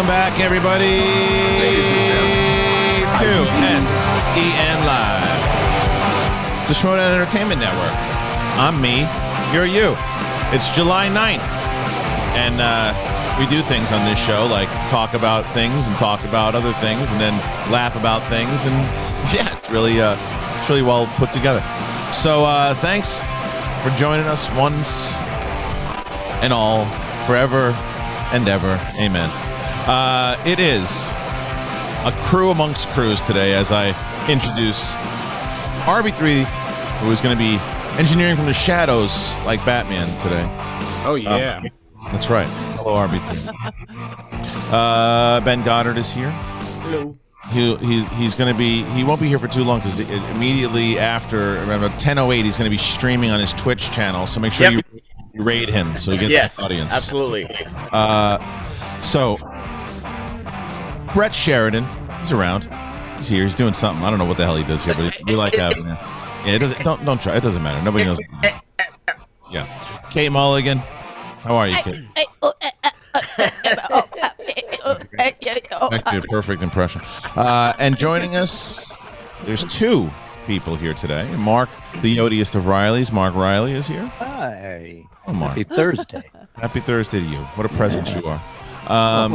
Welcome back, everybody, to SEN Live. It's the Schmodown Entertainment Network. I'm me, you're you. It's July 9th, and we do things on this show, like talk about things and talk about other things, and then laugh about things, and yeah, it's really well put together. So thanks for joining us once and all, forever and ever. Amen. It is a crew amongst crews today as I introduce RB3, who is going to be engineering from the shadows like Batman today. Oh, yeah. That's right. Hello, RB3. Ben Goddard is here. Hello. He's going to be, he won't be here for too long because immediately after, around 10:08, he's going to be streaming on his Twitch channel. So make sure you raid him so he gets the audience. Absolutely. So, Brett Sheridan, he's around. He's here. He's doing something. I don't know what the hell he does here, but we like having him. Yeah, it doesn't. Don't try. It doesn't matter. Nobody knows. Yeah. Kate Mulligan, how are you, Kate? Actually, a perfect impression. And joining us, there's two people here today. Mark, the odious of Reillys. Mark Reilly is here. Hi. Oh, Mark. Happy Thursday. Happy Thursday to you. What a present you are.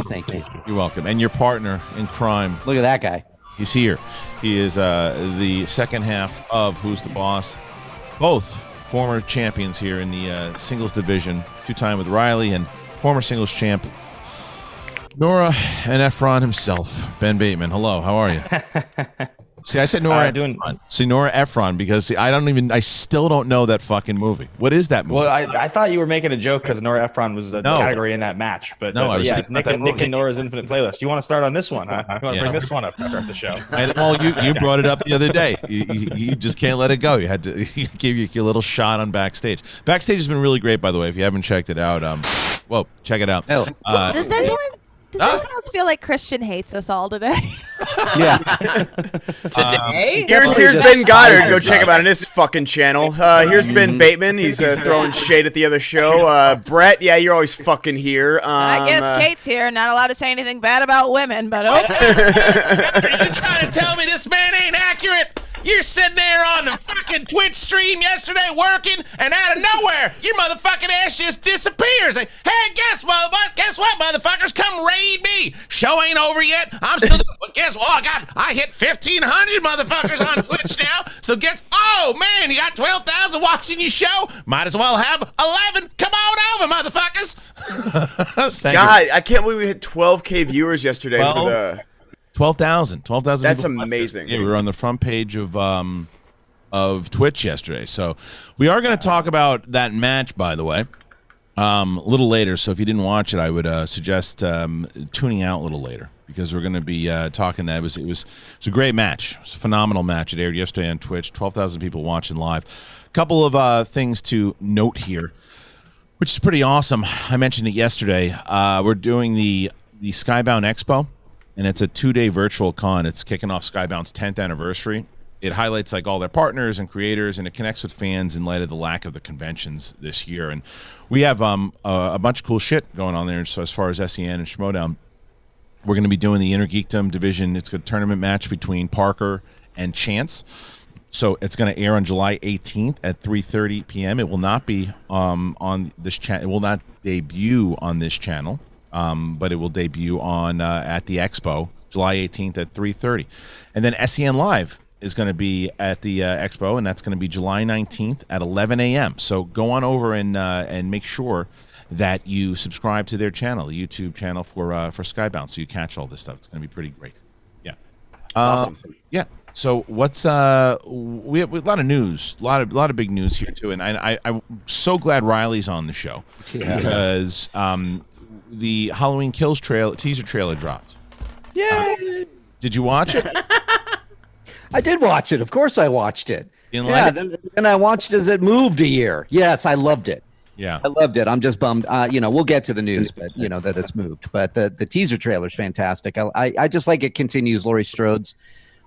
Thank you. You're welcome. And your partner in crime. Look at that guy. He's here. He is the second half of Who's the Boss. Both former champions here in the singles division. Two-time with Reilly and former singles champ Nora and Ephron himself, Ben Bateman. Hello, how are you? See, I said Nora Ephron. See, Nora Ephron because I still don't know that fucking movie. What is that movie? Well, I thought you were making a joke because Nora Ephron was a category in that match. But no, yeah, Nick and Nora's Infinite Playlist. You want to start on this one, huh? You want to bring this one up to start the show? Well, you brought it up the other day. You just can't let it go. You had to give you your little shot on Backstage. Backstage has been really great, by the way. If you haven't checked it out, well, check it out. Does anyone else feel like Kristian hates us all today? Yeah. Today? Here's Ben Goddard. Go check him out on his fucking channel. Here's Ben Bateman. He's throwing shade at the other show. Brett, yeah, you're always fucking here. I guess Kate's here. Not allowed to say anything bad about women, but okay. You're trying to tell me this man ain't accurate? You're sitting there on the fucking Twitch stream yesterday working, and out of nowhere, your motherfucking ass just disappears. Like, hey, guess what, motherfuckers? Come raid me. Show ain't over yet. I'm still. Guess what? I hit 1,500 motherfuckers on Twitch now. So oh man, you got 12,000 watching your show. Might as well have 11. Come on over, motherfuckers. God, I can't believe we hit 12K viewers yesterday for the. 12,000. That's amazing. Yeah, we were on the front page of Twitch yesterday. So we are going to talk about that match, by the way, a little later. So if you didn't watch it, I would suggest tuning out a little later because we're going to be talking that. It was a great match. It was a phenomenal match. It aired yesterday on Twitch. 12,000 people watching live. A couple of things to note here, which is pretty awesome. I mentioned it yesterday. We're doing the Skybound Expo. And it's a 2-day virtual con. It's kicking off Skybound's 10th anniversary. It highlights like all their partners and creators, and it connects with fans in light of the lack of the conventions this year. And we have a bunch of cool shit going on there. So as far as SEN and Schmodown, we're going to be doing the Inner Geekdom division. It's a tournament match between Parker and Chance. So it's going to air on July 18th at 3:30 p.m. It will not be on this channel. It will not debut on this channel. But it will debut on at the Expo, July 18th at 3:30. And then SEN Live is going to be at the Expo, and that's going to be July 19th at 11 a.m. So go on over and make sure that you subscribe to their channel, the YouTube channel for Skybound, so you catch all this stuff. It's going to be pretty great. Yeah. Awesome. Yeah. So what's we have a lot of news, a lot of big news here too, and I'm so glad Reilly's on the show because the Halloween Kills teaser trailer dropped. Yay! Did you watch it? I did watch it. Of course I watched it. And I watched as it moved a year. Yes, I loved it. Yeah. I loved it. I'm just bummed. We'll get to the news, but that it's moved. But the teaser trailer is fantastic. I just like it continues Laurie Strode's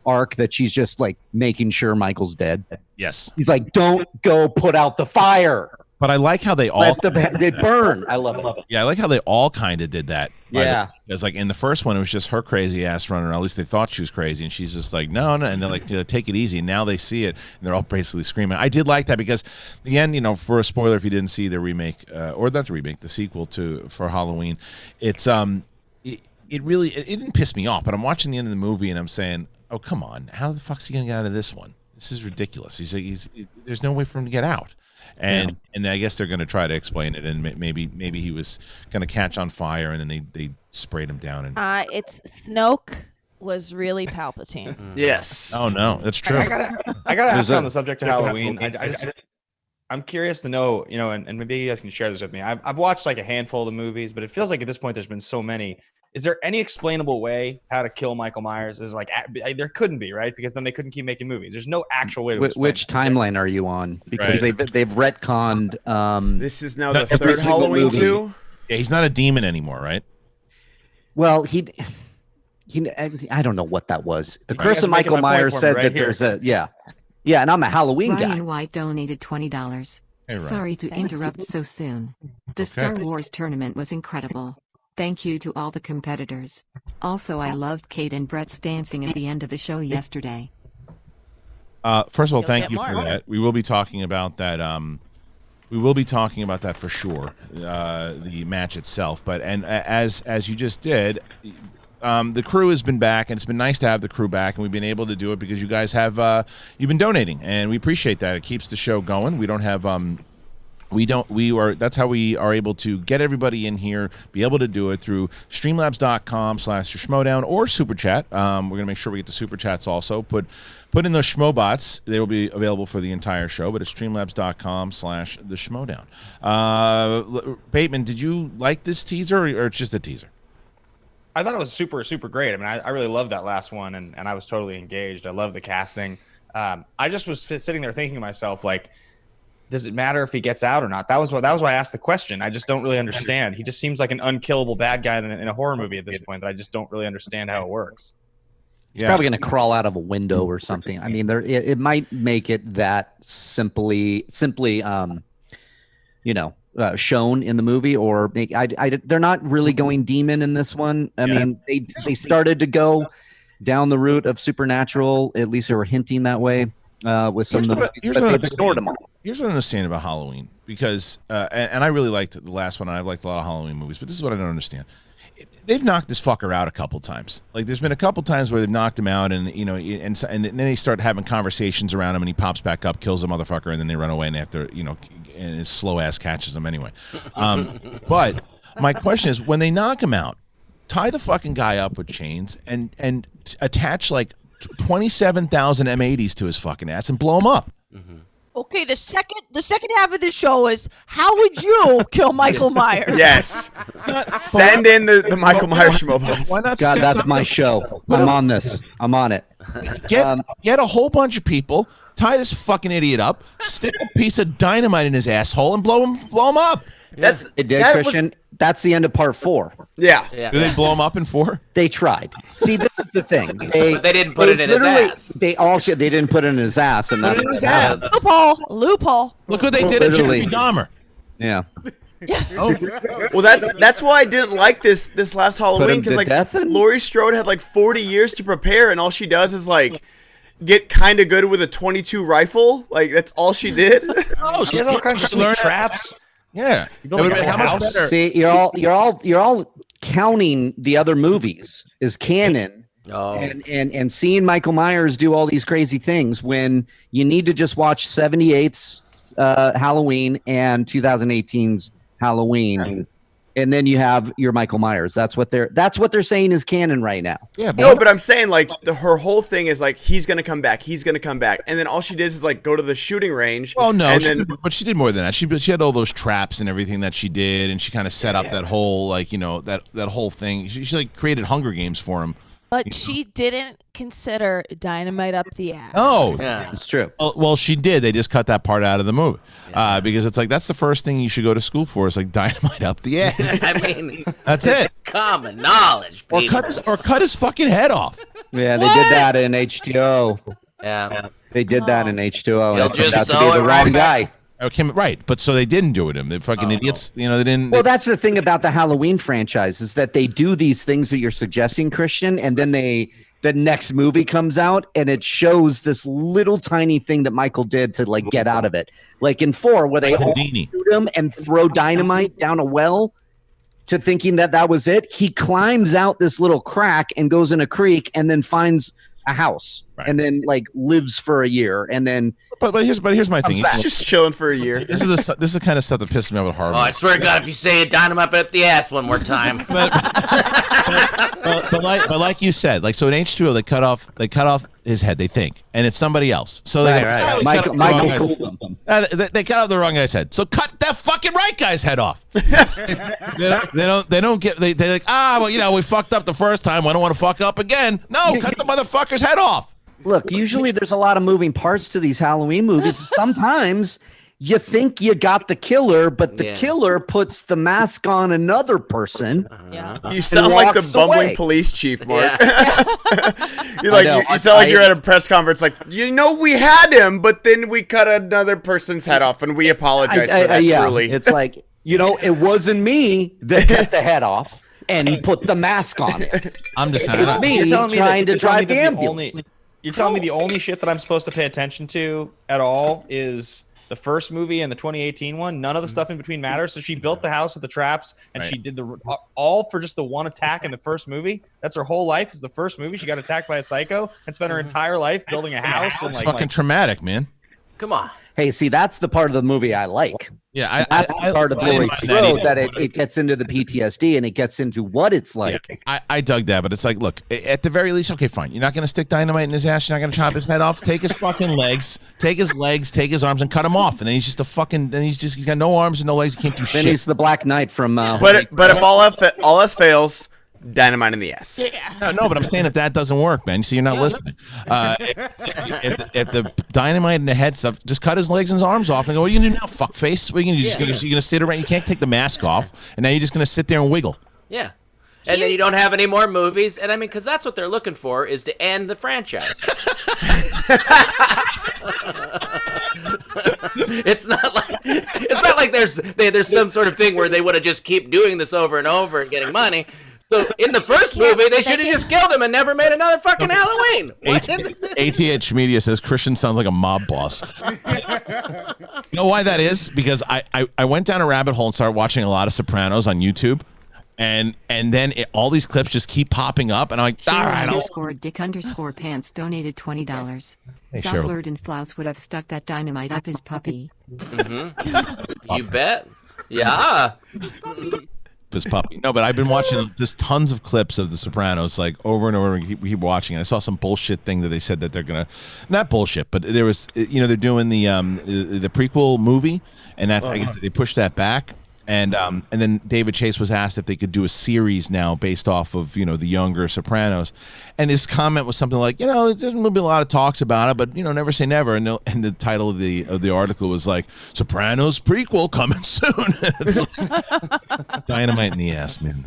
arc that she's just like making sure Michael's dead. Yes. He's like, don't go put out the fire. But I like how they all they burn. I love it. Yeah, I like how they all kind of did that. Yeah. Because like in the first one, it was just her crazy ass running around. At least they thought she was crazy, and she's just like, no, and they're like, take it easy. And now they see it, and they're all basically screaming. I did like that because the end, for a spoiler, if you didn't see the remake, or not the remake, the sequel for Halloween, it's it really didn't piss me off. But I'm watching the end of the movie, and I'm saying, oh come on, how the fuck's he gonna get out of this one? This is ridiculous. There's no way for him to get out. And I guess they're going to try to explain it, and maybe he was going to catch on fire, and then they sprayed him down. And it's Snoke was really Palpatine. Yes. Oh no, that's true. I gotta ask on the subject of Halloween. I'm curious to know, and maybe you guys can share this with me. I've watched like a handful of the movies, but it feels like at this point there's been so many. Is there any explainable way how to kill Michael Myers? Is like there couldn't be, right? Because then they couldn't keep making movies. There's no actual way to explain which timeline are you on? Because they've retconned. This is now the third Halloween too. Yeah, he's not a demon anymore, right? Well, I don't know what that was. The Curse of Michael Myers said that there's yeah, and I'm a Halloween guy. Ryan White donated $20. Sorry to interrupt so soon. The Star Wars tournament was incredible. Thank you to all the competitors. Also, I loved Kate and Brett's dancing at the end of the show yesterday. First of all, thank you for that. We will be talking about that. We will be talking about that for sure. The match itself, and as you just did, the crew has been back, and it's been nice to have the crew back, and we've been able to do it because you guys have you've been donating, and we appreciate that. It keeps the show going. We don't have that's how we are able to get everybody in here, be able to do it through streamlabs.com/schmodown or super chat. We're gonna make sure we get the super chats also. Put in those schmobots. They will be available for the entire show, but it's streamlabs.com/the Bateman, did you like this teaser, or it's just a teaser? I thought it was super, super great. I mean, I really loved that last one, and I was totally engaged. I love the casting. I just was sitting there thinking to myself, like, does it matter if he gets out or not? That was why I asked the question. I just don't really understand. He just seems like an unkillable bad guy in a horror movie at this point that I just don't really understand how it works. He's probably going to crawl out of a window or something. I mean, it might make it that simply shown in the movie, or they're not really going demon in this one. I mean, they started to go down the route of supernatural. At least they were hinting that way with some of the movies, but they've ignored them all. Here's what I understand about Halloween, because and I really liked the last one, and I've liked a lot of Halloween movies, but this is what I don't understand. They've knocked this fucker out a couple times. Like, there's been a couple times where they've knocked him out, and and then they start having conversations around him, and he pops back up, kills the motherfucker, and then they run away, and they have to, and his slow ass catches them anyway. But my question is, when they knock him out, tie the fucking guy up with chains and attach like 27,000 M80s to his fucking ass and blow him up. Mm-hmm. Okay, the second half of the show is, how would you kill Michael Myers? Yes. Send in the Michael Myers schmobots. God, that's my show. I'm on this. I'm on it. Get a whole bunch of people, tie this fucking idiot up, stick a piece of dynamite in his asshole, and blow him up. Christian. That's the end of part 4. Yeah. Do they blow him up in 4? They tried. See, this is the thing. But they didn't put it in his ass. They didn't put it in his ass, and that's what happened. Loophole. Look what they did at Jeffrey Dahmer. Yeah. Well, that's why I didn't like this last Halloween, because like Laurie Strode had like 40 years to prepare, and all she does is like get kind of good with a .22 rifle. Like, that's all she did. Oh, she has all kinds of sweet traps. Yeah. How much better? See, you're all counting the other movies as canon, and seeing Michael Myers do all these crazy things when you need to just watch 78's Halloween and 2018's Halloween, and then you have your Michael Myers. That's what they're saying is canon right now. Yeah, but I'm saying, like, her whole thing is like, he's gonna come back, and then all she did is like go to the shooting range. Oh no, but she did more than that. She had all those traps and everything that she did, and she kind of set up that whole, like, that whole thing. She like created Hunger Games for him. But she didn't consider dynamite up the ass. Oh, yeah, it's true. Well, she did. They just cut that part out of the movie because it's like, that's the first thing you should go to school for, is like dynamite up the ass. I mean, that's it. Common knowledge. Or cut his fucking head off. Yeah, they did that in H2O. Yeah, they did that in H2O. He'll and it turned just out to be the wrong guy. Okay, right, but so they didn't do it. They fucking idiots. You know, they didn't. Well, that's the thing about the Halloween franchise is that they do these things that you're suggesting, Kristian, and then the next movie comes out and it shows this little tiny thing that Michael did to like get out of it. Like in 4, where they all shoot him and throw dynamite down a well to thinking that was it. He climbs out this little crack and goes in a creek and then finds a house and then like lives for a year and then. But here's my thing. He's just chilling for a year. This is the kind of stuff that pisses me off with Harvey. Oh, I swear to God, if you say dynamite up the ass one more time. but like you said, like so in H2O they cut off his head. They think, and it's somebody else. So they Michael they cut off the wrong guy's head. So cut that fucking right guy's head off. They don't get they're like well we fucked up the first time. I don't want to fuck up again. No, cut the motherfucker's head off. Look, usually there's a lot of moving parts to these Halloween movies. Sometimes you think you got the killer, but the killer puts the mask on another person. You sound like the bumbling police chief, Mark. You sound like you're at a press conference like, we had him, but then we cut another person's head off, and we apologize for that, truly. It's like, it wasn't me that cut the head off and put the mask on it. I'm just saying. It's me trying to drive the ambulance. You're telling me the only shit that I'm supposed to pay attention to at all is the first movie and the 2018 one? None of the stuff in between matters. So she built the house with the traps, and she did all for just the one attack in the first movie. That's her whole life. Is the first movie she got attacked by a psycho and spent her entire life building a house and fucking traumatic, man. Come on. Hey, see, that's the part of the movie I like. Yeah, that's the part of Laurie Strode that it gets into the PTSD and it gets into what it's like. Yeah, I dug that, but it's like, look, at the very least, okay, fine. You're not going to stick dynamite in his ass. You're not going to chop his head off. Take his fucking legs, take his arms, and cut him off. And then he's got no arms and no legs. He can't do shit. Then he's the Black Knight from. But if all else fails, dynamite in the ass. No, but I'm saying if that doesn't work, man. See, you're not listening. If the dynamite in the head stuff, just cut his legs and his arms off and go, what are you going to do now, fuckface? What are you going to do? You're going to sit around, you can't take the mask off, and now you're just going to sit there and wiggle. Yeah. And then you don't have any more movies, and I mean, because that's what they're looking for, is to end the franchise. It's not like there's some sort of thing where they want to just keep doing this over and over and getting money. So in the first movie, they should have just killed him and never made another fucking Halloween. ATH Media says Kristian sounds like a mob boss. You know why that is? Because I went down a rabbit hole and started watching a lot of Sopranos on YouTube. And then all these clips just keep popping up, and I'm like, all right. Dick_pants donated $20. Southward and Flaus would have stuck that dynamite up his puppy. Mm-hmm. You bet. Yeah. His puppy. No, but I've been watching just tons of clips of The Sopranos, like over and over. We keep watching. I saw some bullshit thing that they said that they're gonna, not bullshit, but there was, they're doing the prequel movie, and that I guess they pushed that back. And then David Chase was asked if they could do a series now based off of the younger Sopranos, and his comment was something like, there's going to be a lot of talks about it, but never say never. And the title of the article was like Sopranos prequel coming soon. It's like, dynamite in the ass, man.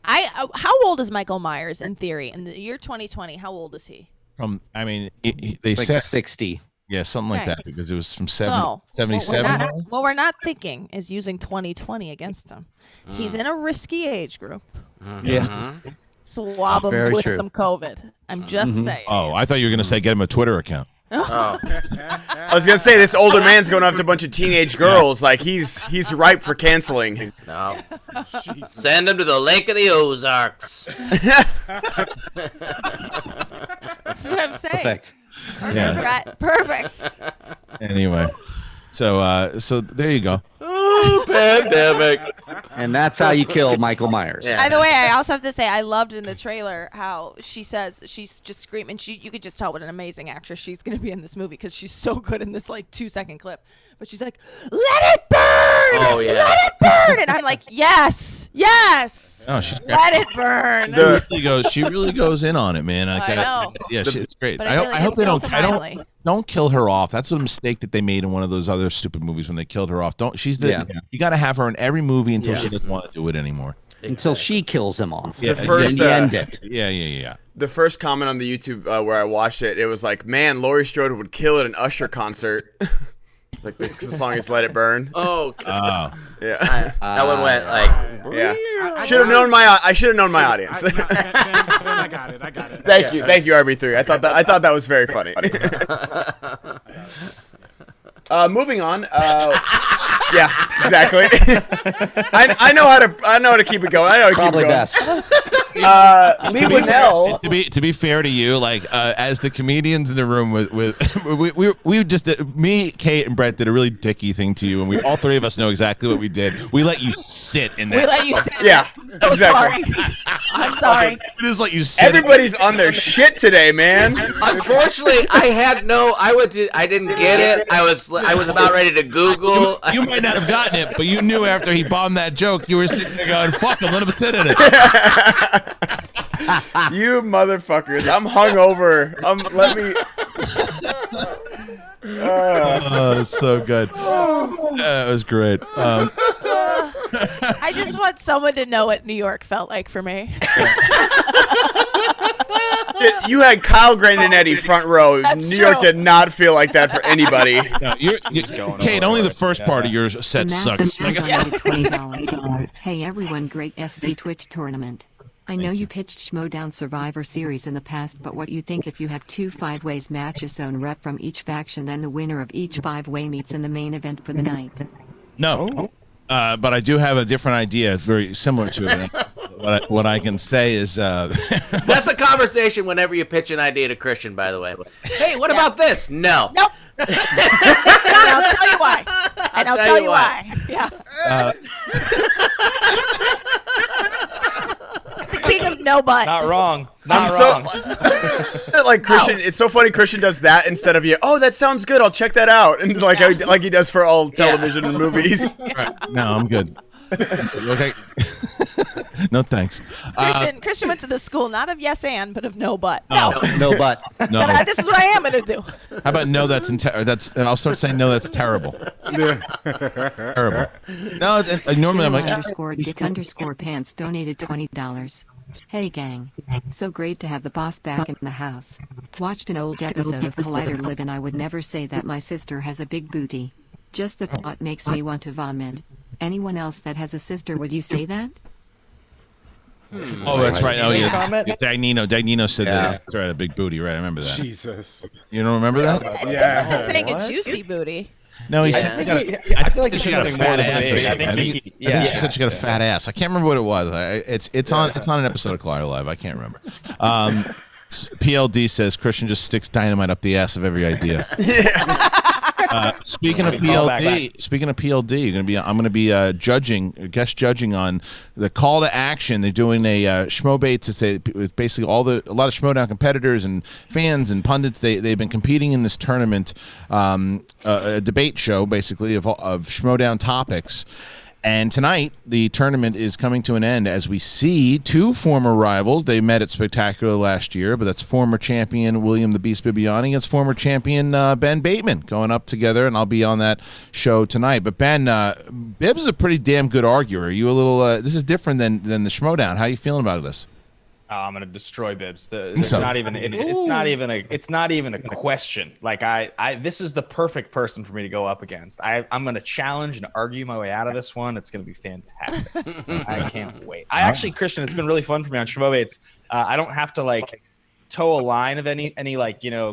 How old is Michael Myers in theory in the year 2020? How old is he? They like said 60. Yeah, something like that, because it was from 77. What we're not thinking is using 2020 against him. He's in a risky age group. Yeah. Swab him with some COVID. I'm just saying. Oh, I thought you were going to say get him a Twitter account. I was gonna say this older man's going after a bunch of teenage girls. Like he's ripe for canceling. No, send him to the Lake of the Ozarks. That's what I'm saying. Perfect. Yeah. Right. Perfect. Anyway, so there you go. Oh, pandemic. And that's how you kill Michael Myers. Yeah. By the way, I also have to say I loved in the trailer how she says she's just screaming. You could just tell what an amazing actress she's going to be in this movie because she's so good in this 2-second clip. But she's like, "Let it burn! Oh yeah, let it burn!" And I'm like, "Yes, yes, let it burn." She really goes in on it, man. I know. Yeah, it's great. But I hope they don't kill her off. That's a mistake that they made in one of those other stupid movies when they killed her off. You got to have her in every movie until she doesn't want to do it anymore. Until she kills him off. Yeah, the first end it. Yeah. The first comment on the YouTube where I watched it, it was like, "Man, Laurie Strode would kill at an Usher concert." Like the song is "Let It Burn." Oh, God. Yeah. That one went like. Yeah. I should have known my audience. I got it. Thank you, RB3. I thought that was very funny. Moving on. Yeah, exactly. I know how to keep it going. I know how to Probably keep it going. best. Leigh Whanell. To be fair to you, like as the comedians in the room we just me, Kate, and Brett did a really dicky thing to you, and we all three of us know exactly what we did. We let you sit in that. We let you sit. Yeah, I'm so exactly. sorry. I'm sorry. It is like you sit. Everybody's on their shit today, man. Unfortunately, I didn't get it. I was about ready to Google. You might not have gotten it, but you knew after he bombed that joke, you were sitting there going, "Fuck him, let him sit in it." You motherfuckers! I'm hungover. Let me. Oh, it's so good. It was great. I just want someone to know what New York felt like for me. You had Kyle Grandinetti front row. That's New York true. did not feel like that for anybody. No, Kate, only the first part of your set Massive sucks. Amber donated $20. Hey everyone, great ST Twitch tournament. I know you pitched Schmodown Survivor Series in the past, but what you think if you have 2 5-ways matches own rep from each faction, then the winner of each 5-way meets in the main event for the night? No. But I do have a different idea, very similar to it. What I can say is That's a conversation whenever you pitch an idea to Kristian, by the way. Hey, what about this? No. Nope. And I'll tell you why. And I'll tell you why. Yeah. The king of no butt. Not wrong. It's not I'm wrong. Like Kristian, it's so funny. Kristian does that instead of oh, that sounds good. I'll check that out, and like he does for all television and movies. no, I'm good. Okay. No thanks. Kristian went to the school not of yes and but of no butt. No. No butt. No. But this is what I am gonna do. How about no? That's and I'll start saying no. That's terrible. Terrible. No, normally I'm like Dick_Pants donated $20. Hey gang. So great to have the boss back in the house. Watched an old episode of Collider Live and I would never say that my sister has a big booty. Just the thought makes me want to vomit. Anyone else that has a sister, would you say that? Oh, that's right. Oh, yeah. Comment? Dagnino said that. That's right, a big booty, right? I remember that. Jesus. You don't remember that? It's saying a juicy booty. No, he said. I feel like she got a fat ass. I think she said she got a fat ass. I can't remember what it was. It's on an episode of Collider Live. I can't remember. PLD says Kristian just sticks dynamite up the ass of every idea. Speaking of PLD, I'm gonna be guest judging on the call to action. They're doing a Schmobates. It's basically a lot of Schmodown competitors and fans and pundits. They've been competing in this tournament, a debate show basically of Schmodown topics. And tonight, the tournament is coming to an end as we see two former rivals. They met at Spectacular last year, but that's former champion William the Beast Bibiani against former champion Ben Bateman going up together, and I'll be on that show tonight. But Ben, Bibbs is a pretty damn good arguer. Are you a little? This is different than the Schmodown. How are you feeling about this? I'm gonna destroy Bibbs. It's not even a question. Like this is the perfect person for me to go up against. I'm gonna challenge and argue my way out of this one. It's gonna be fantastic. I can't wait. Kristian, it's been really fun for me on Schmobates. I don't have to toe a line of any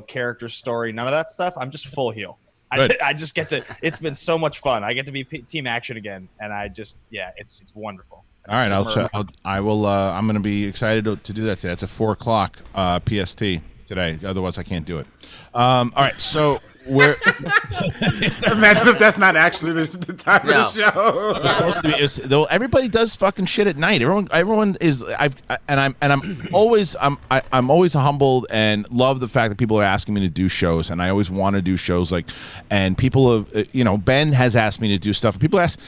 character story, none of that stuff. I'm just full heel. I just get to. It's been so much fun. I get to be team action again, and it's wonderful. All right, I'm going to be excited to do that today. It's at 4:00 PST today. Otherwise, I can't do it. All right, so we're. Imagine if that's not actually the time of the show. Everybody does fucking shit at night. Everyone is. I'm always humbled and love the fact that people are asking me to do shows, and I always want to do shows and people have Ben has asked me to do stuff. People ask.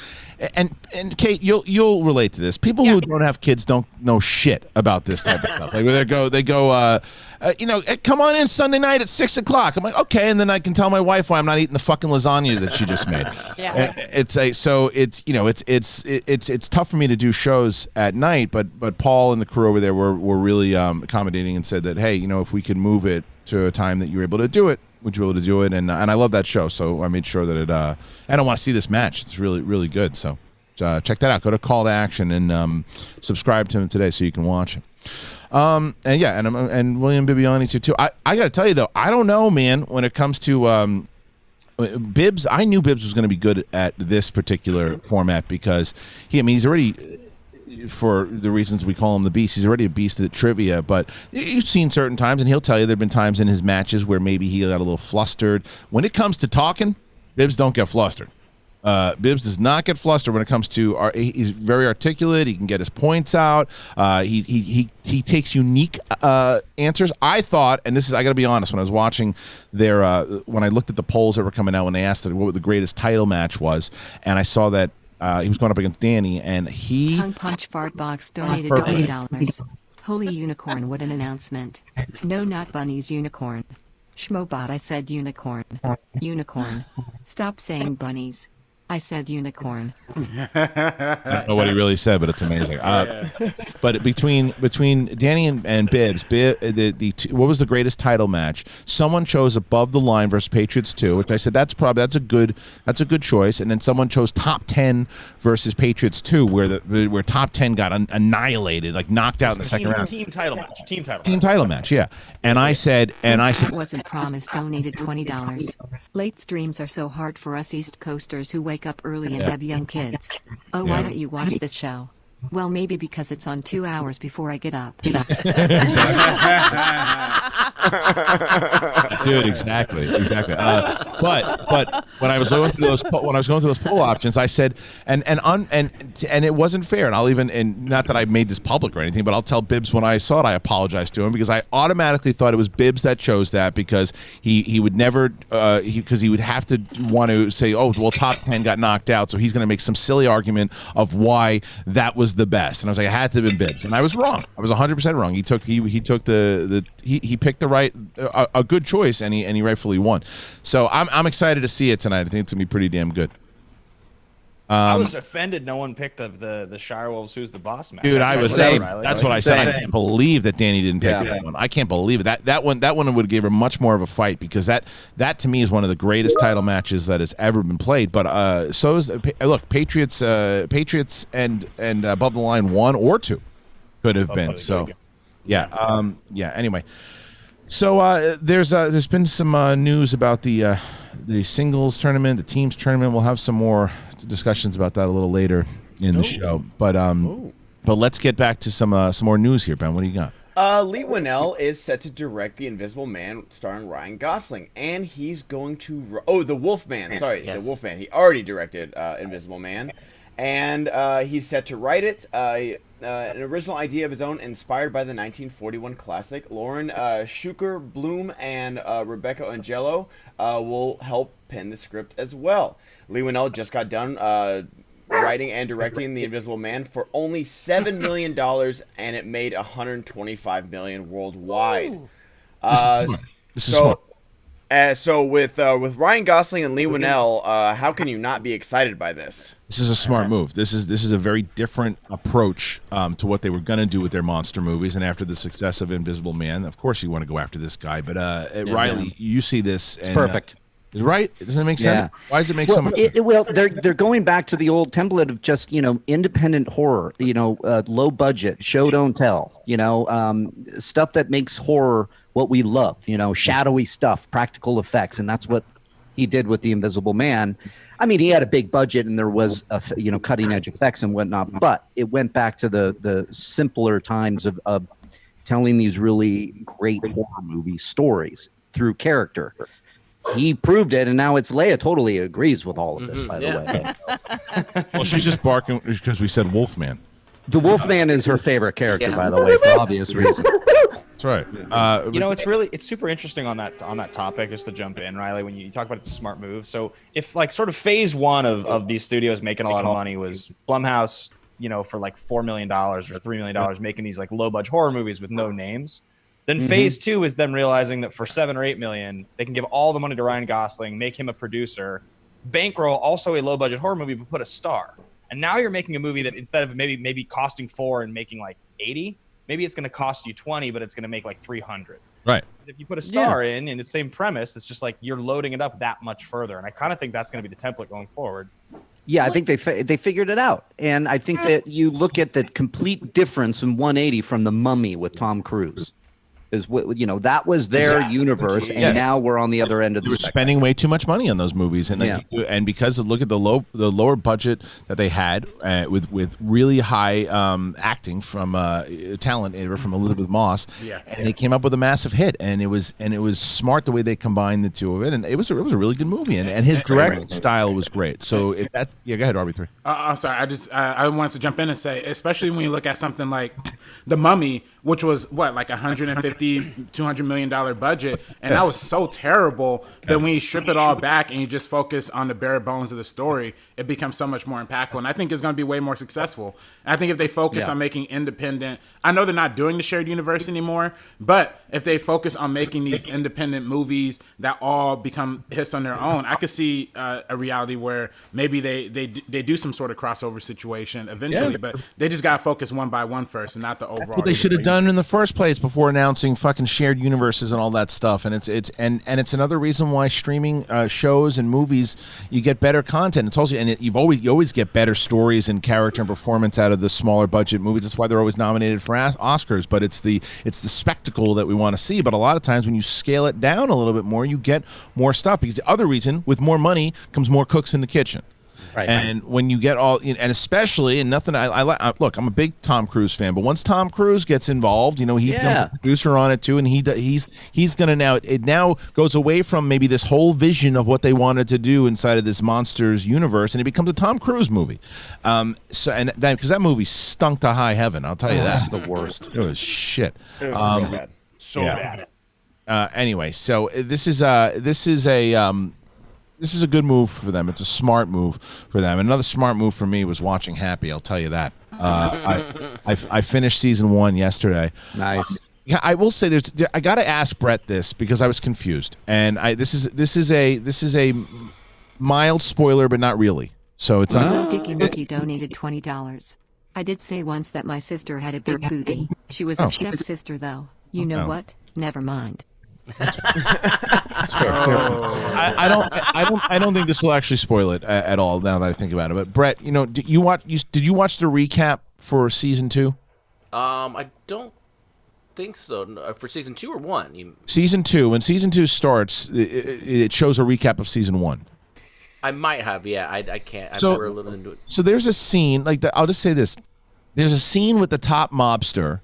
And Kate, you'll relate to this. People who don't have kids don't know shit about this type of stuff. Like they go, come on in Sunday night at 6 o'clock. I'm like, okay, and then I can tell my wife why I'm not eating the fucking lasagna that she just made. Yeah. It's tough for me to do shows at night, but Paul and the crew over there were really accommodating and said that, hey, if we could move it to a time that you were able to do it, would you be able to do it? And I love that show, so I made sure that it. I don't want to see this match. It's really, really good. So check that out. Go to Call to Action and subscribe to him today so you can watch it. And William Bibiani too. I got to tell you though, I don't know, man. When it comes to Bibbs, I knew Bibbs was going to be good at this particular format because he's already, for the reasons we call him the beast, he's already a beast at trivia. But you've seen certain times, and he'll tell you there have been times in his matches where maybe he got a little flustered. When it comes to talking, Bibbs don't get flustered. Bibbs does not get flustered when it comes to. He's very articulate. He can get his points out. He takes unique answers. I thought, and I got to be honest, when I was watching when I looked at the polls that were coming out when they asked what the greatest title match was, and I saw that he was going up against Danny, and he Tongue Punch Fart Box donated $20. Holy unicorn! What an announcement! No, not bunnies. Unicorn. Schmobot, I said unicorn. Unicorn. Stop saying bunnies. I said unicorn. I don't know what he really said, but it's amazing. But between Danny and Bibbs, what was the greatest title match? Someone chose Above the Line versus Patriots 2, which I said that's a good choice. And then someone chose Top 10 versus Patriots 2, where Top 10 got annihilated, like knocked out in the second round. Team title match. Yeah. And I said, wasn't promised. Donated $20. Late streams are so hard for us East Coasters who wake up early and have young kids. Oh, why don't you watch this show? Well, maybe because it's on 2 hours before I get up. Dude, exactly. But when I was going through those poll options, I said, and it wasn't fair. And I'll even, and not that I made this public or anything, but I'll tell Bibbs when I saw it, I apologized to him because I automatically thought it was Bibbs that chose that because he would never, because he would have to want to say, oh, well, Top 10 got knocked out, so he's going to make some silly argument of why that was the best. And I was like, it had to have been Bibbs, and I was wrong. I was 100% wrong. He took he picked the right a good choice, and he rightfully won. So I'm excited to see it tonight. I think it's gonna be pretty damn good. I was offended no one picked the Shire Wolves Who's the Boss match. Dude, I was saying that's what I said. I can't believe that Danny didn't pick that one. I can't believe it. That one would have gave her much more of a fight because that to me is one of the greatest title matches that has ever been played. But so is Patriots and Above the Line 1 or 2 could have been. So anyway. So there's been some news about the singles tournament, the teams tournament. We'll have some more discussions about that a little later in the show. But let's get back to some more news here, Ben. What do you got? Leigh Whanell is set to direct The Invisible Man starring Ryan Gosling, and he's going to The Wolfman. Sorry, yes. The Wolfman. He already directed Invisible Man, and he's set to write it. An original idea of his own inspired by the 1941 classic. Lauren Schuker Bloom and Rebecca Angelo will help pen the script as well. Leigh Whanell just got done writing and directing The Invisible Man for only $7 million, and it made $125 million worldwide. So with Ryan Gosling and Leigh Whanell, how can you not be excited by this? This is a smart move. This is a very different approach to what they were going to do with their monster movies. And after the success of Invisible Man, of course you want to go after this guy. But Reilly, you see this. It's perfect. Right? Doesn't it make sense? Yeah. Why does it make so much sense? Well, they're going back to the old template of just, independent horror, low budget, show don't tell, stuff that makes horror what we love, shadowy stuff, practical effects. And that's what he did with The Invisible Man. I mean, he had a big budget and there was, cutting edge effects and whatnot, but it went back to the simpler times of telling these really great horror movie stories through character. He proved it, and now it's Leia totally agrees with all of this, by the way. Well, she's just barking because we said Wolfman. The Wolfman is her favorite character, by the way, for obvious reasons. That's right. It's super interesting on that topic, just to jump in, Reilly, when you talk about it's a smart move. So if sort of phase one of these studios making a lot of money was Blumhouse, for like $4 million or $3 million making these like low budget horror movies with no names. Then phase two is them realizing that for $7 or $8 million, they can give all the money to Ryan Gosling, make him a producer, bankroll also a low budget horror movie, but put a star. And now you're making a movie that instead of maybe costing $4 and making like $80, maybe it's going to cost you $20, but it's going to make like $300. Right. If you put a star in the same premise, it's just like you're loading it up that much further. And I kind of think that's going to be the template going forward. Yeah, I think they figured it out. And I think that you look at the complete difference in 180 from The Mummy with Tom Cruise. Is what that was their universe, and now we're on the other end of the. They were spending way too much money on those movies, and and because look at the lower budget that they had with really high acting from talent from Elizabeth Moss, and they came up with a massive hit, and it was smart the way they combined the two of it, and it was a really good movie, and his directing style was great. So if that go ahead, RB3. I'm sorry, I wanted to jump in and say, especially when you look at something like The Mummy, which was like 150. $200 million budget, and that was so terrible that when you strip it all back and you just focus on the bare bones of the story, it becomes so much more impactful, and I think it's going to be way more successful. And I think if they focus on making independent, I know they're not doing the shared universe anymore, but if they focus on making these independent movies that all become hits on their own, I could see a reality where maybe they do some sort of crossover situation eventually, but they just got to focus one by one first and not the overall. That's what they should have done in the first place before announcing fucking shared universes and all that stuff. And it's another reason why streaming shows and movies, you get better content. It's also you always get better stories and character and performance out of the smaller budget movies. That's why they're always nominated for Oscars. But it's the spectacle that we want to see. But a lot of times when you scale it down a little bit more, you get more stuff, because the other reason, with more money comes more cooks in the kitchen. Right. And when you get all, and especially, and nothing, I look, I'm a big Tom Cruise fan, but once Tom Cruise gets involved, he becomes a producer on it too, and he's gonna it now goes away from maybe this whole vision of what they wanted to do inside of this monsters universe, and it becomes a Tom Cruise movie. Because that movie stunk to high heaven, I'll tell you that. It's the worst. It was shit. It was real bad. So bad. Anyway, so this is a good move for them. It's a smart move for them. Another smart move for me was watching Happy. I'll tell you that. I finished season 1 yesterday. Nice. Yeah, I will say I got to ask Brett this because I was confused, and this is a mild spoiler, but not really. So it's not. Dicky Mookie donated $20. I did say once that my sister had a big booty. She was a stepsister, though. You know what? Never mind. That's fair. I don't think this will actually spoil it at all. Now that I think about it, but Brett, did you watch the recap for season 2? I don't think so. For season 2 or 1? Season 2. When season 2 starts, it shows a recap of season 1. I might have. Yeah, I can't. I've never looked into it. So there's a scene I'll just say this: there's a scene with the top mobster,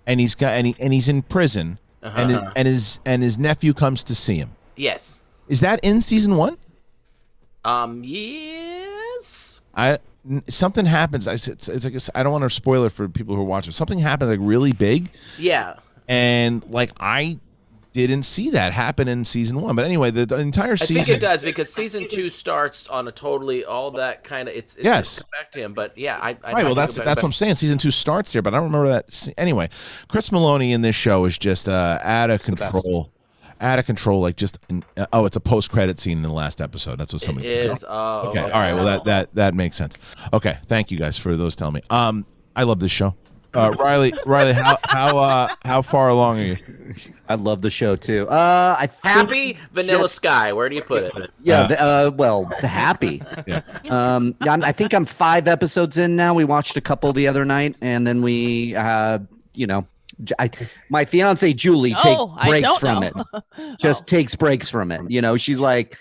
and he's in prison. And his nephew comes to see him. Yes. Is that in season 1? Yes. Something happens. It's like I don't want to spoil it for people who are watching. Something happens really big. Yeah. And I didn't see that happen in season 1. But anyway, the entire season. I think it does, because season 2 starts on a totally all that kind of. It's yes. Back to him, but yeah, right. Well, that's what I'm saying. Season 2 starts there, but I don't remember that. Anyway, Chris Maloney in this show is just out of control. Out of control, it's a post-credit scene in the last episode. That's what somebody is. Okay. All right. Well, that makes sense. Okay. Thank you guys for those telling me. I love this show. Reilly, how far along are you? I love the show too. Happy Vanilla Sky. Where do you put it? Yeah. Happy. Yeah. I think I'm 5 episodes in now. We watched a couple the other night, and then we, my fiance Julie takes breaks from it. Just takes breaks from it. She's like,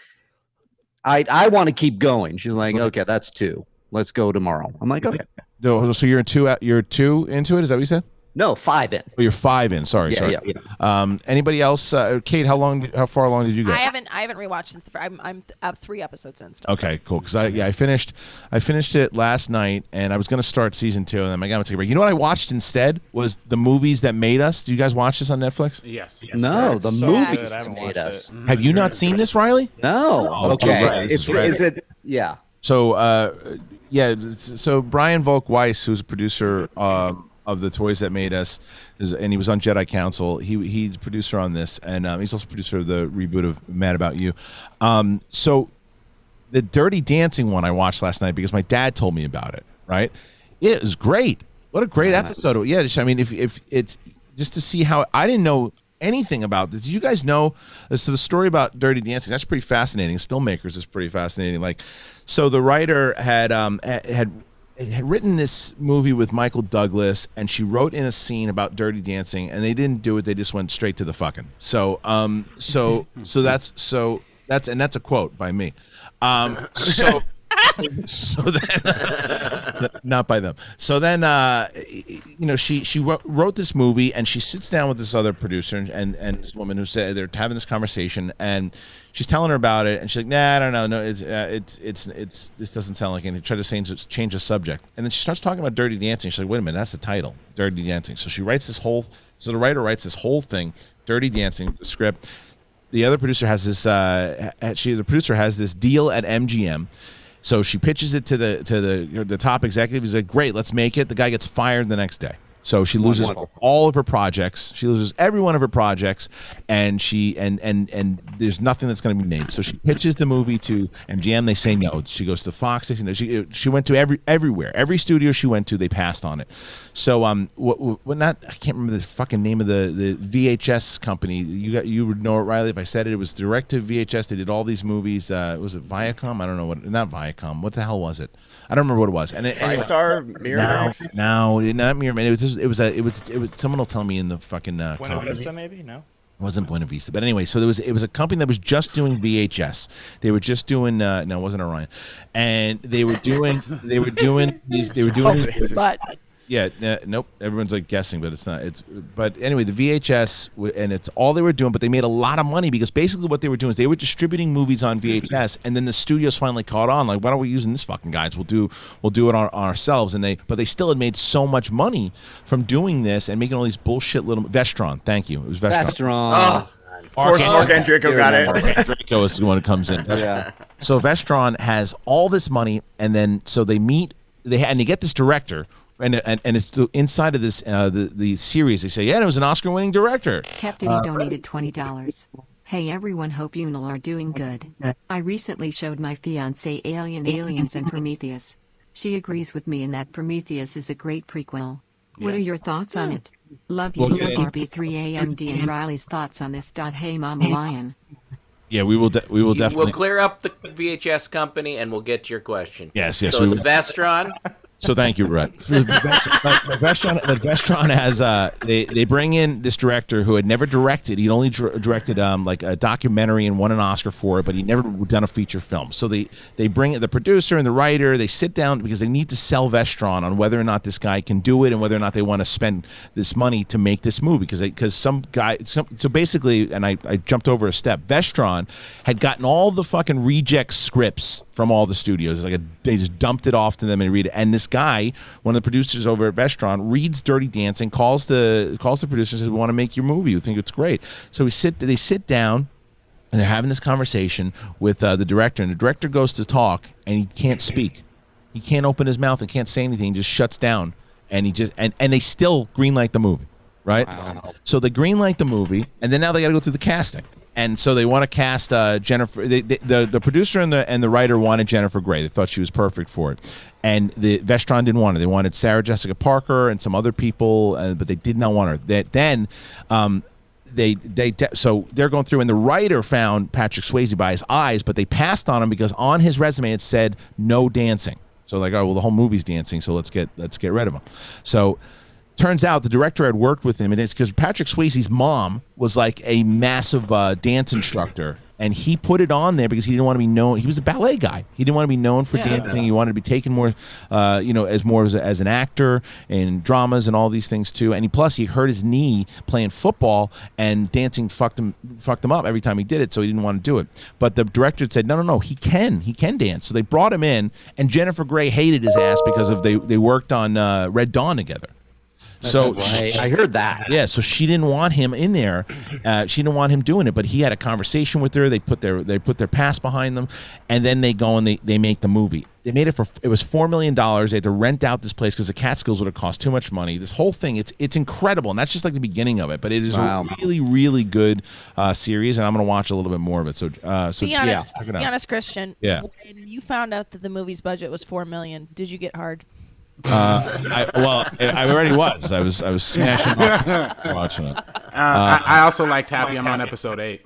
I want to keep going. She's like, okay, that's 2. Let's go tomorrow. I'm like, okay. So you're 2 into it? Is that what you said? No, 5 in. Oh, you're 5 in. Sorry. Yeah. Anybody else? Kate, how far along did you go? I haven't rewatched since I'm 3 episodes in. Still, okay, cool. Because I finished it last night, and I was going to start season 2, and then I'm going to take a break. You know what I watched instead was The Movies That Made Us. Do you guys watch this on Netflix? Yes. No, The Movies That Made Us. Have you not seen this, Reilly? No. Okay. Right. Is it? Yeah. So so Brian Volk Weiss, who's a producer of the Toys That Made Us, and he was on Jedi Council. He's a producer on this, and he's also producer of the reboot of Mad About You. So the Dirty Dancing one I watched last night because my dad told me about it. Right? It was great. What a great episode! Yeah, I mean, if it's just to see how I didn't know anything about this. Did you guys know? So the story about Dirty Dancing, that's pretty fascinating. As filmmakers, it's pretty fascinating. Like, so the writer had written this movie with Michael Douglas, and she wrote in a scene about Dirty Dancing, and they didn't do it. They just went straight to the fucking. So that's a quote by me. So then, not by them. So then, she wrote this movie, and she sits down with this other producer and this woman who said they're having this conversation, and she's telling her about it, and she's like, "Nah, I don't know, no, it's this doesn't sound like anything." Try to change the subject, and then she starts talking about Dirty Dancing. She's like, "Wait a minute, that's the title, Dirty Dancing." So she writes this whole. So the writer writes this whole thing, Dirty Dancing script. The other producer has this. The producer has this deal at MGM. So she pitches it to the top executive. He's like, "Great, let's make it." The guy gets fired the next day. So she loses all of her projects. She loses every one of her projects, and there's nothing that's going to be made. So she pitches the movie to MGM. They say no. She goes to Fox. She went to everywhere. Every studio she went to, they passed on it. So I can't remember the fucking name of the VHS company. You would know it, Reilly, if I said it. It was direct to VHS. They did all these movies. Was it Viacom? I don't know not Viacom. What the hell was it? I don't remember what it was. And TriStar, Miramax? No, not Miramax. It was. Someone will tell me in the fucking. Buena Vista, maybe? No. It wasn't Buena Vista, but anyway. So it was a company that was just doing VHS. They were just doing. No, it wasn't Orion, and they were doing. But Yeah, nope. Everyone's like guessing, but it's not. But anyway, the VHS, and it's all they were doing. But they made a lot of money because basically what they were doing is they were distributing movies on VHS, and then the studios finally caught on. Like, why don't we using this fucking guys? We'll do it on ourselves. And but they still had made so much money from doing this and making all these bullshit little Vestron. Thank you. It was Vestron. Oh, of course, Mark Andrico got it. Mark Andrico is the one who comes in. Yeah. So Vestron has all this money, and then so they meet. They get this director. And it's inside of this the series. They say, yeah, it was an Oscar-winning director. Captain donated $20. Hey everyone, hope you all are doing good. I recently showed my fiancée Aliens and Prometheus. She agrees with me in that Prometheus is a great prequel. What are your thoughts on it? Love you, RB3AMD, and Reilly's thoughts on this. Hey Mama Lion. Yeah, we will definitely. We'll clear up the VHS company and we'll get to your question. Yes. So it's Vestron. So thank you, Brett. The Vestron has they bring in this director who had never directed. He'd only directed like a documentary and won an Oscar for it, but he'd never done a feature film. So they bring the producer and the writer. They sit down because they need to sell Vestron on whether or not this guy can do it and whether or not they want to spend this money to make this movie. Because some guy. So basically, and I jumped over a step. Vestron had gotten all the fucking reject scripts from all the studios. It's like they just dumped it off to them and read it. And this guy, one of the producers over at Vestron, reads Dirty Dancing, calls the producer and says, "We want to make your movie. We think it's great." So they sit down and they're having this conversation with the director, and the director goes to talk and he can't speak. He can't open his mouth and can't say anything. He just shuts down, and they still greenlight the movie, right? Wow. So they greenlight the movie, and then now they got to go through the casting. And so they want to cast Jennifer. The producer and the writer wanted Jennifer Grey. They thought she was perfect for it. And the Vestron didn't want her. They wanted Sarah Jessica Parker and some other people, but they did not want her. So they're going through, and the writer found Patrick Swayze by his eyes, but they passed on him because on his resume it said no dancing. So like, oh well, the whole movie's dancing, so let's get rid of him. So. Turns out the director had worked with him, and it's because Patrick Swayze's mom was like a massive dance instructor, and he put it on there because he didn't want to be known. He was a ballet guy. He didn't want to be known for dancing. He wanted to be taken more, as an actor in dramas and all these things too. And he hurt his knee playing football, and dancing fucked him up every time he did it. So he didn't want to do it. But the director said, no, he can dance. So they brought him in, and Jennifer Grey hated his ass because they worked on Red Dawn together. I heard that. Yeah, so she didn't want him in there. She didn't want him doing it, but he had a conversation with her. They put their past behind them, and then they go and they make the movie. They made it was $4 million. They had to rent out this place because the Catskills would have cost too much money. This whole thing, it's incredible, and that's just like the beginning of it. But it is a really, really good series, and I'm going to watch a little bit more of it. So be honest, Christian. Yeah. When you found out that the movie's budget was $4 million, did you get hard? I already was. I was smashing watching it. I also liked Happy I'm on episode 8.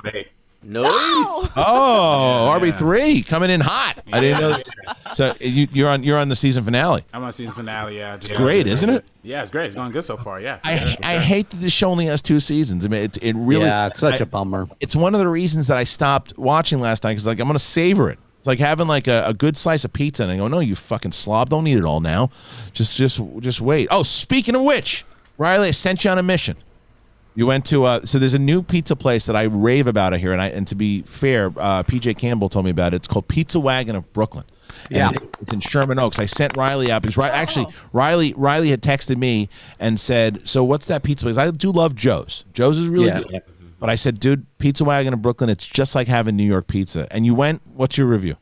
Nice. Oh, RB3 coming in hot. I didn't know that. So you're on the season finale. I'm on season finale. Yeah, It's great, isn't it? Yeah, it's great. It's going good so far. Yeah. I hate that this show only has 2 seasons. I mean, it really. Yeah, it's such a bummer. It's one of the reasons that I stopped watching last night because like I'm gonna savor it. It's like having like a good slice of pizza and I go, no, you fucking slob, don't eat it all now. Just wait. Oh, speaking of which, Reilly, I sent you on a mission. You went to so there's a new pizza place that I rave about here, and to be fair, PJ Campbell told me about it. It's called Pizza Wagon of Brooklyn. And it's in Sherman Oaks. I sent Reilly out because Reilly had texted me and said, "So what's that pizza place?" I do love Joe's. Joe's is really good. But I said, "Dude, Pizza Wagon of Brooklyn. It's just like having New York pizza." And you went. What's your review?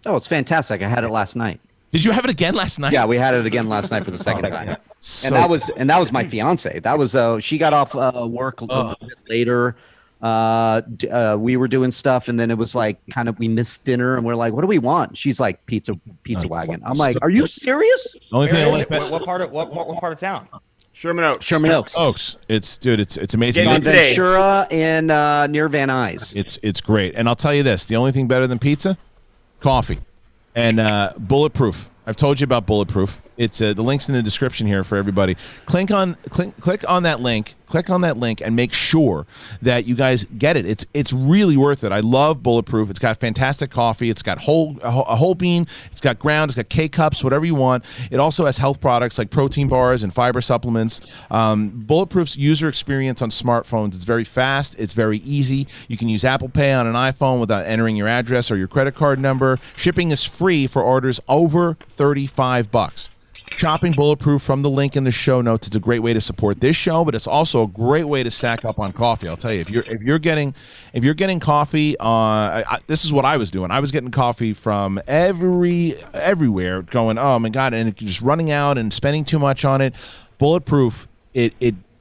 Oh, it's fantastic. I had it last night. Did you have it again last night? Yeah, we had it again last night for the second time. And that was my fiance. That was she got off work a little bit later. We were doing stuff, and then it was like kind of we missed dinner, and we're like, "What do we want?" She's like, "Pizza Wagon." I'm like, "Are you serious?" Only thing I like. What part of town? Sherman Oaks. Sherman Oaks. It's amazing. On Ventura and near Van Nuys. It's great, and I'll tell you this: the only thing better than pizza, coffee, and Bulletproof. I've told you about Bulletproof. It's the link's in the description here for everybody. Click on that link. Click on that link and make sure that you guys get it. It's really worth it. I love Bulletproof. It's got fantastic coffee. It's got a whole bean. It's got ground. It's got K-cups, whatever you want. It also has health products like protein bars and fiber supplements. Bulletproof's user experience on smartphones, it's very fast. It's very easy. You can use Apple Pay on an iPhone without entering your address or your credit card number. Shipping is free for orders over $35. Shopping Bulletproof from the link in the show notes. It's a great way to support this show, but it's also a great way to stack up on coffee. I'll tell you, if you're getting coffee, this is what I was doing. I was getting coffee from everywhere, going, oh my god, and just running out and spending too much on it. Bulletproof, it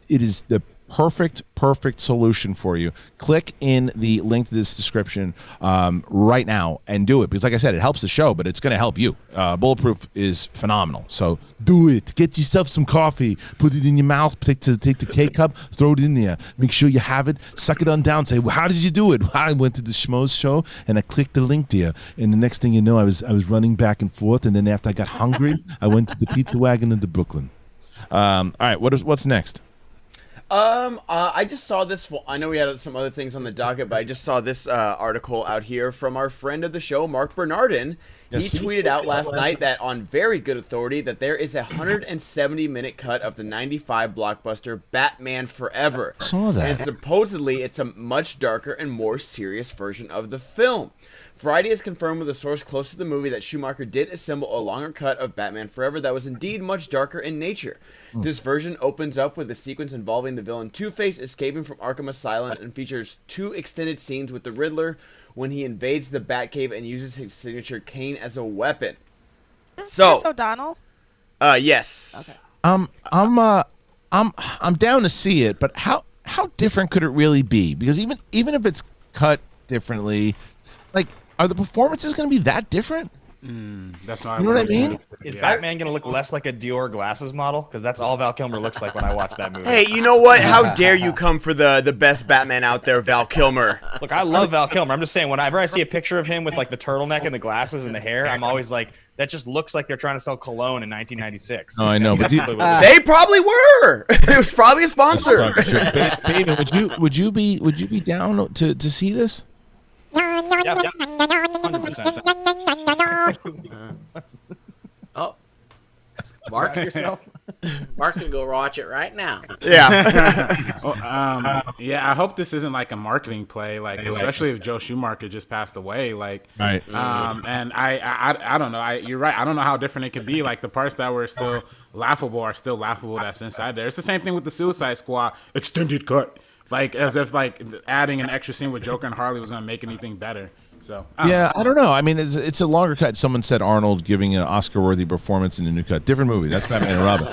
is the perfect solution for you. Click in the link to this description right now and do it, because like I said, it helps the show, but it's going to help you. Bulletproof is phenomenal, so do it. Get yourself some coffee, put it in your mouth, take the K-cup, throw it in there, make sure you have it, suck it on down, say, well, how did you do it? I went to the Schmoes show and I clicked the link there, and the next thing you know, I was running back and forth, and then after I got hungry, I went to the Pizza Wagon in the Brooklyn. All right, what's next? I just saw this. I know we had some other things on the docket, but I just saw this article out here from our friend of the show, Mark Bernardin. Yes. He tweeted out last night that on very good authority that there is a 170-minute cut of the 95 blockbuster Batman Forever. I saw that. And supposedly it's a much darker and more serious version of the film. Variety has confirmed with a source close to the movie that Schumacher did assemble a longer cut of Batman Forever that was indeed much darker in nature. This version opens up with a sequence involving the villain Two-Face escaping from Arkham Asylum and features 2 extended scenes with the Riddler when he invades the Batcave and uses his signature cane as a weapon. Is this Chris O'Donnell? Yes. Okay. I'm down to see it, but how different could it really be? Because even if it's cut differently, like, are the performances going to be that different? That's not. You know what I mean? Is Batman going to look less like a Dior glasses model? Because that's all Val Kilmer looks like when I watch that movie. Hey, you know what? How dare you come for the best Batman out there, Val Kilmer? Look, I love Val Kilmer. I'm just saying, whenever I see a picture of him with like the turtleneck and the glasses and the hair, I'm always like, that just looks like they're trying to sell cologne in 1996. Oh, I know, but they probably were. It was probably a sponsor. Bateman, would you be down to see this? Yeah, 100%. Oh, Mark yourself. Mark's gonna go watch it right now. Yeah. Yeah. I hope this isn't like a marketing play, like especially if Joe Schumacher just passed away, like. Right. And I don't know. You're right. I don't know how different it could be. Like the parts that were still laughable are still laughable. That's inside there. It's the same thing with the Suicide Squad extended cut. Like as if like adding an extra scene with Joker and Harley was gonna make anything better. So yeah, I don't know. I mean, it's a longer cut. Someone said Arnold giving an Oscar-worthy performance in a new cut. Different movie. That's Batman and Robin.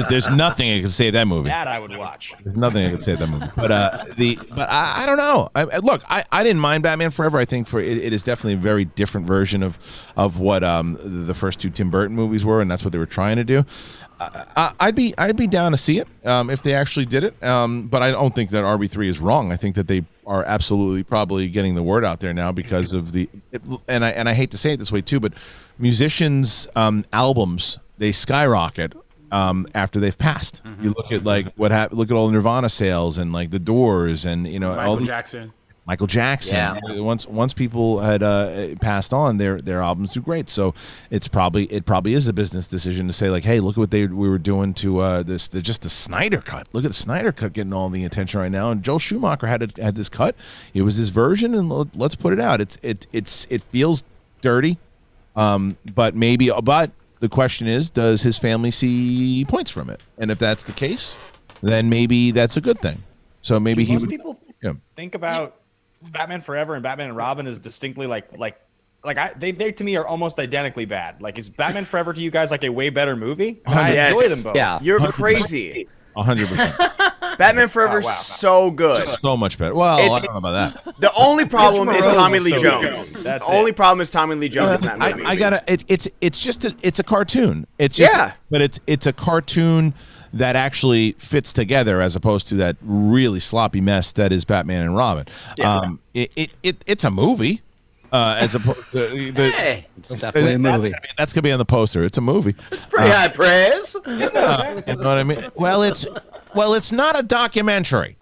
There's nothing I can say that movie. That I would watch. There's nothing I could say that movie. But I don't know. Look, I didn't mind Batman Forever. I think it is definitely a very different version of what the first two Tim Burton movies were, and that's what they were trying to do. I'd be down to see it if they actually did it. But I don't think that RB3 is wrong. I think that they are absolutely probably getting the word out there now because of and I hate to say it this way too, but musicians' albums, they skyrocket after they've passed. Mm-hmm. You look at like what happened. Look at all the Nirvana sales and like the Doors and Michael Jackson. Yeah. Once people had passed on, their albums do great. So it probably is a business decision to say like, hey, look at what we were doing to just the Snyder cut. Look at the Snyder cut getting all the attention right now. And Joel Schumacher had this cut. It was his version, and let's put it out. It feels dirty, but the question is, does his family see points from it? And if that's the case, then maybe that's a good thing. So maybe most people think about Batman Forever and Batman and Robin is distinctly they to me are almost identically bad. Like, is Batman Forever to you guys like a way better movie? I enjoy them both. Yeah, you're crazy. 100%. Batman Forever is so good. So much better. Well, I don't know about that. The only problem is Tommy Lee Jones. The only problem is Tommy Lee Jones in that movie. It's a cartoon. But it's a cartoon that actually fits together as opposed to that really sloppy mess that is Batman and Robin. Yeah. It's a movie. As opposed to it's definitely a movie. That's gonna be on the poster. It's a movie. It's pretty high praise. You know what I mean? Well, it's not a documentary.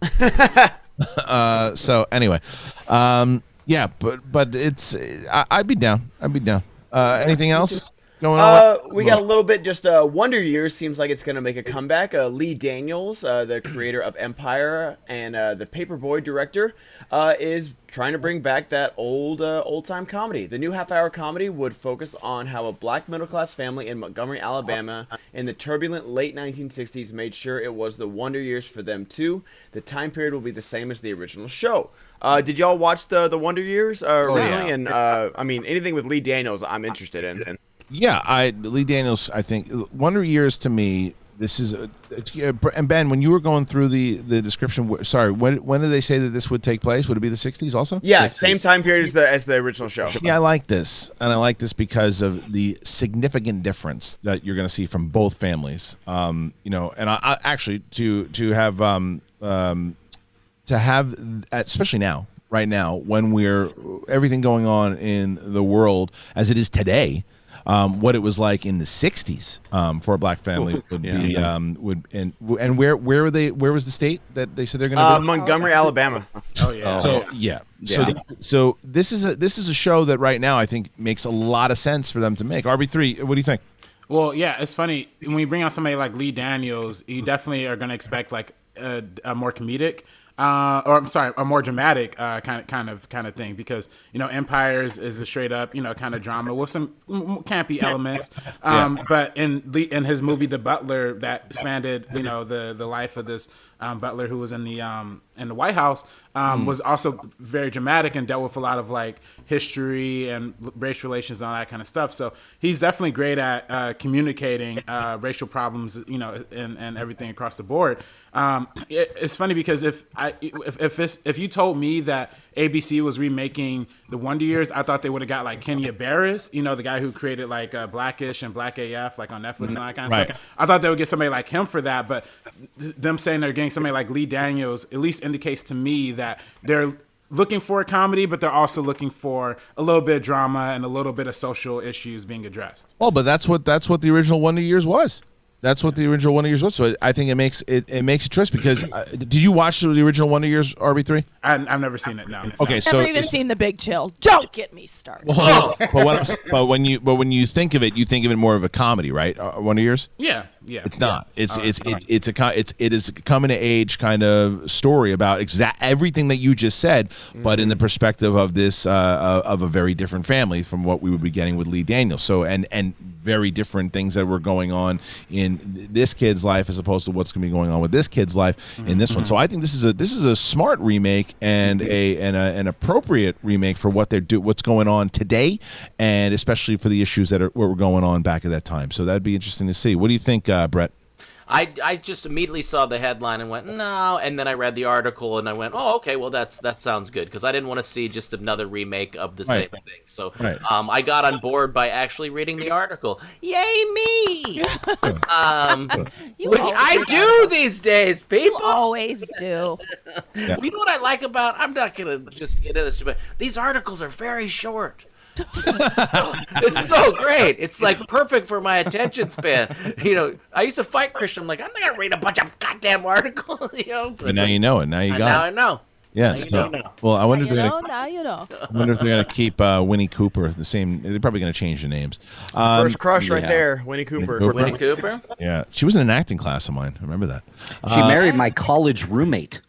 So anyway, yeah, but it's I'd be down. Anything else going on? We got a little bit. Just Wonder Years seems like it's gonna make a comeback. Leigh Daniels, the creator of Empire and the Paperboy director, is trying to bring back that old time comedy. The new half-hour comedy would focus on how a black middle-class family in Montgomery, Alabama, in the turbulent late 1960s made sure it was the Wonder Years for them too. The time period will be the same as the original show. Did y'all watch the Wonder Years originally? Yeah. And I mean, anything with Leigh Daniels, I'm interested in. Yeah, Leigh Daniels. I think Wonder Years to me. This is and Ben, when you were going through the description, sorry, when did they say that this would take place? Would it be the 60s also? Yeah, 60s. Same time period as the original show. Yeah, I like this, and I like this because of the significant difference that you're going to see from both families. And I actually to have especially now, right now, when we're everything going on in the world as it is today. What it was like in the 60s for a black family would be and where were they? Where was the state that they said they're going to be? Montgomery, Alabama. Oh yeah. So this is a show that right now I think makes a lot of sense for them to make. RB3, what do you think? Well, yeah, it's funny when you bring out somebody like Leigh Daniels, you definitely are going to expect like a more comedic. A more dramatic kind of thing, because Empire is a straight up kind of drama with some campy elements. But in his movie The Butler, that spanned the life of this butler who was in the White House, was also very dramatic and dealt with a lot of like history and race relations and all that kind of stuff. So he's definitely great at communicating racial problems, and everything across the board. It's funny because if you told me that ABC was remaking the Wonder Years, I thought they would have got like Kenya Barris, the guy who created like Blackish and Black AF, like on Netflix and all that kind of stuff. I thought they would get somebody like him for that, but them saying they're getting somebody like Leigh Daniels at least indicates to me that they're looking for a comedy, but they're also looking for a little bit of drama and a little bit of social issues being addressed. Well, but that's what the original Wonder Years was. That's what the original Wonder Years was. So I think it makes a choice because did you watch the original Wonder Years, RB3? I've never seen it. No. Okay, so never even seen The Big Chill. Don't get me started. But when you think of it, you think of it more of a comedy, right? Wonder Years. Yeah. Yeah, it's not. It is a coming to age kind of story about everything that you just said, but in the perspective of this of a very different family from what we would be getting with Leigh Daniels. So and very different things that were going on in this kid's life as opposed to what's going to be going on with this kid's life in this one. So I think this is a smart remake and an appropriate remake for what's going on today, and especially for the issues that were going on back at that time. So that'd be interesting to see. What do you think, Brett? I just immediately saw the headline and went, no, and then I read the article and I went, oh, okay, well that sounds good, because I didn't want to see just another remake of the same thing. So I got on board by actually reading the article. Yay me! Which I do these days, people. You always do. You know what I like about? I'm not gonna just get into this, but these articles are very short. It's so great. It's like perfect for my attention span. I used to fight Kristian. I'm like, I'm not gonna read a bunch of goddamn articles. But now you know it. Now you got it. Now I know. Yes. Well, I wonder if they're gonna. Now you know. I wonder if they're gonna keep Winnie Cooper the same. They're probably gonna change the names. First crush right there, Winnie Cooper. Winnie Cooper. Yeah, she was in an acting class of mine. I remember that. She married my college roommate.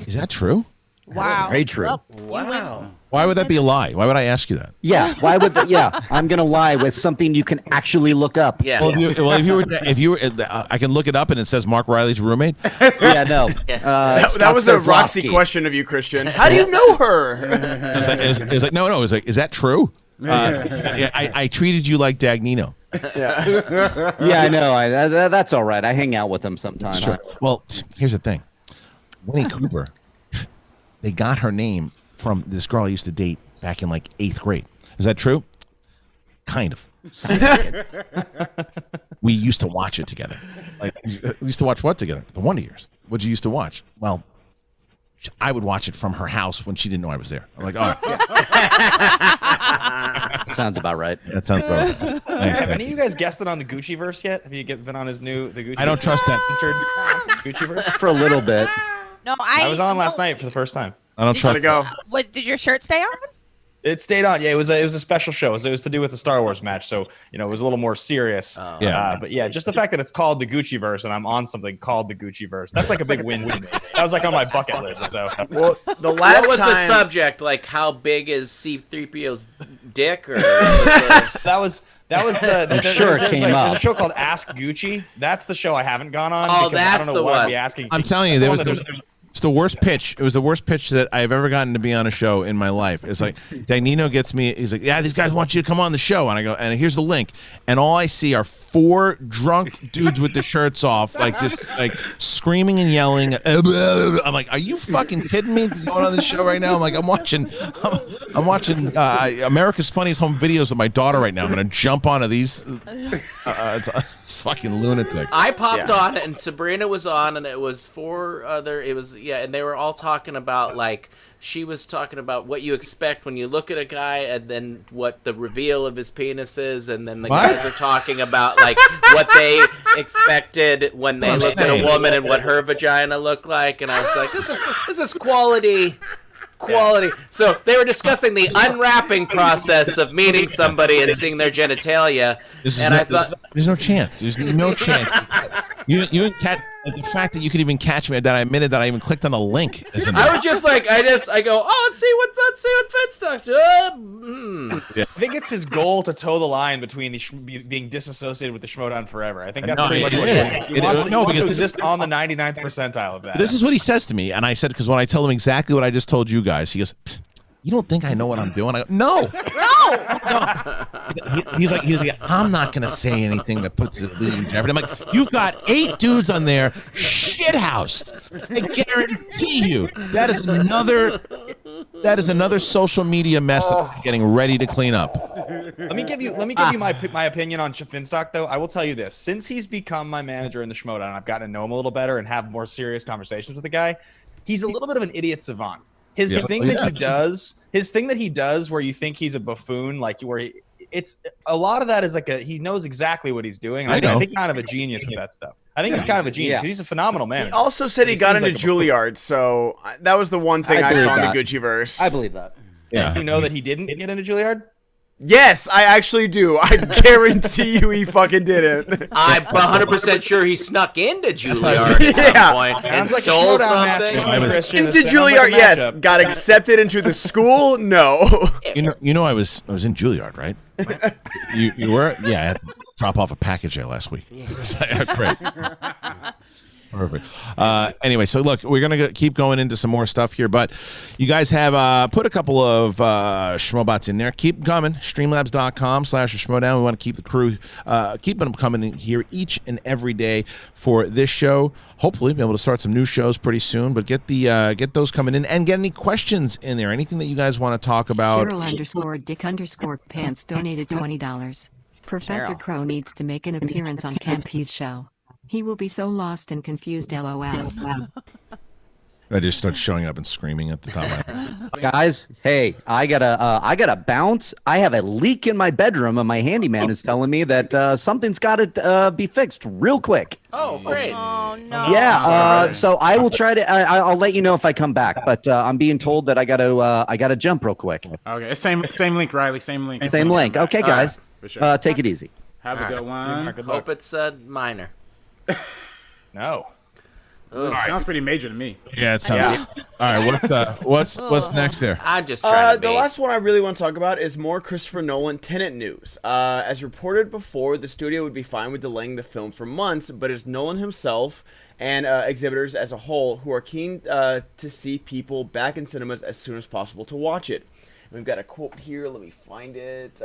Is that true? Wow. Very true. Wow. Why would that be a lie? Why would I ask you that? Yeah. Why would? I'm gonna lie with something you can actually look up. Yeah. Well, if you were, I can look it up and it says Mark Reilly's roommate. Yeah. No. That was a Roxy question of you, Kristian. How do you know her? It's like no. It's like, is that true? I treated you like Dagnino. Yeah, I know. That's all right. I hang out with him sometimes. Sure. Well, here's the thing. Winnie Cooper, they got her name from this girl I used to date back in like 8th grade. Is that true? Kind of. We used to watch it together. Like, we used to watch what together? The Wonder Years. What'd you used to watch? Well, I would watch it from her house when she didn't know I was there. I'm like, all right. Sounds about right. That sounds about right. Have any of you guys guessed it on the Gucci verse yet? Have you been on the Gucci? I don't trust that. Gucci verse? For a little bit. No, I was on last night for the first time. I don't try to go. What did your shirt stay on? It stayed on. Yeah, it was a special show. It was to do with the Star Wars match, so it was a little more serious. But yeah, just the fact that it's called the Gucci verse and I'm on something called the Gucci verse, that's like a big win to me. That was like on my bucket list. So well, the last what was time the subject? Like, how big is C-3PO's dick? Or that was the sure it came up. There's a show called Ask Gucci. That's the show I haven't gone on. Oh, because that's I don't know the what I'd one. be asking. I'm telling you, it's the worst pitch. It was the worst pitch that I've ever gotten to be on a show in my life. It's like Dagnino gets me. He's like, "Yeah, these guys want you to come on the show," and I go, "And here's the link." And all I see are 4 drunk dudes with their shirts off, like just like screaming and yelling. I'm like, "Are you fucking kidding me?" Going on the show right now. I'm like, I'm watching America's Funniest Home Videos with my daughter right now. I'm gonna jump onto these. It's fucking lunatic. I popped on and Sabrina was on, and it was 4 other. It was and they were all talking about, like, she was talking about what you expect when you look at a guy, and then what the reveal of his penis is, and then the guys are talking about like what they expected when they looked at a woman and what her vagina looked like, and I was like, this is quality. So they were discussing the unwrapping process of meeting somebody and seeing their genitalia, and I thought there's no chance. There's no chance. You and Kat, the fact that you could even catch me, that I admitted that I even clicked on the link. I was just like, I go, oh, let's see what Fitstock. I think it's his goal to toe the line between being disassociated with the Schmodown forever. I think that's pretty much what it is. He wants to exist on the 99th percentile of that. This is what he says to me, and I said, because when I tell him exactly what I just told you guys, he goes, "You don't think I know what I'm doing?" I go, "No." He's like, "I'm not gonna say anything that puts it in jeopardy." I'm like, "You've got 8 dudes on there, shithoused. I guarantee you that is another social media mess that I'm getting ready to clean up." Let me give you my opinion on Finstock, though. I will tell you this: since he's become my manager in the Schmodown, and I've gotten to know him a little better and have more serious conversations with the guy, he's a little bit of an idiot savant. His thing that he does where you think he's a buffoon, like it's a lot of that is like he knows exactly what he's doing. I think he's kind of a genius with that stuff. I think he's kind of a genius. He's a phenomenal man. He also said he got into Juilliard, so that was the one thing I saw in the Gucci verse. I believe that. Yeah. You know that he didn't get into Juilliard? Yes, I actually do. I guarantee you he fucking didn't. I'm 100% sure he snuck into Juilliard at some point and stole something. Into Juilliard, yes. Got accepted into the school? No. You know, I was in Juilliard, right? You were? Yeah, I had to drop off a package there last week. Great. Perfect. Anyway, so look, we're gonna keep going into some more stuff here, but you guys have put a couple of schmobots in there. Keep them coming. Streamlabs.com/schmodown. We want to keep the crew, keep them coming in here each and every day for this show. Hopefully, be able to start some new shows pretty soon. But get those coming in and get any questions in there. Anything that you guys want to talk about. Cheryl_Dick_Pants donated $20. Professor Crow needs to make an appearance on Campy's show. He will be so lost and confused, LOL. I just start showing up and screaming at the top. Guys, hey, I gotta bounce. I have a leak in my bedroom, and my handyman is telling me that something's got to be fixed real quick. Oh, great! Oh no! Yeah, so I will try to. I'll let you know if I come back, but I'm being told that I gotta jump real quick. Okay, same link, Reilly. Same link. Same link. Okay, guys, sure. Take it easy. Have a good one. Hope it's minor. No. Sounds pretty major to me. Yeah, it sounds. Yeah. All right, what's next there? I'm just trying to be. The last one I really want to talk about is more Christopher Nolan Tenet news. As reported before, the studio would be fine with delaying the film for months, but it's Nolan himself and exhibitors as a whole who are keen to see people back in cinemas as soon as possible to watch it. And we've got a quote here. Let me find it.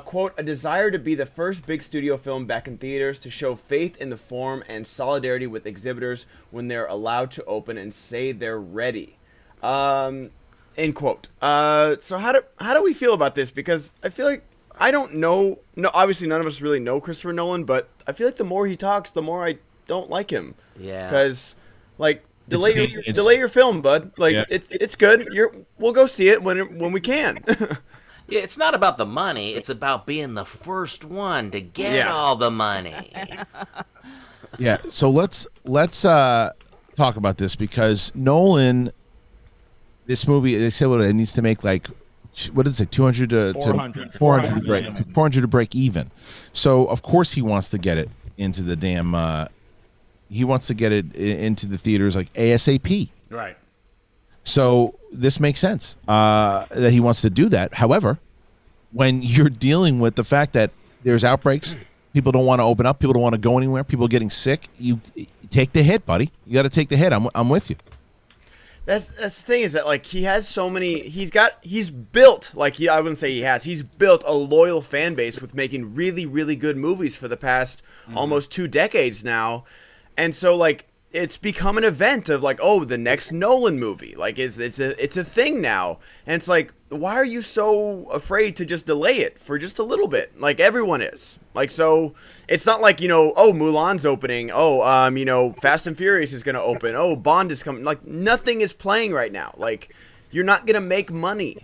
Quote, a desire to be the first big studio film back in theaters, to show faith in the form and solidarity with exhibitors when they're allowed to open and say they're ready. End quote. So how do we feel about this? Because I feel like, I don't know, obviously none of us really know Christopher Nolan, but I feel like the more he talks, the more I don't like him. Yeah. Because, like, delay your film, bud. Like, yeah. It's good. We'll go see it when we can. Yeah, it's not about the money. It's about being the first one to get all the money. Yeah, so let's talk about this, because Nolan, this movie, they said it needs to make like, what is it, 200 to 400 to break even. So of course he wants to get it into the damn. He wants to get it into the theaters like ASAP. Right. So this makes sense that he wants to do that. However, when you're dealing with the fact that there's outbreaks, people don't want to open up, people don't want to go anywhere, people are getting sick, you take the hit, buddy. You got to take the hit. I'm with you. That's the thing, is that like he has so many. He's built, like, I wouldn't say he has. He's built a loyal fan base with making really, really good movies for the past almost 2 decades now, and so like, it's become an event of like, oh, the next Nolan movie. Like, it's a thing now. And it's like, why are you so afraid to just delay it for just a little bit? Like, everyone is. Like, so it's not like, oh, Mulan's opening. Oh, Fast and Furious is going to open. Oh, Bond is coming. Like, nothing is playing right now. Like, you're not going to make money.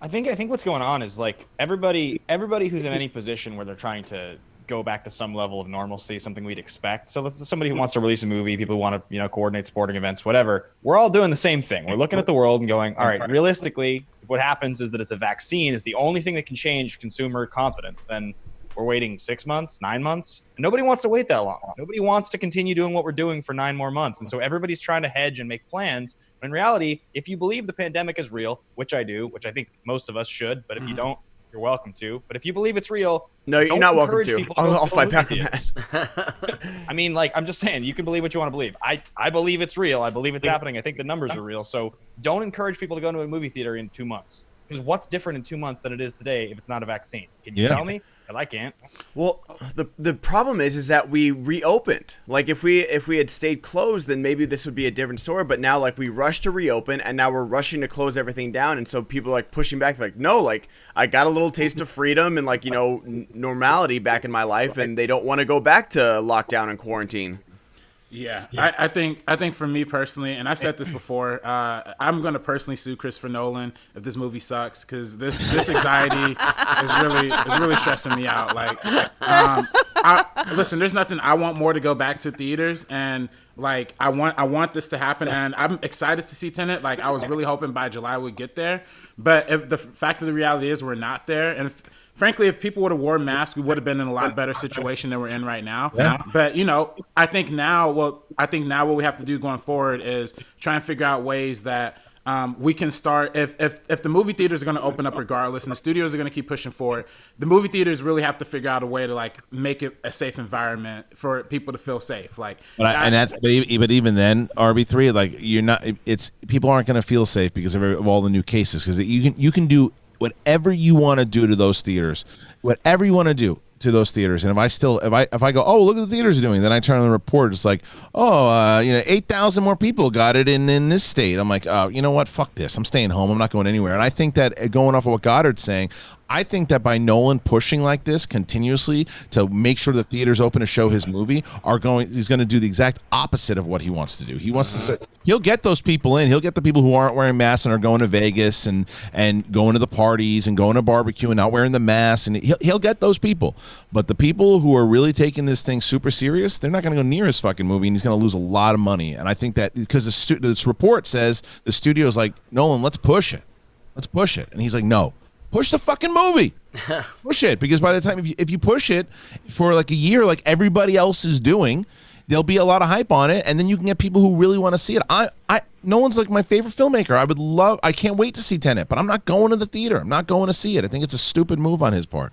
I think what's going on is like everybody who's in any position where they're trying to go back to some level of normalcy, something we'd expect. So let's somebody who wants to release a movie, people who want to, coordinate sporting events, whatever. We're all doing the same thing. We're looking at the world and going, all right, realistically, what happens is that it's a vaccine is the only thing that can change consumer confidence. Then we're waiting 6 months, 9 months. And nobody wants to wait that long. Nobody wants to continue doing what we're doing for 9 more months. And so everybody's trying to hedge and make plans. But in reality, if you believe the pandemic is real, which I do, which I think most of us should, but if you don't, you're welcome to. But if you believe it's real, no, you're not welcome to. I'll fight back on that. I mean, like, I'm just saying, you can believe what you want to believe. I believe it's real. I believe it's happening. I think the numbers are real. So don't encourage people to go to a movie theater in 2 months. Because what's different in 2 months than it is today if it's not a vaccine? Can you tell me? Because I can't. Well, the problem is that we reopened. Like, if we had stayed closed, then maybe this would be a different story. But now, like, we rushed to reopen, and now we're rushing to close everything down. And so people are like pushing back, like, no, like, I got a little taste of freedom and, like, normality back in my life, and they don't want to go back to lockdown and quarantine. Yeah, I think for me personally, and I've said this before, I'm gonna personally sue Christopher Nolan if this movie sucks, because this anxiety is really stressing me out. Like, listen, there's nothing. I want more to go back to theaters, and like I want this to happen, and I'm excited to see Tenet. Like I was really hoping by July we'd get there, but if the fact of the reality is we're not there, and frankly, if people would have worn masks, we would have been in a lot better situation than we're in right now. Yeah. But I think now what we have to do going forward is try and figure out ways that we can start. If the movie theaters are going to open up regardless, and the studios are going to keep pushing for it, the movie theaters really have to figure out a way to like make it a safe environment for people to feel safe. Like, but even then, RB3, like you're not. It's people aren't going to feel safe because of all the new cases. Because you can do whatever you want to do to those theaters, whatever you want to do to those theaters. And if I go, oh, look what the theaters are doing, then I turn on the report, it's like, 8,000 more people got it in this state. I'm like, oh, you know what, fuck this, I'm staying home, I'm not going anywhere. And I think that, going off of what Goddard's saying, I think that by Nolan pushing like this continuously to make sure the theaters open to show his movie he's going to do the exact opposite of what he wants to do. He wants to he'll get those people in. He'll get the people who aren't wearing masks and are going to Vegas and going to the parties and going to barbecue and not wearing the mask, and he'll get those people. But the people who are really taking this thing super serious, they're not going to go near his fucking movie, and he's going to lose a lot of money. And I think that because this report says the studio's like, Nolan, let's push it. Let's push it. And he's like, no. Push the fucking movie. Push it, because by the time if you push it for like a year, like everybody else is doing, there'll be a lot of hype on it, and then you can get people who really want to see it. Nolan's like my favorite filmmaker. I can't wait to see Tenet, but I'm not going to the theater. I'm not going to see it. I think it's a stupid move on his part.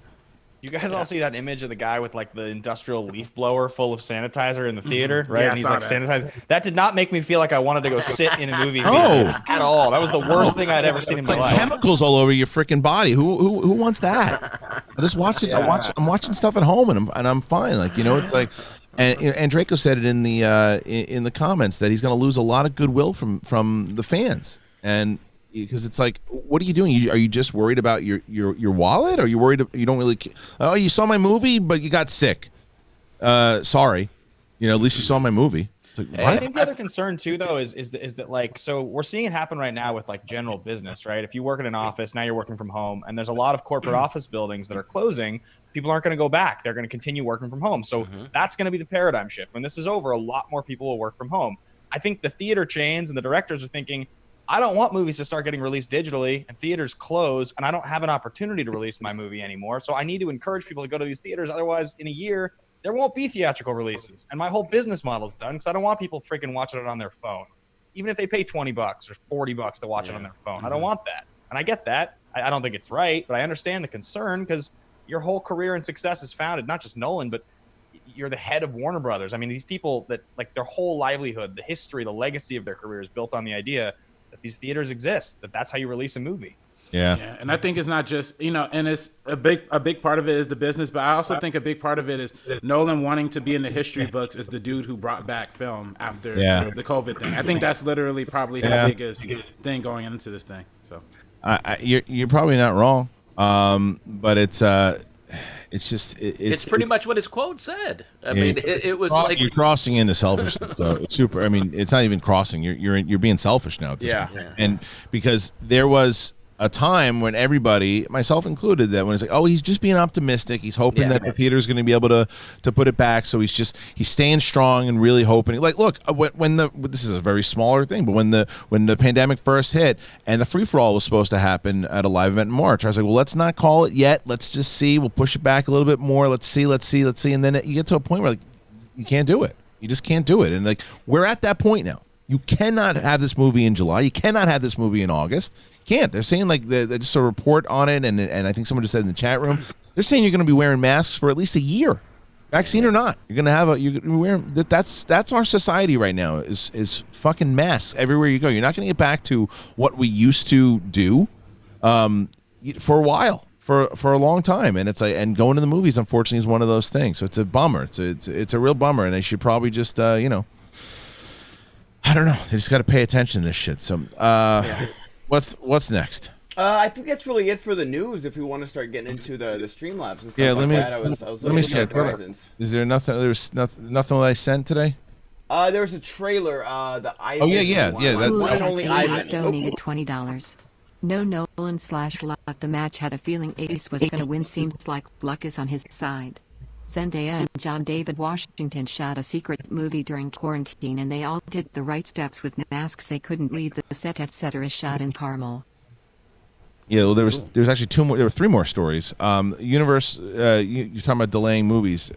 You guys all see that image of the guy with like the industrial leaf blower full of sanitizer in the theater, right? Yeah, and he's like sanitizing. That did not make me feel like I wanted to go sit in a movie theater at all. That was the worst thing I'd ever seen in my life. Chemicals all over your freaking body. Who wants that? I just watch it. Yeah. I'm watching stuff at home, and I'm fine. Like, it's like, and Draco said it in the comments that he's going to lose a lot of goodwill from the fans, and because it's like, what are you doing? Are you just worried about your wallet? Or are you worried you don't really? Oh, you saw my movie, but you got sick. Sorry, at least you saw my movie. Like, I think the other concern too, though, is that like, so we're seeing it happen right now with like general business, right? If you work in an office, now you're working from home, and there's a lot of corporate office buildings that are closing. People aren't going to go back; they're going to continue working from home. So that's going to be the paradigm shift. When this is over, a lot more people will work from home. I think the theater chains and the directors are thinking, I don't want movies to start getting released digitally and theaters close, and I don't have an opportunity to release my movie anymore. So I need to encourage people to go to these theaters. Otherwise, in a year, there won't be theatrical releases. And my whole business model is done because I don't want people freaking watching it on their phone. Even if they pay $20 or $40 to watch it on their phone. I don't want that. And I get that. I don't think it's right, but I understand the concern because your whole career and success is founded, not just Nolan, but you're the head of Warner Brothers. I mean, these people that like their whole livelihood, the history, the legacy of their career is built on the idea that these theaters exist, that's how you release a movie. Yeah, and I think it's not just, and it's a big part of it is the business, but I also think a big part of it is Nolan wanting to be in the history books as the dude who brought back film after the COVID thing. I think that's literally probably his biggest thing going into this thing. So you're probably not wrong, but it's just it's pretty much what his quote said. I mean, it was like you're crossing into selfishness, though. It's super. I mean, it's not even crossing. You're being selfish now at this point. And because there was a time when everybody, myself included, that when it's like, oh, he's just being optimistic. He's hoping that the theater is going to be able to put it back. So he's staying strong and really hoping. Like, look, this is a very smaller thing, but when the pandemic first hit and the free for all was supposed to happen at a live event in March, I was like, well, let's not call it yet. Let's just see. We'll push it back a little bit more. Let's see. And then you get to a point where like you can't do it. You just can't do it. And like we're at that point now. You cannot have this movie in July. You cannot have this movie in August. You can't. They're saying like they just a report on it, and I think someone just said in the chat room, they're saying you're going to be wearing masks for at least a year, vaccine or not. You're going to have you're wearing that's our society right now is fucking masks everywhere you go. You're not going to get back to what we used to do for a while. For a long time, and it's like, and going to the movies, unfortunately, is one of those things. So it's a bummer. It's a real bummer, and they should probably just I don't know. They just got to pay attention to this shit. So, what's next? I think that's really it for the news. If we want to start getting into the Streamlabs and stuff let me that, I was let me see. Is there nothing? There was nothing that I sent today. There was a trailer. The Ivan. Oh yeah. That one and only Ivan donated $20. No Nolan/Luck. The match had a feeling Ace was going to win. Seems like luck is on his side. Zendaya and John David Washington shot a secret movie during quarantine and they all did the right steps with masks. They couldn't leave the set, etc. Shot in Carmel. Yeah, well, there was actually there were three more stories. Universe, you're talking about delaying movies.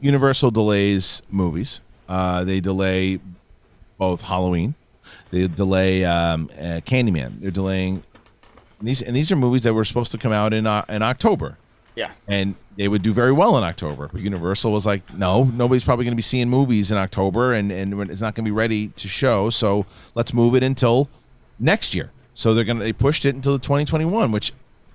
Universal delays movies. They delay both Halloween. They delay Candyman. They're delaying these are movies that were supposed to come out in October. Yeah. And they would do very well in October. But Universal was like, no, nobody's probably going to be seeing movies in October, and it's not going to be ready to show. So let's move it until next year. So they pushed it until 2021, which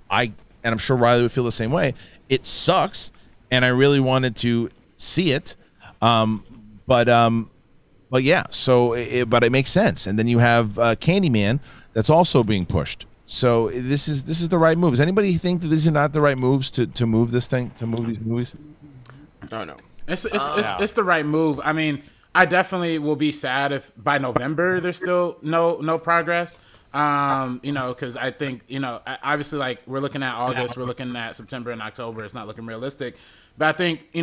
I'm sure Reilly would feel the same way. It sucks, and I really wanted to see it. But yeah, but it makes sense. And then you have Candyman that's also being pushed. So this is the right move. Does anybody think that these are not the right moves to move this thing, to move these movies? Oh no, it's the right move. I mean, I definitely will be sad if by November there's still no progress. Because I think obviously, like, we're looking at August, we're looking at September and October. It's not looking realistic, but I think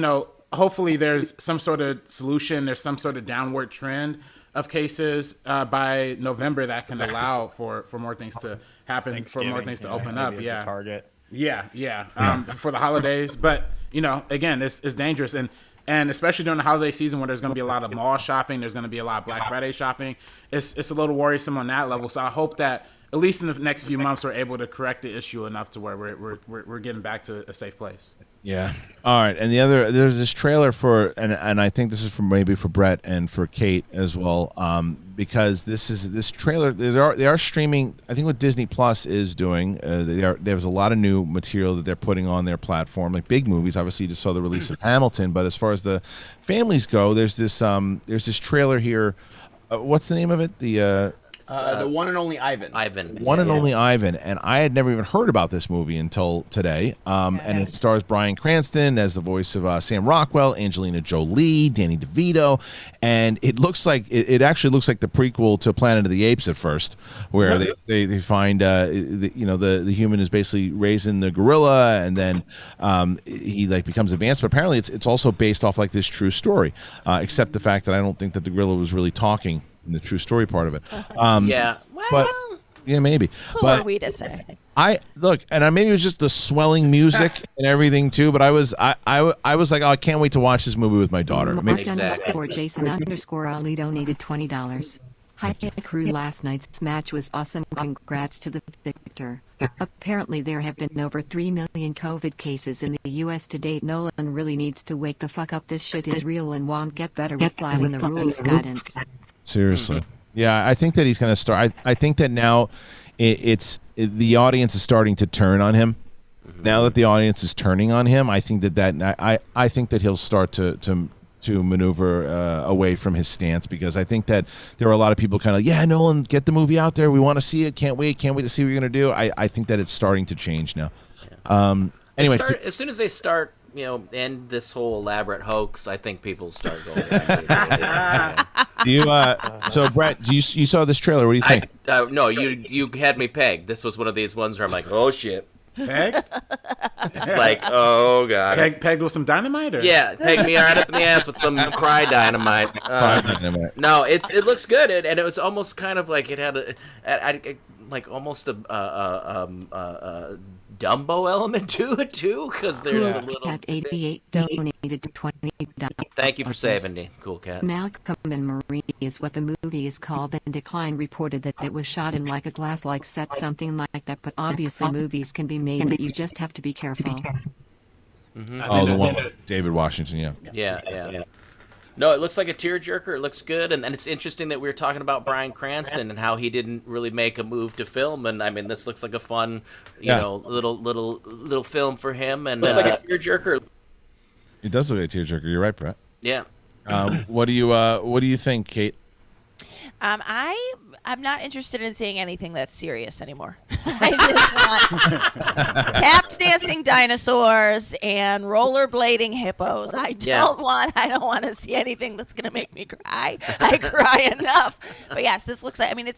hopefully there's some sort of solution. There's some sort of downward trend of cases by November that can allow for more things to happen, for more things to open up. Yeah. Target. Yeah. For the holidays. But, again, it's dangerous. And especially during the holiday season when there's going to be a lot of mall shopping, there's going to be a lot of Black Friday shopping. It's a little worrisome on that level. So I hope that at least in the next few months we're able to correct the issue enough to where we're getting back to a safe place. Yeah. All right. And there's this trailer for, and I think this is maybe for Brett and for Kate as well, because this trailer, they are streaming. I think what Disney Plus is doing, there's a lot of new material that they're putting on their platform, like big movies. Obviously, you just saw the release of Hamilton, but as far as the families go, there's this trailer here. What's the name of it? The one and only Ivan. One and only Ivan. And I had never even heard about this movie until today. And it stars Bryan Cranston as the voice of Sam Rockwell, Angelina Jolie, Danny DeVito. And it looks like, it actually looks like the prequel to Planet of the Apes at first, where they find, the human is basically raising the gorilla, and then he becomes advanced. But apparently it's also based off like this true story, except the fact that I don't think that the gorilla was really talking in the true story part of it. Maybe. Who are we to say? Maybe it was just the swelling music and everything too. But I was like, I can't wait to watch this movie with my daughter. Mark_Jason_Ali donated $20. Hi crew, last night's match was awesome. Congrats to the victor. Apparently there have been over 3 million COVID cases in the US to date. Nolan really needs to wake the fuck up. This shit is real and won't get better with flying the rules guidance. Seriously. Yeah, I think that he's going to start. I think that now the audience is starting to turn on him. Now that the audience is turning on him, I think I think that he'll start to maneuver away from his stance, because I think that there are a lot of people kind of, Nolan, get the movie out there. We want to see it. Can't wait to see what you're going to do. I think that it's starting to change now. Anyway, as soon as they start, end this whole elaborate hoax, I think people start going. So Brett, you saw this trailer. What do you think? No, you had me pegged. This was one of these ones where I'm like, oh shit. Peg? It's like, oh god. Pegged with some dynamite, or? Yeah, peg me right up in the ass with some cry dynamite. No, it looks good, and it was almost kind of like it had almost a Dumbo element to it too, because there's a little. Cat 88 donated $20. Thank you for saving me, cool cat. Malcolm and Marie is what the movie is called, and Decline reported that it was shot in like a glass-like set, something like that. But obviously, movies can be made, but you just have to be careful. Oh, the one with David Washington, yeah. No, it looks like a tearjerker. It looks good, and it's interesting that we were talking about Bryan Cranston and how he didn't really make a move to film. And I mean, this looks like a fun, little film for him. And looks like a tearjerker. It does look like a tearjerker. You're right, Brett. Yeah. What do you think, Kate? I'm not interested in seeing anything that's serious anymore. I just want tap dancing dinosaurs and rollerblading hippos. I don't want to see anything that's gonna make me cry. I cry enough. But yes, this looks like. I mean,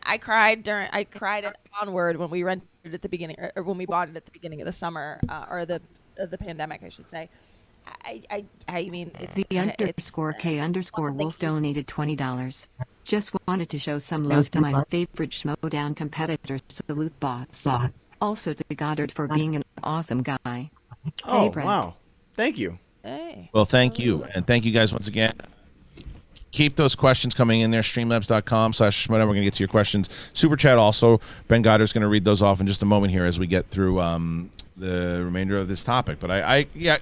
I cried at Onward when we rented at the beginning, or when we bought it at the beginning of the summer, or the the pandemic, I should say. I mean, it's, The underscore K underscore Wolf donated $20. Just wanted to show some love to my favorite Schmodown competitor. Salute bots. Also to Goddard for being an awesome guy. Oh, Hey, Brett. wow. Thank you. Hey. Well, thank you. And thank you guys once again. Keep those questions coming in there. Streamlabs.com/Schmodown. We're going to get to your questions. Super chat also. Ben Goddard's going to read those off in just a moment here as we get through the remainder of this topic. But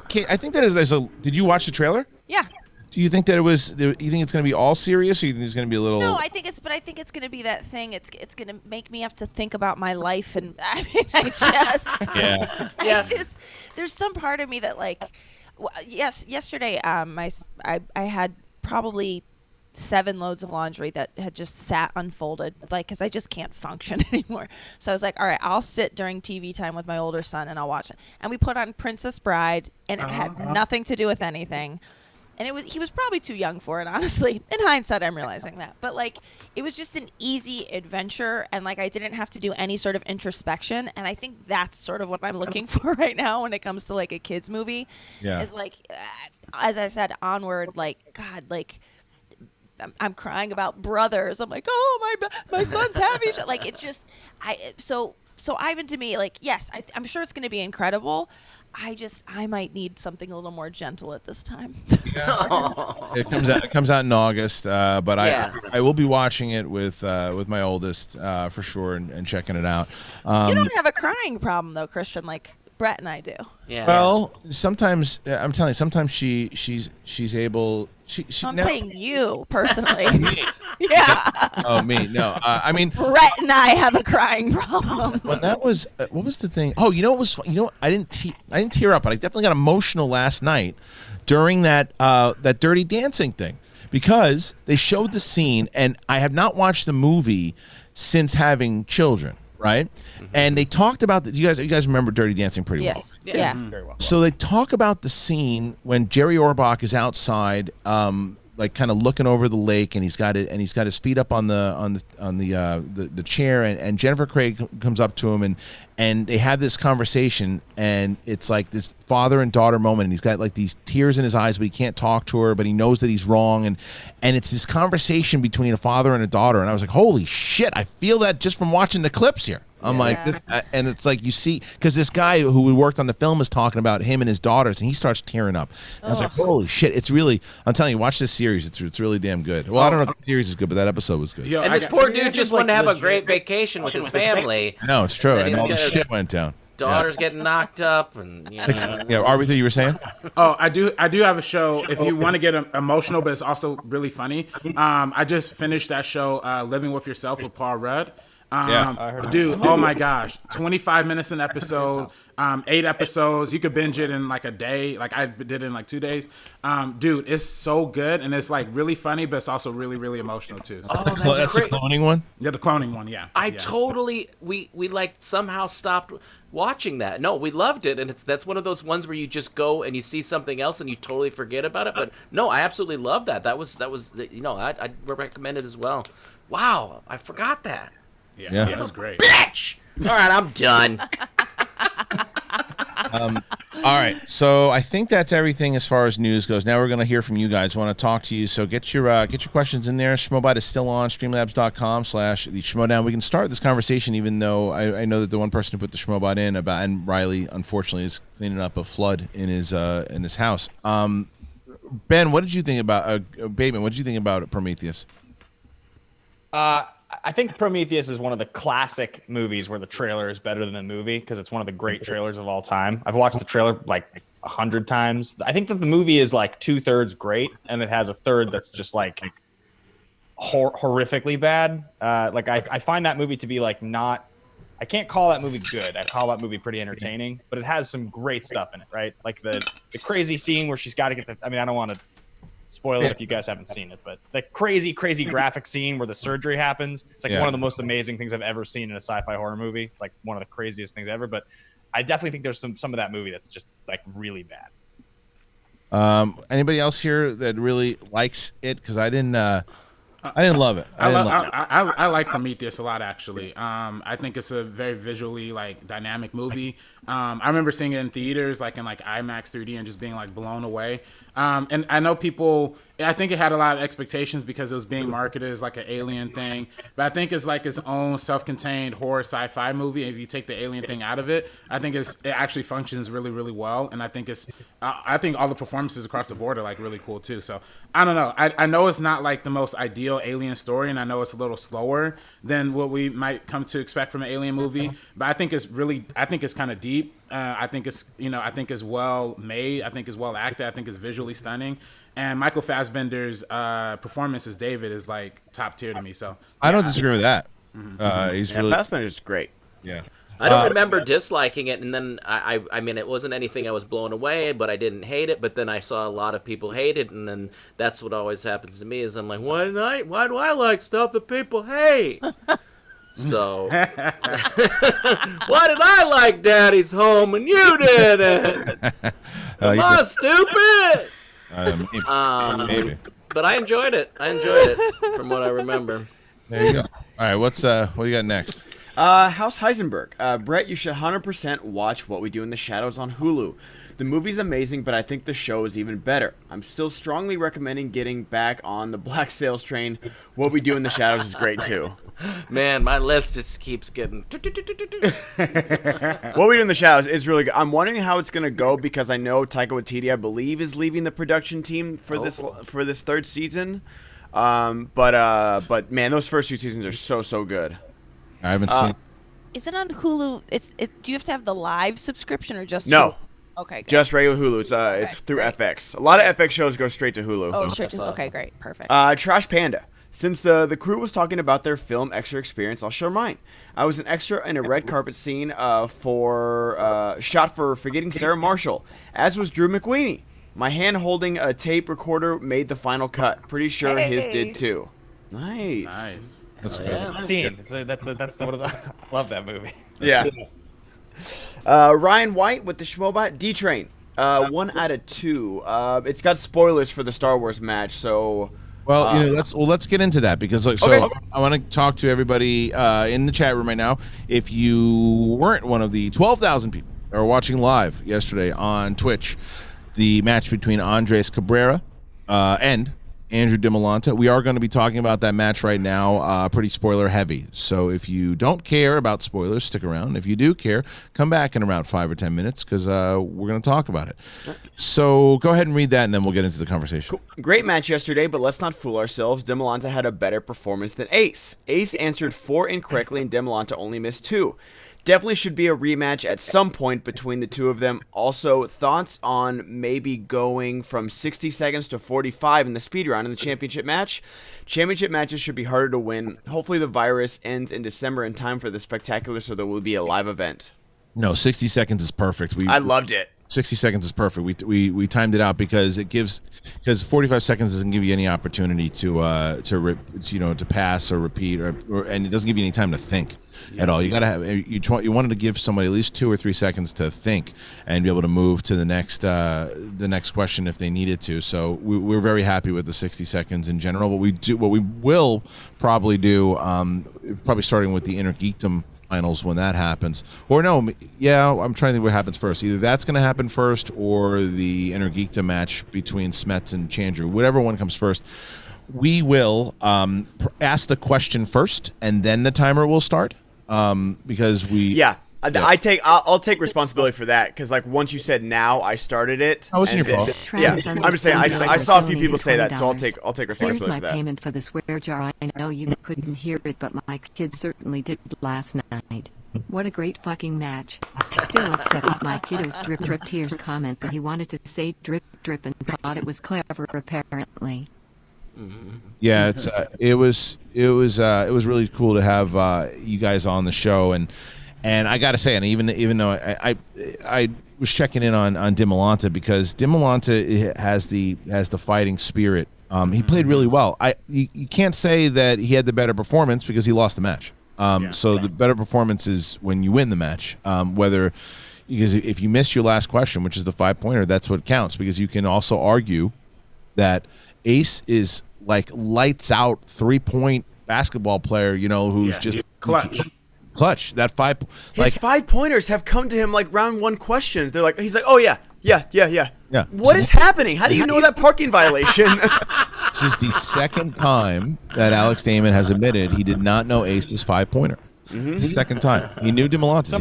Kate, I think that is a. Did you watch the trailer? Yeah. Do you think that it was? You think it's going to be all serious, or you think it's going to be a little? No, I think it's going to be that thing. It's going to make me have to think about my life, and I mean, I just, Yeah. I just, there's some part of me that like, yesterday, I had probably 7 loads of laundry that had just sat unfolded, like, because I just can't function anymore. So I was like, all right, I'll sit during TV time with my older son and I'll watch it. And we put on Princess Bride, and it had nothing to do with anything. And he was probably too young for it, honestly. In hindsight, I'm realizing that. But, like, it was just an easy adventure, and, like, I didn't have to do any sort of introspection. And I think that's sort of what I'm looking for right now when it comes to, like, a kid's movie. Yeah. Is, like, as I said, Onward, like, God, like, I'm crying about brothers. I'm like, oh, my sons have each other. Like, it just, so Ivan, to me, like, yes, I'm sure it's going to be incredible. I might need something a little more gentle at this time. It comes out in August, but I will be watching it with my oldest for sure and checking it out. You don't have a crying problem though, Kristian, like Brett and I do. Yeah. Well, sometimes I'm telling you, sometimes she's able. I'm saying you personally. Yeah. Oh, me? No. I mean, Brett and I have a crying problem. Well, that was what was the thing? Oh, you know what was? I didn't tear up, but I definitely got emotional last night during that Dirty Dancing thing because they showed the scene, and I have not watched the movie since having children. Right, and they talked about that. You guys remember Dirty Dancing pretty well. Yeah. Very well. So they talk about the scene when Jerry Orbach is outside, like kind of looking over the lake, and he's got his feet up on the chair, and Jennifer Craig comes up to him, and they have this conversation, and it's like this father and daughter moment, and he's got like these tears in his eyes, but he can't talk to her, but he knows that he's wrong, and it's this conversation between a father and a daughter, and I was like, holy shit, I feel that just from watching the clips here. I'm like, and it's like you see, because this guy who worked on the film is talking about him and his daughters, and he starts tearing up. And I was like, holy shit, it's really, I'm telling you, watch this series. It's really damn good. Well, I don't know if the series is good, but that episode was good. And this poor dude just wanted to have a great vacation with his family. No, it's true. And And all the he's shit went down. Daughter's getting knocked up, and Yeah, Arthur, you were saying? Oh, I do have a show. If you want to get emotional, but it's also really funny. I just finished that show, Living with Yourself with Paul Rudd. Dude, oh my gosh, 25 minutes an episode, 8 episodes. You could binge it in like a day. Like I did it in like 2 days. Dude, it's so good, and it's like really funny, but it's also really, really emotional too. So. that's That's great. the cloning one? Yeah, the cloning one. Yeah, I yeah. totally we like somehow stopped watching that. No, we loved it, and that's one of those ones where you just go and you see something else and you totally forget about it. But no, I absolutely love that. That was I recommend it as well. Wow, I forgot that. Yeah, it was great. Bitch! All right, I'm done. All right, so I think that's everything as far as news goes. Now we're going to hear from you guys. We want to talk to you, so get your questions in there. Schmobot is still on streamlabs.com/the Schmodown. We can start this conversation, even though I know that the one person who put the Schmobot in and Reilly, unfortunately, is cleaning up a flood in his house. Ben, what did you think about Bateman? What did you think about Prometheus? I think Prometheus is one of the classic movies where the trailer is better than the movie because it's one of the great trailers of all time. I've watched the trailer like 100 times. I think that the movie is like 2/3 great, and it has a third that's just like horrifically bad. I find that movie to be like not. I can't call that movie good. I call that movie pretty entertaining, but it has some great stuff in it, right? Like the crazy scene where she's got to get the. I mean, I don't want to spoil it if you guys haven't seen it, but the crazy graphic scene where the surgery happens, it's like one of the most amazing things I've ever seen in a sci-fi horror movie. It's like one of the craziest things ever, but I definitely think there's some of that movie that's just like really bad. Anybody else here that really likes it? Because I didn't. I didn't love it. I like Prometheus a lot, actually. I think it's a very visually like dynamic movie. I remember seeing it in theaters, like in like IMAX 3D, and just being like blown away. And I know people. I think it had a lot of expectations because it was being marketed as like an alien thing, but I think it's like its own self-contained horror sci-fi movie. If you take the alien thing out of it, I think it actually functions really, really well. And I think I think all the performances across the board are like really cool too. So I don't know. I know it's not like the most ideal alien story, and I know it's a little slower than what we might come to expect from an alien movie, but I think it's kind of deep. I think it's well made. I think it's well acted. I think it's visually stunning. And Michael Fassbender's performance as David is like top tier to me. So I don't disagree with that. Fassbender's great. Yeah. I don't remember disliking it, and then I mean, it wasn't anything I was blown away, but I didn't hate it. But then I saw a lot of people hate it, and then that's what always happens to me is I'm like, why do I like stuff that people hate? So why did I like Daddy's Home and you didn't? Am I stupid? Maybe. But I enjoyed it. From what I remember. There you go. All right, what do you got next? House Heisenberg. Brett, you should 100% watch What We Do in the Shadows on Hulu. The movie's amazing, but I think the show is even better. I'm still strongly recommending getting back on the Black Sails train. What We Do in the Shadows is great too. Man, my list just keeps getting. What We Do in the Shadows is really good. I'm wondering how it's gonna go because I know Taika Waititi, I believe, is leaving the production team for this third season. But man, those first two seasons are so good. I haven't seen. Is it on Hulu? Do you have to have the live subscription or just no? Hulu? Okay, good. Just regular Hulu. It's through great. FX. A lot of FX shows go straight to Hulu. Oh, straight to okay, great, perfect. Trash Panda. Since the crew was talking about their film extra experience, I'll share mine. I was an extra in a red carpet scene shot for Forgetting Sarah Marshall, as was Drew McWeeny. My hand holding a tape recorder made the final cut. Pretty sure his did too. Nice. That's good. Scene. That's one of the. I love that movie. Yeah. Ryan White with the Schmobot D-Train. 1 out of 2. It's got spoilers for the Star Wars match, so. Well, let's get into that because I want to talk to everybody in the chat room right now. If you weren't one of the 12,000 people that were watching live yesterday on Twitch, the match between Andres Cabrera and Andrew DiMolanta, we are going to be talking about that match right now, pretty spoiler heavy. So if you don't care about spoilers, stick around. If you do care, come back in around 5 or 10 minutes because we're going to talk about it. So go ahead and read that, and then we'll get into the conversation. Cool. Great match yesterday, but let's not fool ourselves. DiMolanta had a better performance than Ace. Ace answered 4 incorrectly, and DiMolanta only missed 2. Definitely should be a rematch at some point between the two of them. Also, thoughts on maybe going from 60 seconds to 45 in the speed round in the championship match? Championship matches should be harder to win. Hopefully the virus ends in December in time for the spectacular so there will be a live event. No, 60 seconds is perfect. I loved it. 60 seconds is perfect. We timed it out because 45 seconds doesn't give you any opportunity to pass or repeat and it doesn't give you any time to think at all. You got to have you wanted to give somebody at least 2 or 3 seconds to think and be able to move to the next question if they needed to. So we're very happy with the 60 seconds in general. What we will probably do, probably starting with the Inner Geekdom finals when that happens, or no, yeah, I'm trying to think what happens first. Either that's going to happen first, or the Inner Geekdom match between Smets and Chandru. Whatever one comes first, we will ask the question first, and then the timer will start. Because I'll take responsibility for that because once you said now, I started it. Oh, it's your fault. Yeah, I'm just saying I saw a few people say that, so I'll take responsibility Here's my for that. payment for the swear jar. I know you couldn't hear it, but my kids certainly did last night. What a great fucking match. Still upset at my kiddo's drip drip tears comment, but he wanted to say drip drip and thought it was clever apparently. Yeah, it was really cool to have you guys on the show, and I got to say, and even though I was checking in on DiMolanta because DiMolanta has the fighting spirit. He played really well. You can't say that he had the better performance because he lost the match. The better performance is when you win the match. Because if you missed your last question, which is the 5-pointer, that's what counts. Because you can also argue that Ace is like lights out 3-point basketball player, you know, who's just clutch. That his 5-pointers have come to him like round 1 questions. They're like, he's like, oh yeah. What is happening? How do you know that parking violation? This is the second time that Alex Damon has admitted he did not know Ace's 5-pointer. Second time. He knew DeMelantis.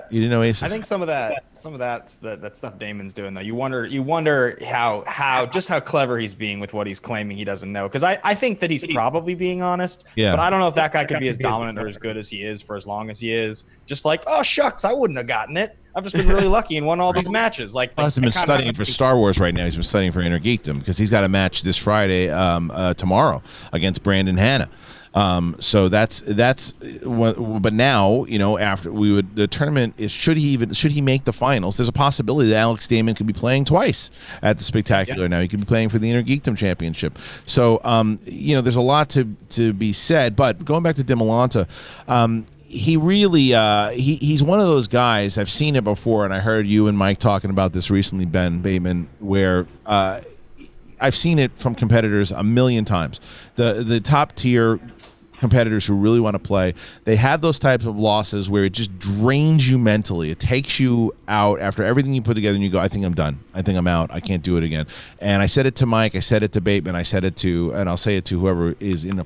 He didn't know Ace's. I think some of that's that stuff Damon's doing though. You wonder how clever he's being with what he's claiming he doesn't know. Because I think that he's probably being honest. Yeah. But I don't know if that guy could be as dominant or as good as he is for as long as he is. Just like, oh shucks, I wouldn't have gotten it. I've just been really lucky and won all these matches. Like, he hasn't been studying for Star Wars right now. He's been studying for Inner Geekdom because he's got a match this Friday, tomorrow, against Brandon Hanna. So that's what, but now, you know, after the tournament is, should he make the finals, there's a possibility that Alex Damon could be playing twice at the Spectacular. Now he could be playing for the Inner Geekdom Championship. So you know, there's a lot to be said. But going back to DeMelantis, he really he's one of those guys. I've seen it before, and I heard you and Mike talking about this recently, Ben Bateman, where I've seen it from competitors a million times. The top tier competitors who really want to play, they have those types of losses where it just drains you mentally. It takes you out after everything you put together, and you go, I think I'm done. I think I'm out. I can't do it again. And I said it to Mike. I said it to Bateman. I said it to, and I'll say it to whoever is in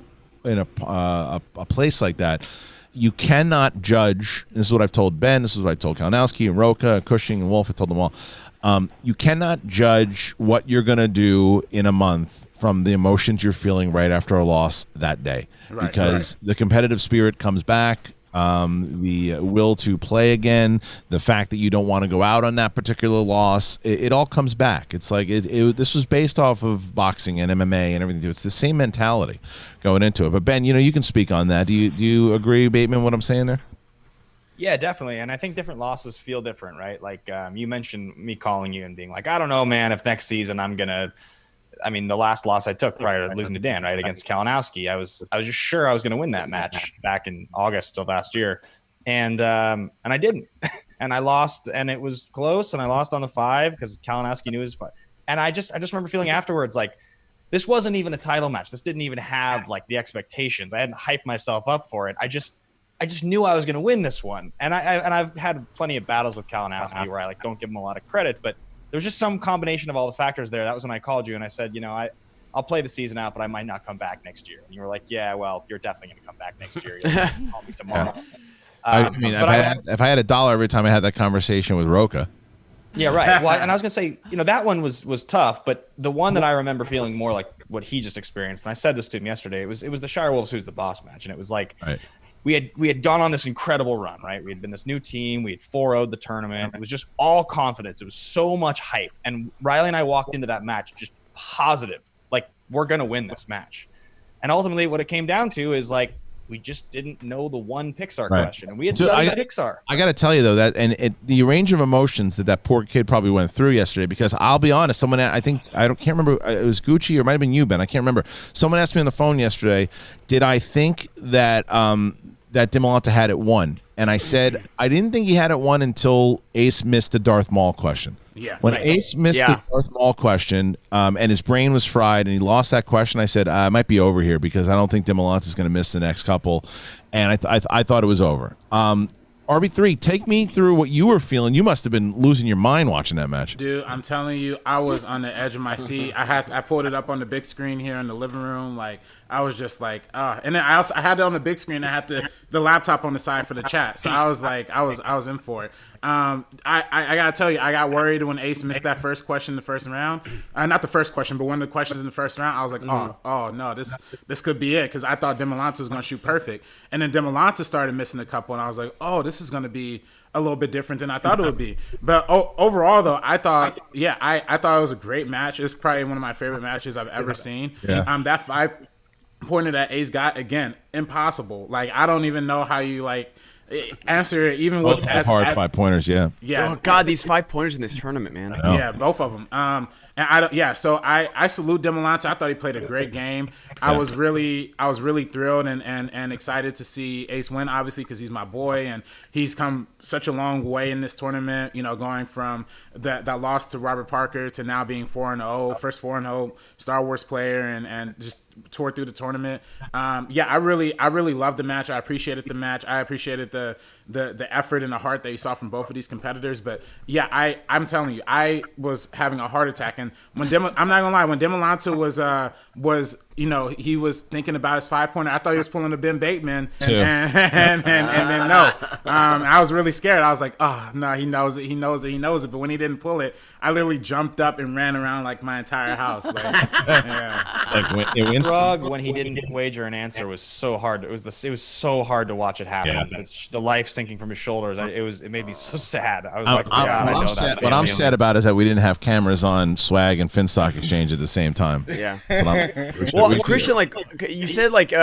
a place like that. You cannot judge. This is what I've told Ben. This is what I told Kalinowski and Roca, Cushing and Wolf. I told them all. You cannot judge what you're going to do in a month from the emotions you're feeling right after a loss that day, because the competitive spirit comes back, the will to play again, the fact that you don't want to go out on that particular loss, it all comes back. It's like this was based off of boxing and MMA and everything. It's the same mentality going into it. But Ben, you know, you can speak on that. Do you agree, Bateman, what I'm saying there? Yeah, definitely. And I think different losses feel different, right? Like you mentioned me calling you and being like, I don't know, man, if next season I'm going to, I mean, the last loss I took prior to losing to Dan, right, against Kalinowski, I was just sure I was going to win that match back in August of last year. And I didn't. And I lost, and it was close, and I lost on the 5 because Kalinowski knew his 5. And I just remember feeling afterwards like, this wasn't even a title match. This didn't even have like the expectations. I hadn't hyped myself up for it. I just knew I was going to win this one. And I've had plenty of battles with Kalinowski where I like don't give him a lot of credit, but there was just some combination of all the factors there. That was when I called you and I said, you know, I'll play the season out, but I might not come back next year. And you were like, yeah, well, you're definitely going to come back next year. You'll call me tomorrow. Yeah. I mean, if I had $1 every time I had that conversation with Roca. Yeah, right. Well, and I was going to say, you know, that one was tough, but the one that I remember feeling more like what he just experienced, and I said this to him yesterday, it was the Shire Wolves Who's the Boss match. And it was like, we had gone on this incredible run, right? We had been this new team. We had 4-0'd the tournament. It was just all confidence. It was so much hype. And Reilly and I walked into that match just positive, like we're going to win this match. And ultimately what it came down to is like, we just didn't know the one Pixar question. And we had studied Pixar. I got to tell you, though, that the range of emotions that poor kid probably went through yesterday, because I'll be honest, can't remember, it was Gucci or it might have been you, Ben. I can't remember. Someone asked me on the phone yesterday, did I think that that DeMelantis had it won? And I said, I didn't think he had it won until Ace missed the Darth Maul question. Yeah. When Ace missed the Darth Maul question, and his brain was fried, and he lost that question, I said, I might be over here because I don't think DeMelantis is going to miss the next couple. And I thought it was over. RB3, take me through what you were feeling. You must have been losing your mind watching that match. Dude, I'm telling you, I was on the edge of my seat. I pulled it up on the big screen here in the living room. Like, I was just like, and then I had it on the big screen. I had the laptop on the side for the chat. So I was like, I was in for it. I gotta tell you, I got worried when Ace missed that first question in the first round. Not the first question, but one of the questions in the first round. I was like, oh no, this could be it, because I thought DeMelantis was gonna shoot perfect, and then DeMelantis started missing a couple, and I was like, oh, this is gonna be a little bit different than I thought it would be. But overall, though, I thought it was a great match. It's probably one of my favorite matches I've ever seen. Yeah. That 5-pointer that Ace got, again, impossible. Like, I don't even know how you like. answer it even Both with have hard 5-pointers. Yeah. Yeah. Oh God, these 5-pointers in this tournament, man. Yeah, both of them. And I don't. Yeah, so I salute Demolanto. I thought he played a great game. I was really thrilled and excited to see Ace win, obviously, because he's my boy and he's come such a long way in this tournament. You know, going from that loss to Robert Parker to now being 4-0, first 4-0 Star Wars player, and just tore through the tournament. Yeah, I really loved the match. I appreciated the match. I appreciated the effort and the heart that you saw from both of these competitors. But yeah, I'm telling you, I was having a heart attack. And when I'm not gonna lie, when Demolanto was he was thinking about his 5-pointer, I thought he was pulling a Ben Bateman, and then no, I was really scared. I was like, oh no, he knows it. But when he didn't pull it, I literally jumped up and ran around like my entire house. Like, yeah. When he didn't wager an answer was so hard. It was so hard to watch it happen. Yeah. The life sinking from his shoulders. It made me so sad. I was like, God, I know that. What I'm sad about is that we didn't have cameras on Swag and Finstock Exchange at the same time. Yeah. Well, Kristian, like you said, like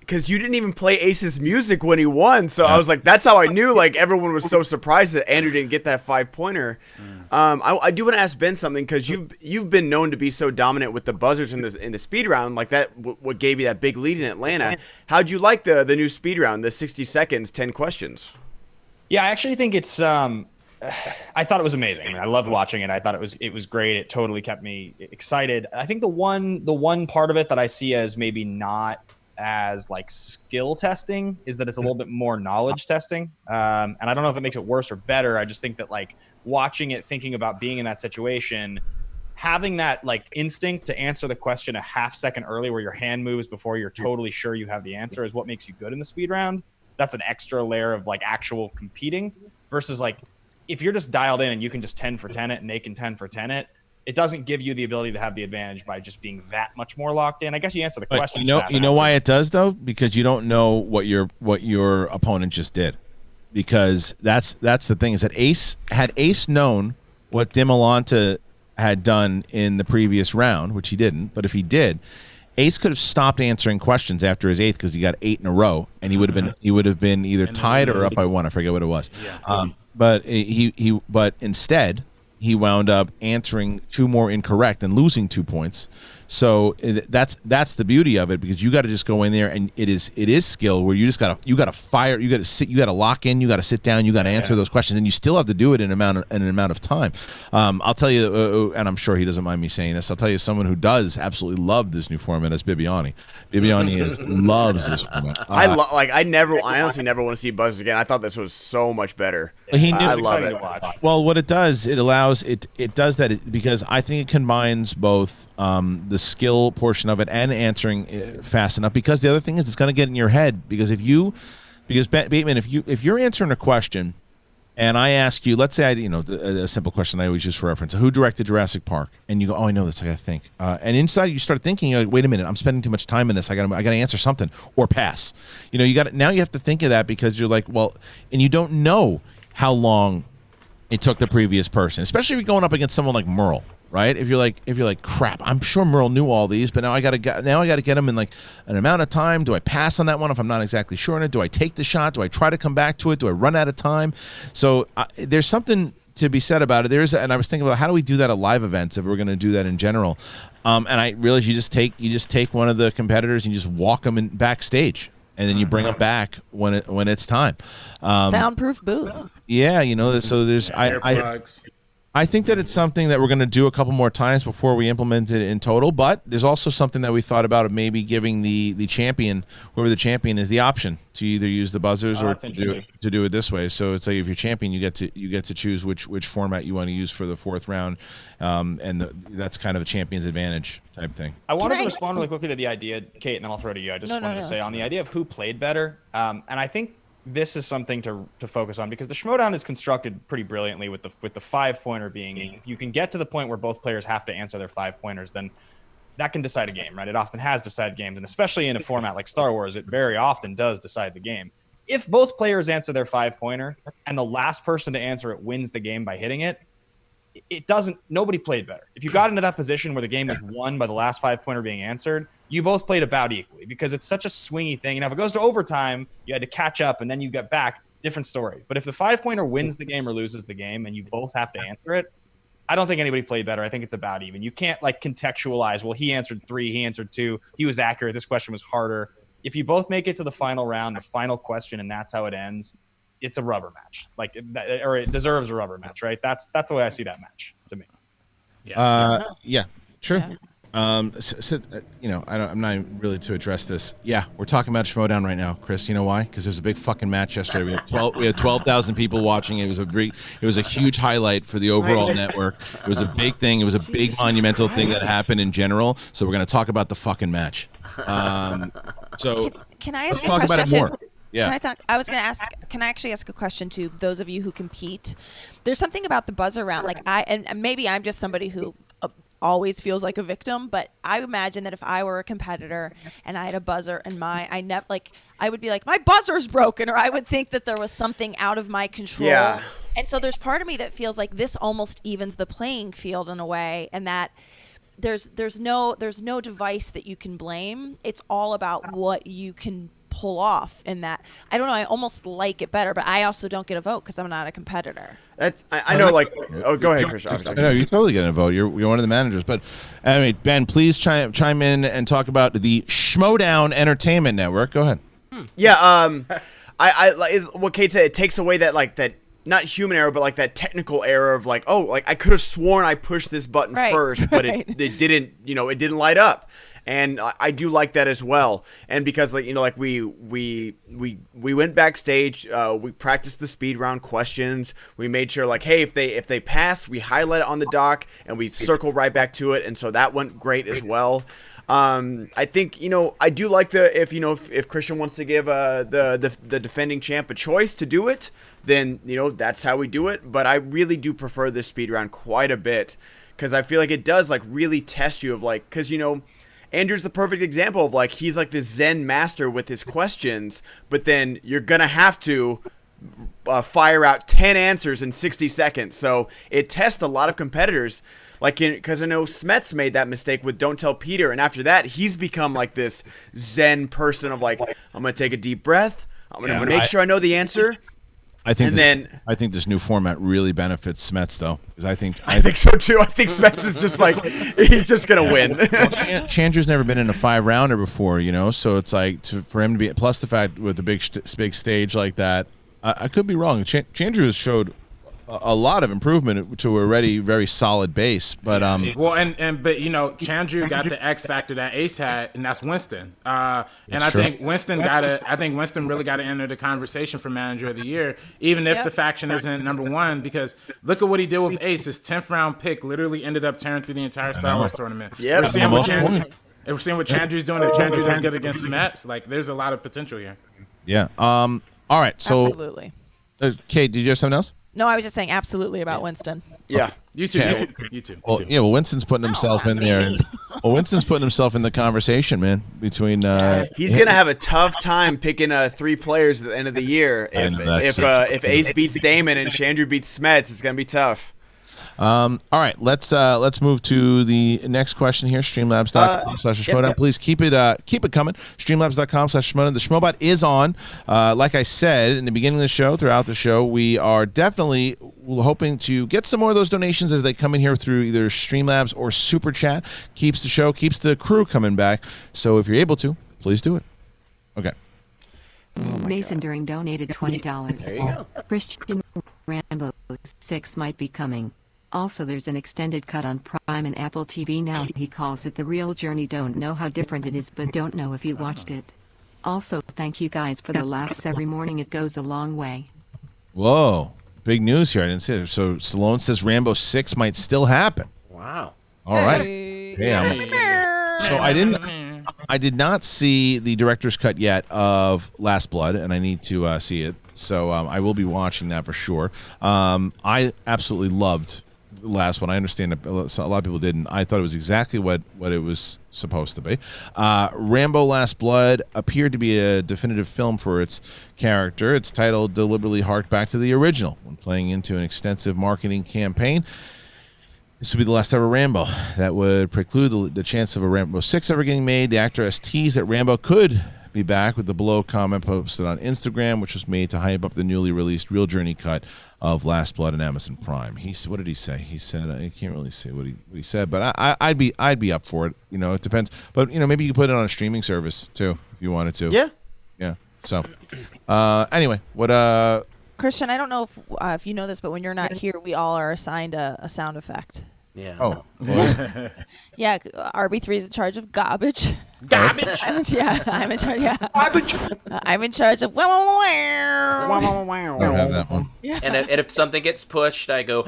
because you didn't even play Ace's music when he won, so I was like, that's how I knew. Like everyone was so surprised that Andrew didn't get that 5-pointer. I do want to ask Ben something, because you've been known to be so dominant with the buzzers in the speed round, like that. What gave you that big lead in Atlanta? How'd you like the new speed round, the 60 seconds, 10 questions? Yeah, I actually think it's. I thought it was amazing. I mean, I loved watching it. I thought it was great. It totally kept me excited. I think the one part of it that I see as maybe not as like skill testing is that it's a little bit more knowledge testing. And I don't know if it makes it worse or better. I just think that like watching it, thinking about being in that situation, having that like instinct to answer the question a half second early where your hand moves before you're totally sure you have the answer is what makes you good in the speed round. That's an extra layer of like actual competing versus like if you're just dialed in and you can just 10 for TENET and they can 10 for TENET, it doesn't give you the ability to have the advantage by just being that much more locked in. I guess you answer the question. You know why it does though? Because you don't know what your opponent just did. Because that's the thing, is that Ace known what Demolanto had done in the previous round, which he didn't, but if he did, Ace could have stopped answering questions after his 8th because he got 8 in a row, and he would have been either tied or up by 1. I forget what it was. Yeah. But instead he wound up answering 2 more incorrect and losing 2 points. So that's the beauty of it, because you got to just go in there, and it is skill where you gotta fire, you gotta lock in, you gotta sit down, you gotta answer those questions, and you still have to do it in an amount of time. I'll tell you, and I'm sure he doesn't mind me saying this, I'll tell you someone who does absolutely love this new format is Bibiani. Bibiani loves this format. I honestly never want to see buzzers again. I thought this was so much better. He knew I love it. Well, what it does, it allows it does that because I think it combines both the skill portion of it and answering fast enough, because the other thing is it's going to get in your head, because Bateman, if you're answering a question and I ask you, let's say a simple question I always use for reference, who directed Jurassic Park, and you go, oh, I know this, I gotta think, and inside you start thinking, you're like, wait a minute, I'm spending too much time in this, I gotta answer something or pass. You have to think of that, because you're like, well, and you don't know how long it took the previous person, especially if you're going up against someone like Merle. Right? If you're like, crap, I'm sure Merle knew all these, but now I gotta get him in like an amount of time. Do I pass on that one if I'm not exactly sure on it? Do I take the shot? Do I try to come back to it? Do I run out of time? So there's something to be said about it. And I was thinking about, how do we do that at live events if we're going to do that in general? And I realized you just take one of the competitors and you just walk them in backstage, and then you bring them back when it's time. Soundproof booth. Yeah, so there's I think that it's something that we're going to do a couple more times before we implement it in total, but there's also something that we thought about of maybe giving the champion, whoever the champion is, the option to either use the buzzers or to do it this way. So it's like, if you're champion, you get to choose which format you want to use for the 4th round, and that's kind of a champion's advantage type thing. I wanted to respond really quickly to the idea, Kate, and then I'll throw it to you. I just wanted to say on the idea of who played better, and I think this is something to focus on, because the Schmodown is constructed pretty brilliantly with the 5-pointer being, if you can get to the point where both players have to answer their 5-pointers, then that can decide a game, right? It often has decided games, and especially in a format like Star Wars, it very often does decide the game. If both players answer their 5-pointer and the last person to answer it wins the game by hitting it, nobody played better. If you got into that position where the game was won by the last 5-pointer being answered, you both played about equally, because it's such a swingy thing. And if it goes to overtime, you had to catch up and then you get back. different story. But if the 5-pointer wins the game or loses the game and you both have to answer it, I don't think anybody played better. I think it's about even. You can't like contextualize, well, he answered 3, he answered 2, he was accurate, this question was harder. If you both make it to the final round, the final question, and that's how it ends, it's a rubber match. Like, or it deserves a rubber match, right? That's the way I see that match to me. Yeah, sure. You know, I'm not really to address this. Yeah, we're talking about Schmodown right now, Chris. You know why? Because there's a big fucking match yesterday. We had 12,000 people watching. It was a huge highlight for the overall network. It was a big thing. It was a big monumental thing that happened in general. So we're going to talk about the fucking match. So can I ask let's talk about it more. Yeah. Can I actually ask a question to those of you who compete? There's something about the buzzer round. Like and maybe I'm just somebody who always feels like a victim, but I imagine that if I were a competitor and I had a buzzer and I would be like, my buzzer's broken, or I would think that there was something out of my control. Yeah. And so there's part of me that feels like this almost evens the playing field in a way, and that there's no device that you can blame. It's all about what you can pull off in that. I don't know, I almost like it better, but I also don't get a vote because I'm not a competitor. That's I know, like, oh, go ahead, Kristian. No, you totally get a vote. You're one of the managers. But anyway, Ben, please chime in and talk about the Schmodown Entertainment Network. Go ahead. Yeah, I what Kate said. It takes away that not human error, but like that technical error of like, oh, like I could have sworn I pushed this button first, but it didn't. You know, it didn't light up. And I do like that as well. And because, like, you know, like we went backstage, we practiced the speed round questions. We made sure, like, hey, if they pass, we highlight it on the dock and we circle right back to it. And so that went great as well. I think, you know, I do like if Kristian wants to give the defending champ a choice to do it, then, you know, that's how we do it. But I really do prefer this speed round quite a bit, because I feel like it does, like, really test you of, like, because, you know, Andrew's the perfect example of, like, he's like this Zen master with his questions, but then you're going to have to fire out 10 answers in 60 seconds. So it tests a lot of competitors, like, because I know Smets made that mistake with Don't Tell Peter, and after that, he's become like this Zen person of, like, I'm going to take a deep breath, I'm going to make sure I know the answer. I think this new format really benefits Smets, though, because I think so too. I think Smets is just like, he's just gonna win. Chandru's never been in a 5-rounder before, you know, so it's like for him to be, plus the fact with the big stage like that. I could be wrong. Chandru has showed a lot of improvement to a already very solid base, but but you know, Chandru got the X factor that Ace had, and that's Winston. I think Winston really got to enter the conversation for Manager of the Year, even if the faction isn't number one, because look at what he did with Ace. His 10th round pick literally ended up tearing through the entire Star Wars tournament. Yeah, we're seeing what Chandru's doing. If Chandru does good against Smets, like, there's a lot of potential here. Yeah. All right. So absolutely. Kate, did you have something else? No, I was just saying absolutely about Winston. Yeah. You too. Yeah. You too. Well, yeah. Well, Winston's putting himself in there. Winston's putting himself in the conversation, man. Between he's gonna have a tough time picking 3 players at the end of the year. If Ace beats Damon and Chandru beats Smets, it's gonna be tough. All right, let's move to the next question here. Streamlabs.com/Schmodown. Please keep it coming. Streamlabs.com/Schmodown. The Schmobot is on. Like I said in the beginning of the show, throughout the show, we are definitely hoping to get some more of those donations as they come in here through either Streamlabs or Super Chat. Keeps the show, keeps the crew coming back. So if you're able to, please do it. Okay. Mason During donated $20. There you go. Kristian Rambo 6 might be coming. Also, there's an extended cut on Prime and Apple TV now. He calls it The Real Journey. Don't know how different it is, but don't know if you watched it. Also, thank you guys for the laughs every morning. It goes a long way. Whoa. Big news here. I didn't see it. So Stallone says Rambo 6 might still happen. Wow. All right. So I did not see the director's cut yet of Last Blood, and I need to see it. So I will be watching that for sure. I absolutely loved the last one. I understand that a lot of people didn't. I thought it was exactly what it was supposed to be. Rambo Last Blood appeared to be a definitive film for its character. Its title deliberately harked back to the original when playing into an extensive marketing campaign. This would be the last ever Rambo. That would preclude the chance of a Rambo 6 ever getting made. The actor has teased that Rambo could Be back with the below comment posted on Instagram, which was made to hype up the newly released Real Journey cut of Last Blood and Amazon Prime. What did he say? He said I can't really say what he said, but I'd be up for it. It depends. But maybe you could put it on a streaming service too if you wanted to. Yeah. So anyway, what Kristian, I don't know if you know this, but when you're not here, we all are assigned a sound effect. Yeah. Oh. Yeah, RB3 is in charge of garbage. Garbage. I'm in charge. Yeah. Garbage. I'm in charge of. I don't have that one. Yeah. And if something gets pushed, I go.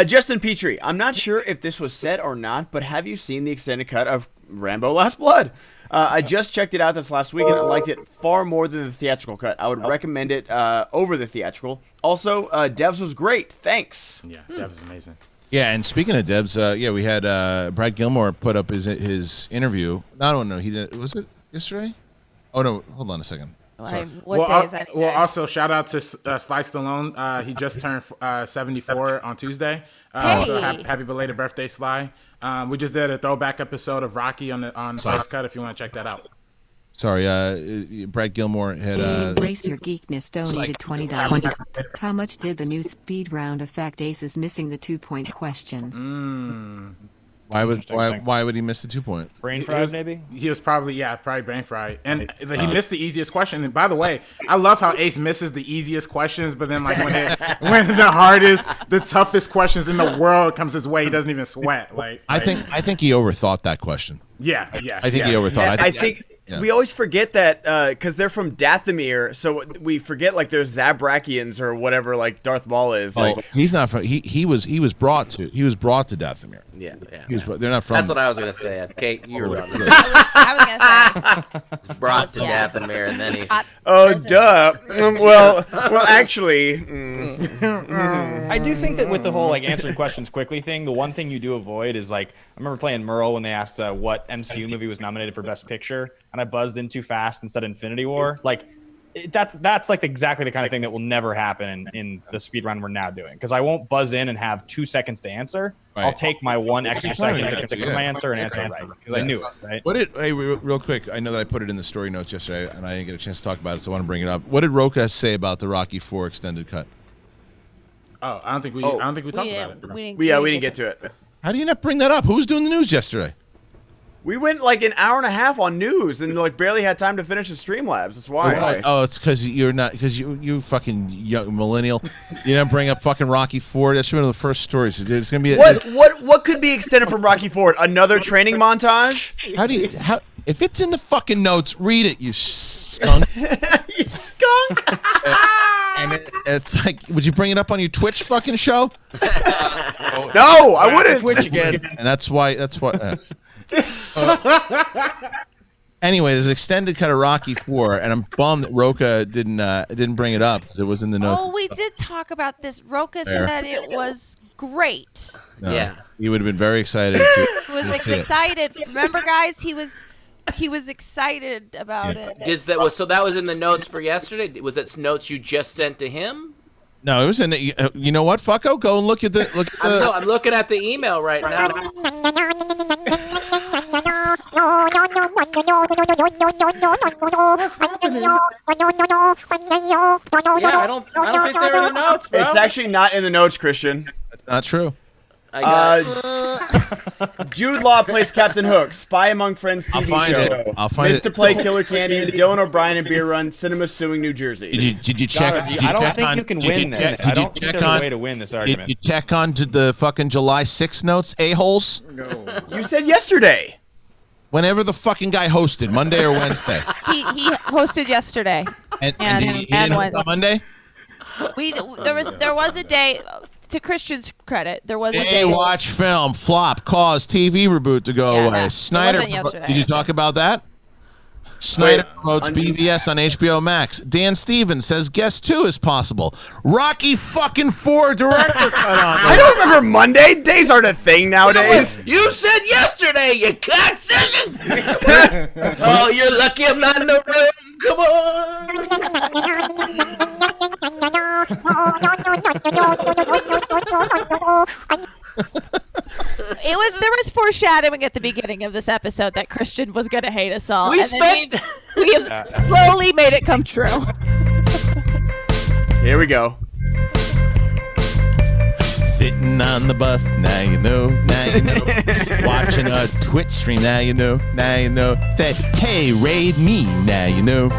Justin Petrie, I'm not sure if this was said or not, but have you seen the extended cut of Rambo Last Blood? I just checked it out this last week and I liked it far more than the theatrical cut. I would recommend it over the theatrical. Also, Devs was great. Thanks. Yeah, Devs is amazing. Yeah, and speaking of Devs, we had Brad Gilmore put up his interview. No, he didn't. Was it yesterday? Oh no, hold on a second. What day is that? Well, also shout out to Sly Stallone. He just turned 74 on Tuesday. So happy belated birthday, Sly. We just did a throwback episode of Rocky on First Cut. If you want to check that out. Sorry, Brad Gilmore had. Embrace Your Geekness donated $20. How much did the new speed round affect Ace's missing the 2-point question? Why would he miss the 2-point? Brain fried, maybe? He was probably brain fried. And he missed the easiest question. And by the way, I love how Ace misses the easiest questions, but then like when the hardest, the toughest questions in the world comes his way, he doesn't even sweat. I think he overthought that question. Yeah. I think he overthought. I think we always forget that because they're from Dathomir, so we forget like there's Zabrakians or whatever like Darth Maul is. Like he's not from. He was brought to Dathomir. Yeah. They're not from. That's what I was gonna say. Kate, you were wrong. I was gonna say. Brought to Dathomir, and then he. Oh, duh. Well, actually. I do think that with the whole like answering questions quickly thing, the one thing you do avoid is like I remember playing Merle when they asked what MCU movie was nominated for Best Picture, and I buzzed in too fast and said Infinity War. Like that's like exactly the kind of thing that will never happen in the speed run we're now doing, because I won't buzz in and have 2 seconds to answer. Right. I'll take my 1 extra second to think of my answer and answer right because I knew it. Right. Real quick? I know that I put it in the story notes yesterday and I didn't get a chance to talk about it, so I want to bring it up. What did Rocha say about the Rocky IV extended cut? Oh, I don't think we talked about it. We didn't get to it. How do you not bring that up? Who was doing the news yesterday? We went like an hour and a half on news and like barely had time to finish the Streamlabs. That's why. Oh, it's because you fucking young millennial. You didn't bring up fucking Rocky IV. That should be one of the first stories. It's gonna be what could be extended from Rocky IV? Another training montage? How if it's in the fucking notes, read it, you skunk. You skunk. And it's like, would you bring it up on your Twitch fucking show? No, I wouldn't. Twitch again. And that's why. Anyway, there's an extended cut of Rocky IV, and I'm bummed that Rocha didn't bring it up. It was in the notes. Oh, we did talk about this. Rocha said it was great. No, yeah, he would have been very excited. He was excited. Remember, guys, he was excited about it. So that was in the notes for yesterday. Was it notes you just sent to him? No, it was in. You know what, fucko? Go and look at the. I'm looking at the email right now. What's happening? Yeah, I don't think they're in the notes, bro. It's actually not in the notes, Kristian. Not true. Jude Law plays Captain Hook, Spy Among Friends TV show. I'll find it. To play Killer Candy, Dylan O'Brien and Beer Run, Cinema Suing New Jersey. Did you check? I don't think you can win this. I don't think there's a way to win this argument. Did you check on to the fucking July 6th notes, a-holes? No. You said yesterday. Whenever the fucking guy hosted, Monday or Wednesday. He hosted yesterday. And on Monday? There was a day. To Kristian's credit, there was a day. Watch film, flop, cause TV reboot to go away. Snyder, did you talk about that? Snyder promotes BVS on HBO Max. Dan Stevens says Guest 2 is possible. Rocky fucking 4 director cut on. I don't remember Monday. Days aren't a thing nowadays. You said yesterday, you cocksucker. Oh, you're lucky I'm not in the room. Come on. There was foreshadowing at the beginning of this episode that Kristian was going to hate us all. We have slowly made it come true. Here we go. Sitting on the bus, now you know, Watching a Twitch stream, now you know, Say, hey, raid me, now you know,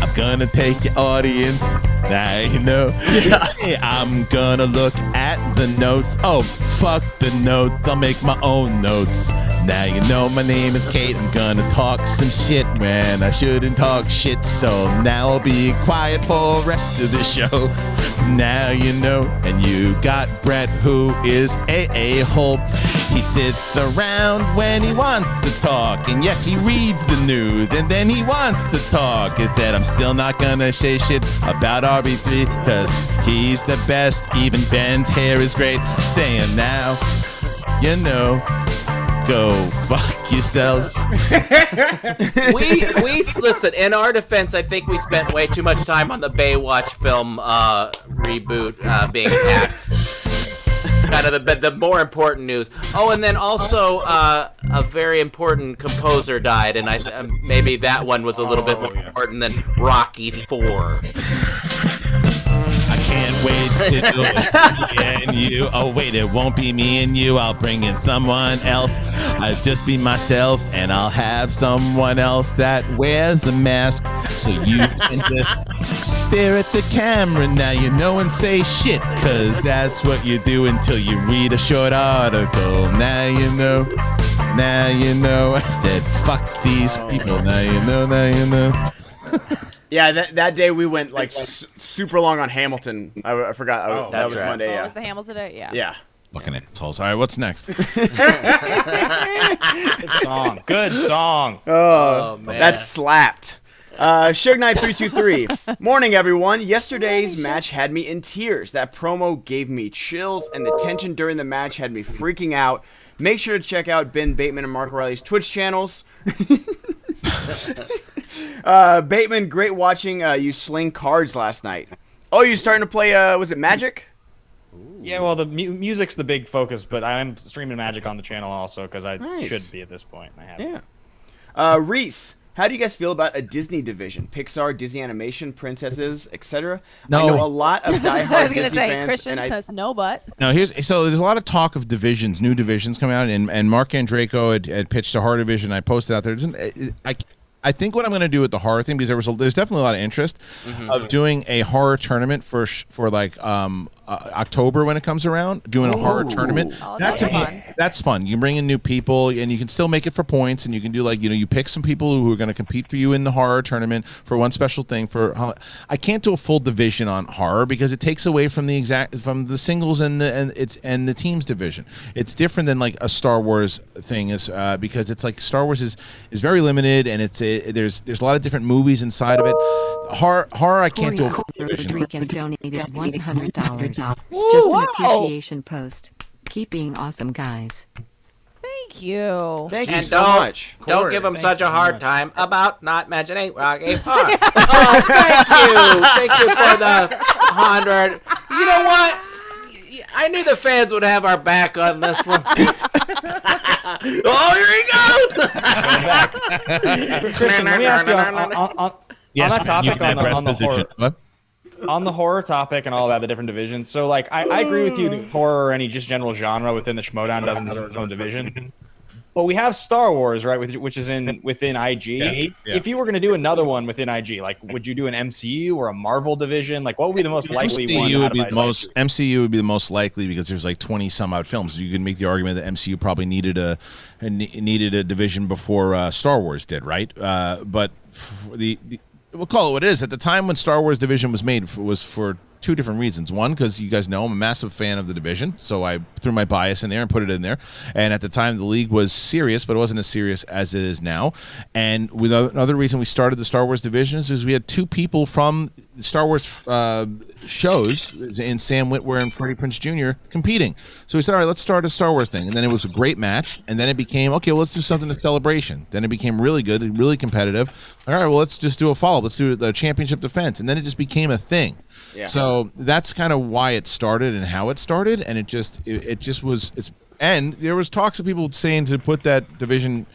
I'm gonna take your audience, now you know. Hey, I'm gonna look at the notes. Oh, fuck the notes, I'll make my own notes. Now you know my name is Kate, I'm gonna talk some shit, man. I shouldn't talk shit, so now I'll be quiet for the rest of the show. Now you know, and you got Brett, who is a a-hole. He sits around when he wants to talk, and yet he reads the news, and then he wants to talk. He said, I'm still not gonna say shit about RB3, cause he's the best, even Ben's hair is great. Saying now, you know, go fuck yourselves. we listen, in our defense, I think we spent way too much time on the Baywatch film reboot being axed. Kind of the more important news. Oh, and then also a very important composer died, and maybe that one was a little bit more important than Rocky 4. Can't wait to do it. Me and you. Oh wait, it won't be me and you. I'll bring in someone else. I'll just be myself, and I'll have someone else that wears a mask, so you can just stare at the camera. Now you know and say shit, cause that's what you do until you read a short article. Now you know that fuck these people. Now you know. Yeah, that day we went like super long on Hamilton. I forgot. That was right. Monday. Yeah. Was the Hamilton day? Yeah. Yeah. Fucking assholes. All right, what's next? Good song. Good song. Oh man. That slapped. Suge Knight 323. Morning, everyone. Yesterday's match had me in tears. That promo gave me chills, and the tension during the match had me freaking out. Make sure to check out Ben Bateman and Mark Reilly's Twitch channels. Bateman, great watching you sling cards last night. Oh, you starting to play, was it Magic? Yeah, well, the music's the big focus, but I'm streaming Magic on the channel also, because I should be at this point. I have. Yeah. Reese, how do you guys feel about a Disney division? Pixar, Disney Animation, princesses, etc.? No. I know a lot of diehard I was going to Disney say, fans. Kristian says no, but. No, so there's a lot of talk of divisions, new divisions coming out, and Mark Andreyko had pitched a horror division. I posted out there. I think what I'm going to do with the horror thing, because there's definitely a lot of interest of doing a horror tournament for like October when it comes around, doing a horror tournament. Oh, that's fun. That's fun. You can bring in new people, and you can still make it for points, and you can do like, you pick some people who are going to compete for you in the horror tournament for one special thing. I can't do a full division on horror because it takes away from the singles and the teams division. It's different than like a Star Wars thing is because it's like Star Wars is very limited, and there's a lot of different movies inside of it. Horror I can't do a full division. Rodriguez donated $100. Just an appreciation post. Keep being awesome, guys. Thank you. Thank you And so much. Don't give him such a hard time about not mentioning Rocky Horror. Oh, thank you. Thank you for the 100. You know what? I knew the fans would have our back on this one. Oh, here he goes. Kristian, let me ask you on that topic, on the horror topic and all that, the different divisions. So, like, I agree with you that horror or any just general genre within the Schmodown doesn't deserve its own division. But we have Star Wars, right, which is within IG. Yeah. If you were going to do another one within IG, like, would you do an MCU or a Marvel division? Like, what would be the most likely one? MCU would be the most likely because there's like 20 some odd films. You can make the argument that MCU probably needed a division before Star Wars did, right? But we'll call it what it is. At the time when Star Wars division was made, was for two different reasons. One, because you guys know I'm a massive fan of the division, so I threw my bias in there and put it in there. And at the time, the league was serious, but it wasn't as serious as it is now. And another reason we started the Star Wars divisions is we had two people from Star Wars shows in Sam Witwer and Freddie Prinze Jr. competing. So we said, all right, let's start a Star Wars thing. And then it was a great match. And then it became, okay, well, let's do something at Celebration. Then it became really good, really competitive. All right, well, let's just do a follow-up. Let's do the championship defense. And then it just became a thing. Yeah. So that's kind of why it started and how it started. And it just was, And there was talks of people saying to put that division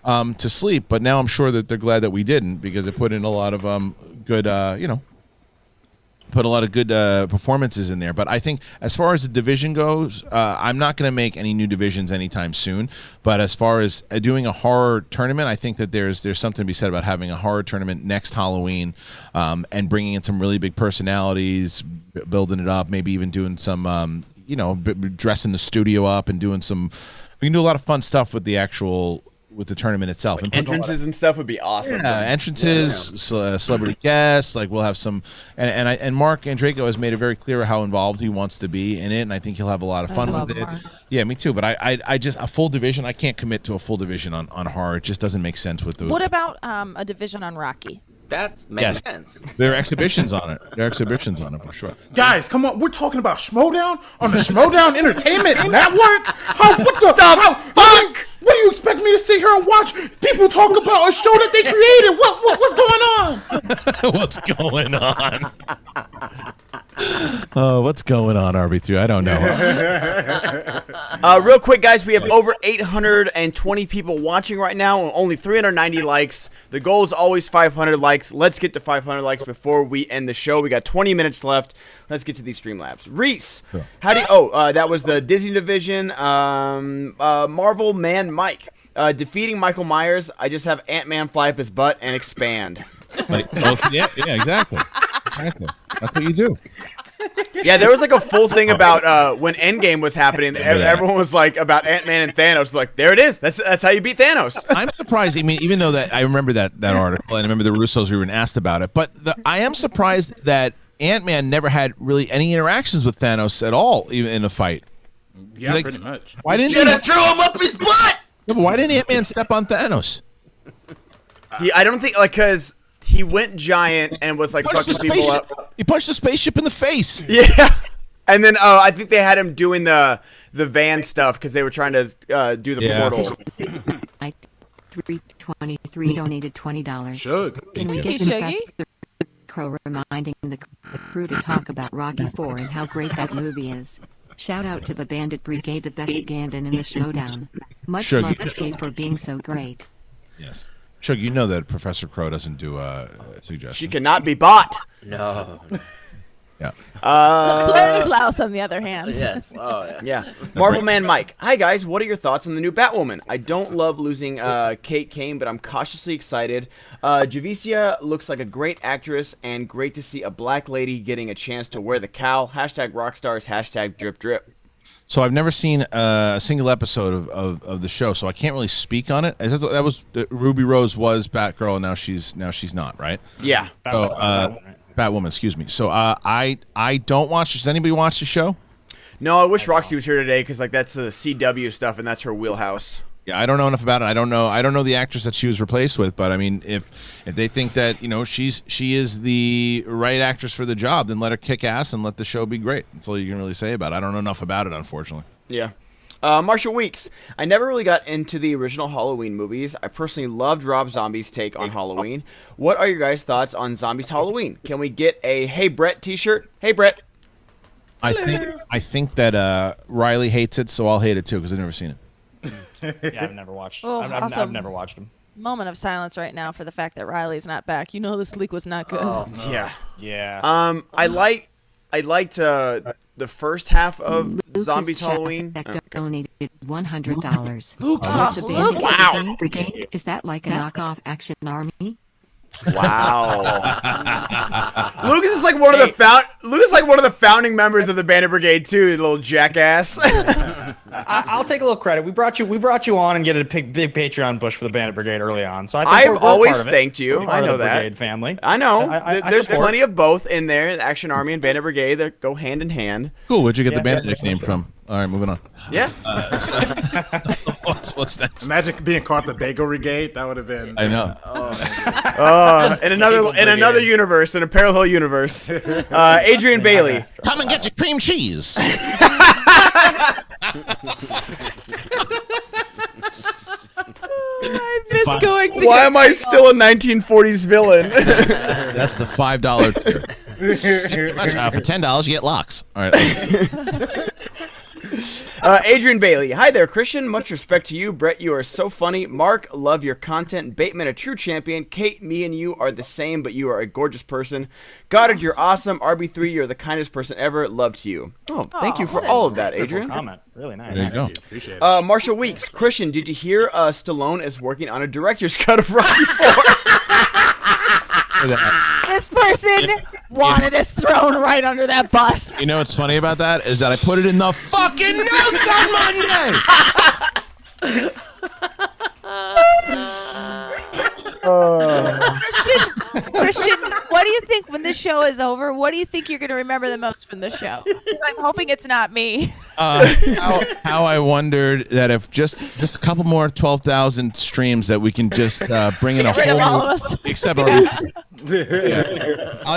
to sleep, but now I'm sure that they're glad that we didn't, because it put in a lot of good, put a lot of good performances in there. But I think as far as the division goes, I'm not going to make any new divisions anytime soon. But as far as doing a horror tournament, I think that there's something to be said about having a horror tournament next Halloween, and bringing in some really big personalities, building it up, maybe even doing some, dressing the studio up and doing some. We can do a lot of fun stuff with the tournament itself. And entrances and stuff would be awesome. Yeah, entrances, celebrity guests. Like we'll have some, and Mark Andraco has made it very clear how involved he wants to be in it, and I think he'll have a lot of fun with it. Mark. Yeah, me too. But I just a full division. I can't commit to a full division on horror. It just doesn't make sense with the. What about a division on Rocky? That makes sense. There are exhibitions on it. There are exhibitions on it for sure. Guys, come on. We're talking about Schmodown on the Schmodown Entertainment Network. What the fuck? What do you expect me to sit here and watch people talk about a show that they created? What's going on? What's going on? Oh, what's going on, RB3? I don't know. Real quick, guys, we have over 820 people watching right now, and only 390 likes. The goal is always 500 likes. Let's get to 500 likes before we end the show. We got 20 minutes left. Let's get to these Streamlabs. Reese, how do you? That was the Disney division. Marvel Man Mike defeating Michael Myers. I just have Ant-Man fly up his butt and expand. Yeah, exactly. That's what you do. Yeah, there was like a full thing about when Endgame was happening. Everyone was like about Ant-Man and Thanos. Like, there it is. That's how you beat Thanos. I'm surprised. I mean, even though that I remember that article, and I remember the Russos were even asked about it, but I am surprised that Ant-Man never had really any interactions with Thanos at all, even in a fight. Yeah, pretty much. Why didn't Should have threw him up his butt. No, but why didn't Ant-Man step on Thanos? I don't think because he went giant and was like fucking people up. He punched the spaceship in the face. Yeah, and then I think they had him doing the van stuff because they were trying to do the portal. 323 donated $20. Should. Can we get Professor Crow reminding the crew to talk about Rocky IV and how great that movie is? Shout out to the Bandit Brigade, the best Gandon in the Schmodown. Much love to Kate for being so great. Yes. Chuck, you know that Professor Crow doesn't do suggestions. She cannot be bought. No. Yeah. Flirty Klaus, on the other hand. Yes. Oh, yeah. Yeah. Marvel Man Mike. Hi, guys. What are your thoughts on the new Batwoman? I don't love losing Kate Kane, but I'm cautiously excited. Javicia looks like a great actress, and great to see a black lady getting a chance to wear the cowl. Hashtag rockstars. Hashtag drip drip. So I've never seen a single episode of the show, so I can't really speak on it. That was Ruby Rose was Batgirl, and now she's not, right? Yeah. Batwoman, excuse me. So I don't watch. Does anybody watch the show? No, I wish Roxy was here today because like that's the CW stuff and that's her wheelhouse. Yeah, I don't know enough about it. I don't know the actress that she was replaced with, but I mean, if they think that she is the right actress for the job, then let her kick ass and let the show be great. That's all you can really say about it. I don't know enough about it, unfortunately. Yeah. Marshall Weeks. I never really got into the original Halloween movies. I personally loved Rob Zombie's take on Halloween. What are your guys' thoughts on Zombies Halloween? Can we get a Hey Brett t-shirt? Hey Brett. I think that Reilly hates it, so I'll hate it too because I've never seen it. Yeah, I've never watched. Oh, I've never watched them. Moment of silence right now for the fact that Riley's not back. You know this leak was not good. Oh, Yeah. Yeah. I liked the first half of Zombies Halloween. Donated $100. Lucas. Wow. Is that like a knockoff Action Army? Wow. Lucas is like one of the founding members of the Bandit Brigade too, you little jackass. I'll take a little credit. We brought you on and get a big Patreon push for the Bandit Brigade early on. So I've always thanked you. I know that. Brigade family. I know. There's support. plenty of both in there. The Action Army and Bandit Brigade that go hand in hand. Cool. Where'd you get the Bandit nickname from? All right, moving on. Yeah. What's next? Imagine being called the Bagel Brigade. That would have been. I know. In another universe, in a parallel universe. Adrian Bailey. Come and get your cream cheese. I miss going to Why am I still a 1940s villain? That's the $5. For $10, you get locks. All right. Adrian Bailey. Hi there, Christian. Much respect to you. Brett, you are so funny. Mark, love your content. Bateman, a true champion. Kate, me and you are the same, but you are a gorgeous person. Goddard, you're awesome. RB3, you're the kindest person ever. Love to you. Oh, thank you for all of that, Adrian. Comment. Really nice. There you go. Appreciate it. Marshall Weeks. Christian, did you hear Stallone is working on a director's cut of Rocky 4? This person wanted us thrown right under that bus. You know what's funny about that is that I put it in the fucking notes on Monday. Christian, what do you think when this show is over? What do you think you're going to remember the most from the show? I'm hoping it's not me. How I wondered that if just a couple more 12,000 streams that we can just bring in a Get rid of all whole of us. except I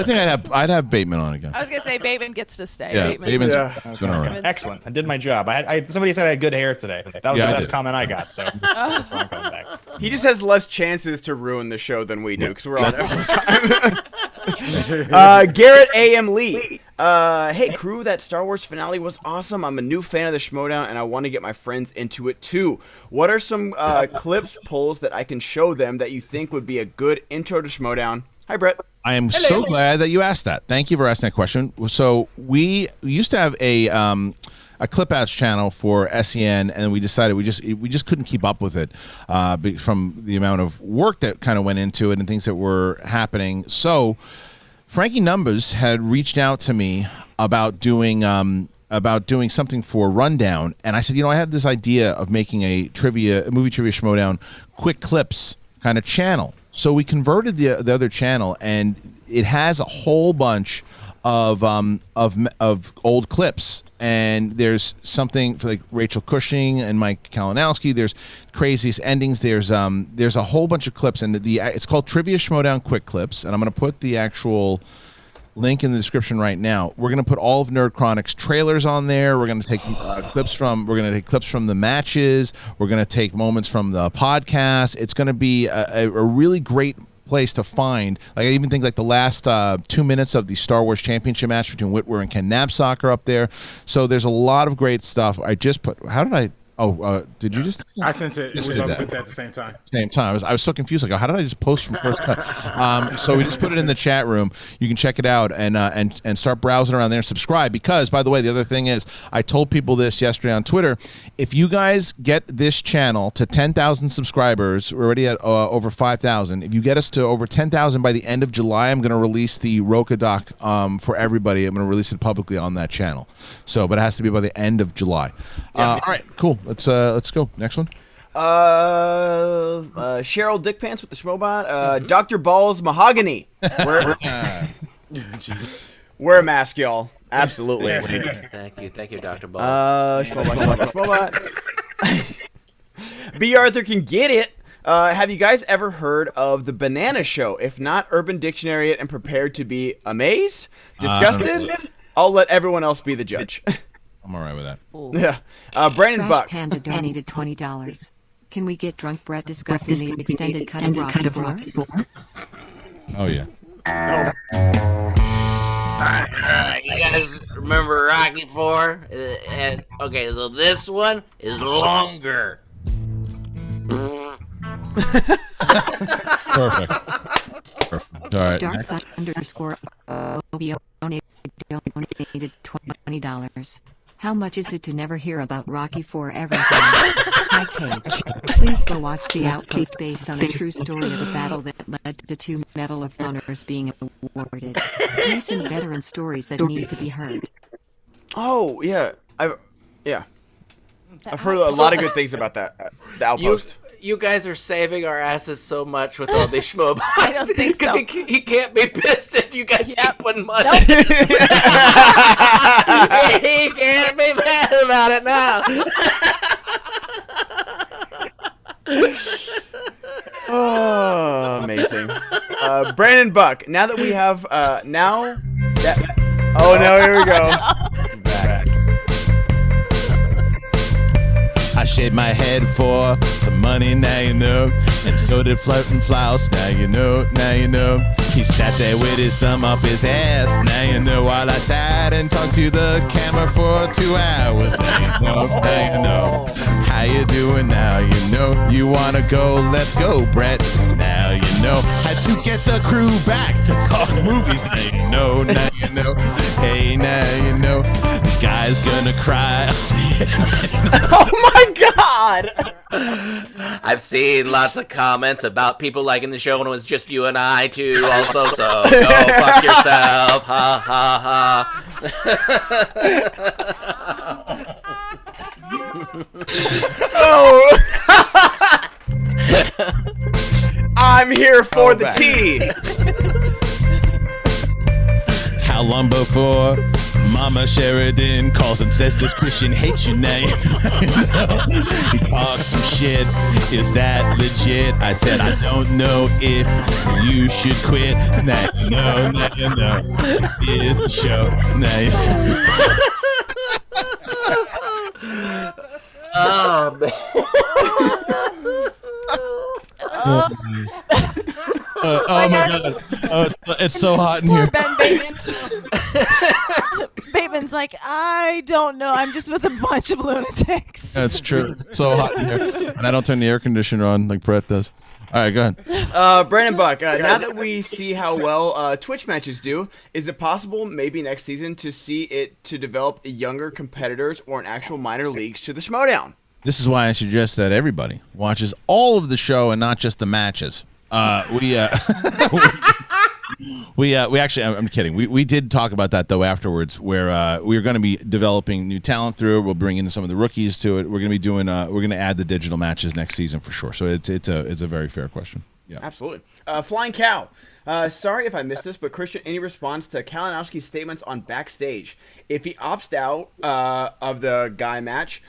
think I'd have Bateman on again. I was going to say Bateman gets to stay. Yeah, Bateman's been all right. Excellent. I did my job. Somebody said I had good hair today. That was Yeah, the I best did. comment I got. So that's why I'm coming back. He just has less chances to ruin the show than we do because we're on there all the time. Garrett A.M. Lee. Hey, crew, that Star Wars finale was awesome. I'm a new fan of the Schmodown, and I want to get my friends into it, too. What are some clips, polls that I can show them that you think would be a good intro to Schmodown? Hi, Brett. I am so glad that you asked that. Thank you for asking that question. So we used to have a clip outs channel for SEN, and we decided we just couldn't keep up with it from the amount of work that kind of went into it and things that were happening. So Frankie Numbers had reached out to me about doing something for Rundown, and I said, I had this idea of making a movie trivia schmodown quick clips kind of channel. So we converted the other channel, and it has a whole bunch of old clips, and there's something for like Rachel Cushing and Mike Kalinowski. There's craziest endings. There's a whole bunch of clips, and it's called Trivia Schmodown Quick Clips, and I'm going to put the actual link in the description right now. We're going to put all of Nerd Chronic's trailers on there. We're going to take clips from the matches. We're going to take moments from the podcast. It's going to be a really great place to find. Like I even think like the last 2 minutes of the Star Wars Championship match between Whitwer and Ken Knapsack are up there. So there's a lot of great stuff. I just put. How did I? Oh, did you just? I sent it. We both sent it at the same time. I was so confused. Like, how did I just post from first cut? So we just put it in the chat room. You can check it out and start browsing around there and subscribe. Because, by the way, the other thing is, I told people this yesterday on Twitter. If you guys get this channel to 10,000 subscribers, we're already at over 5,000. If you get us to over 10,000 by the end of July, I'm going to release the Roka doc for everybody. I'm going to release it publicly on that channel. So, but it has to be by the end of July. All right, cool. Let's go. Next one. Cheryl Dickpants with the Schmobot. Dr. Balls Mahogany. Wear a mask, y'all. Absolutely. Thank you, Dr. Balls. Schmobot. B. Arthur can get it. Have you guys ever heard of the Banana Show? If not, Urban Dictionary it and prepared to be amazed, disgusted. I'll let everyone else be the judge. I'm all right with that. Yeah. Brandon Trash Buck. Panda donated $20. Can we get Drunk Brett discussing the extended cut of Rocky 4? Oh, yeah. You guys remember Rocky 4? And okay, so this one is longer. Perfect. All right. Dark underscore OBO donated $20. How much is it to never hear about Rocky 4 ever again? Hi, Kate. Please go watch The Outpost based on a true story of a battle that led to 2 Medal of Honors being awarded. Recent veteran stories that need to be heard. Oh, yeah. I've heard a lot of good things about that. The Outpost. You guys are saving our asses so much with all these schmobots. I don't think so. Because he can't be pissed if you guys keep putting money. Nope. He can't be mad about it now. Oh, amazing. Brandon Buck. Now that we have, oh no, here we go. I shaved my head for some money, now you know. And so did Flirtin' Flouse, now you know, now you know. He sat there with his thumb up his ass, now you know. While I sat and talked to the camera for 2 hours, now you know, now you know. How you doing now, you know. You wanna go, let's go, Brett, now you know. Had to get the crew back to talk movies, now you know, now you know. Hey, now you know. The guy's gonna cry. Oh my God! I've seen lots of comments about people liking the show when it was just you and I too. Also, so go fuck yourself. Ha ha ha. Oh. I'm here for the tea. How long before Mama Sheridan calls and says this Kristian hates your name? He talks some shit. Is that legit? I said I don't know if you should quit. Now you know, now you know. Here's the show. Nice. Oh man. Oh my God! Oh, it's so hot in Poor here. Ben Bateman. Bateman's like, I don't know. I'm just with a bunch of lunatics. That's true. It's so hot in here, and I don't turn the air conditioner on like Brett does. All right, go ahead. Brandon Buck, now that we see how well Twitch matches do, is it possible maybe next season to see it to develop younger competitors or an actual minor leagues to the Schmodown? This is why I suggest that everybody watches all of the show and not just the matches. We actually, I'm kidding. We did talk about that though afterwards, where we are going to be developing new talent through it. We'll bring in some of the rookies to it. We're going to be doing. We're going to add the digital matches next season for sure. So it's a very fair question. Yeah, absolutely. Flying Cow. Sorry if I missed this, but Kristian, any response to Kalinowski's statements on Backstage? If he opts out of the guy match,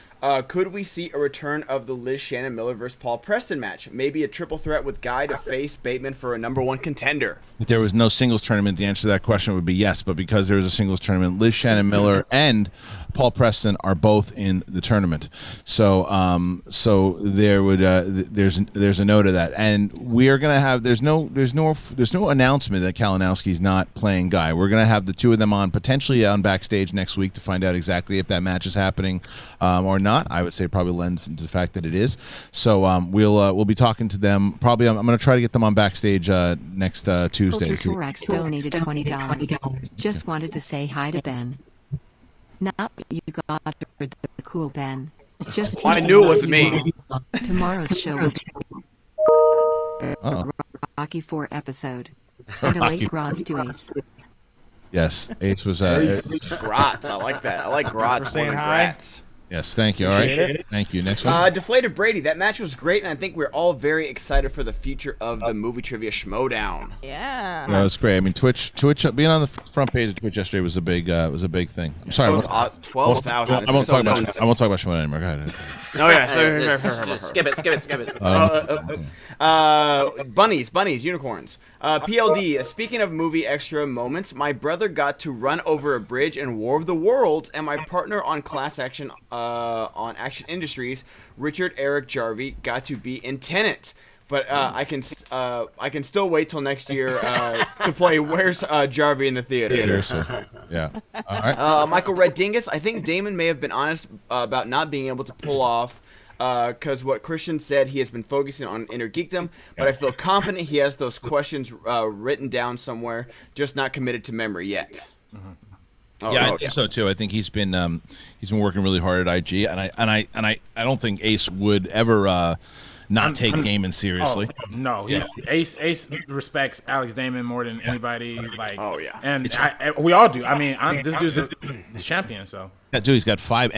could we see a return of the Liz Shannon Miller versus Paul Preston match? Maybe a triple threat with Guy to face Bateman for a #1 contender. If there was no singles tournament, the answer to that question would be yes. But because there was a singles tournament, Liz Shannon Miller and Paul Preston are both in the tournament. So there would there's a no to that, and we are gonna have there's no announcement that Kalinowski's not playing Guy. We're gonna have the two of them on potentially on Backstage next week to find out exactly if that match is happening or not. I would say probably lends into the fact that it is. So we'll be talking to them. Probably I'm going to try to get them on Backstage next Tuesday. Culture Forex donated $20. Just wanted to say hi to Ben. Not you, Goddard, the cool Ben. Just I knew it wasn't me. Tomorrow's show will be Rocky 4 episode. And a late Grods to Ace. Yes, Ace was Grats. I like that. I like Grats more than Grats. Yes, thank you. All right, thank you. Next one. Deflated Brady. That match was great, and I think we're all very excited for the future of the movie trivia Schmodown. Yeah. No, it's great. I mean, Twitch being on the front page of Twitch yesterday was a big thing. I'm sorry. 12,000. I won't talk about Schmodown anymore. Go ahead. Oh yeah. Skip it. Bunnies, unicorns. PLD. Speaking of movie extra moments, my brother got to run over a bridge in War of the Worlds, and my partner on Class Action on Action Industries, Richard Eric Jarvie, got to be in Tenet. But I can still wait till next year to play Where's Jarvie in the theater. Yeah. All right. Michael Red Dingus. I think Damon may have been honest about not being able to pull off. Because what Kristian said, he has been focusing on inner geekdom, but I feel confident he has those questions written down somewhere, just not committed to memory yet. I think so too. I think he's been working really hard at IG, and I don't think Ace would ever not take Damon seriously. No, Ace respects Alex Damon more than anybody. Like, and we all do. I mean, this dude's a champion. So that dude, he's got 5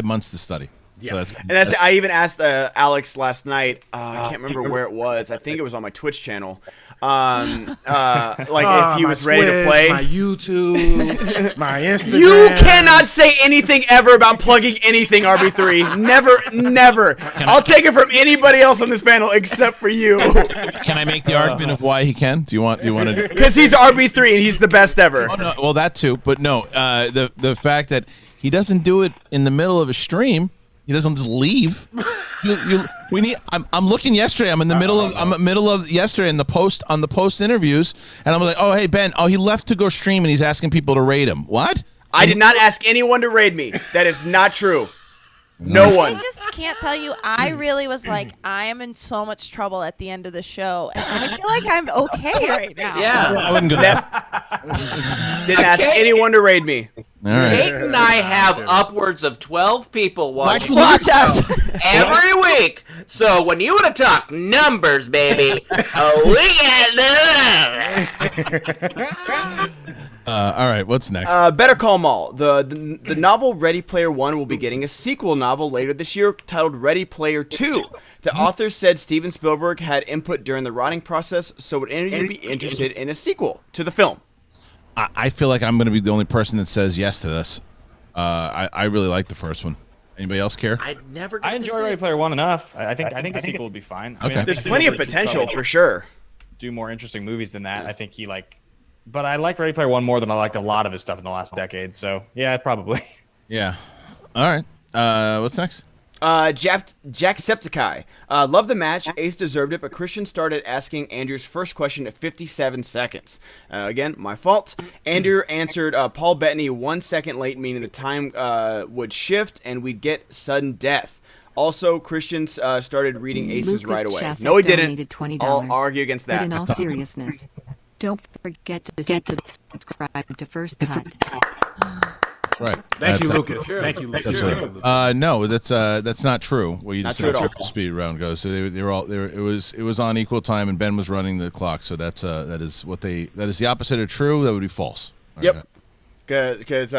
months to study. Yeah, so I even asked Alex last night. I can't remember where it was. I think it was on my Twitch channel. If he was ready to play. My YouTube, my Instagram. You cannot say anything ever about plugging anything, RB3. Never. I'll take it from anybody else on this panel except for you. Can I make the argument of why he can? Do you want to? Because he's RB3 and he's the best ever. Oh, no, well, that too. But no, the fact that he doesn't do it in the middle of a stream. He doesn't just leave. I'm looking yesterday. I'm in the middle of yesterday in the post interviews, and I'm like, oh hey Ben, he left to go stream, and he's asking people to raid him. What? I did not ask anyone to raid me. That is not true. No one. I just can't tell you. I really was like, I am in so much trouble at the end of the show, and I feel like I'm okay right now. Yeah. I wouldn't go there. Didn't ask anyone to raid me. All right. Kate and I have upwards of 12 people watch us every week. So when you want to talk numbers, baby, we got All right, what's next? Better Call Saul. The novel Ready Player One will be getting a sequel novel later this year titled Ready Player Two. The author said Steven Spielberg had input during the writing process, so would any of you be interested in a sequel to the film? I feel like I'm going to be the only person that says yes to this. I really like the first one. Anybody else care? I enjoy Ready Player One enough. I think a sequel would be fine. I mean, There's plenty of potential for sure. Do more interesting movies than that. I think but I like Ready Player One more than I liked a lot of his stuff in the last decade. So yeah, probably. Yeah. All right. What's next? Jacksepticeye. Love the match. Ace deserved it, but Kristian started asking Andrew's first question at 57 seconds. Again, my fault. Andrew answered Paul Bettany 1 second late, meaning the time would shift and we'd get sudden death. Also, Kristian started reading Aces right away. Shashek No, he didn't. $20. I'll argue against that. But in all seriousness, don't forget to subscribe to First Cut. Right. Thank you, Lucas. Thank you, Lucas. No, that's not true. What you just Not true said at all. speed round goes. So it was on equal time, and Ben was running the clock. So that is the opposite of true. That would be false. Yep. Because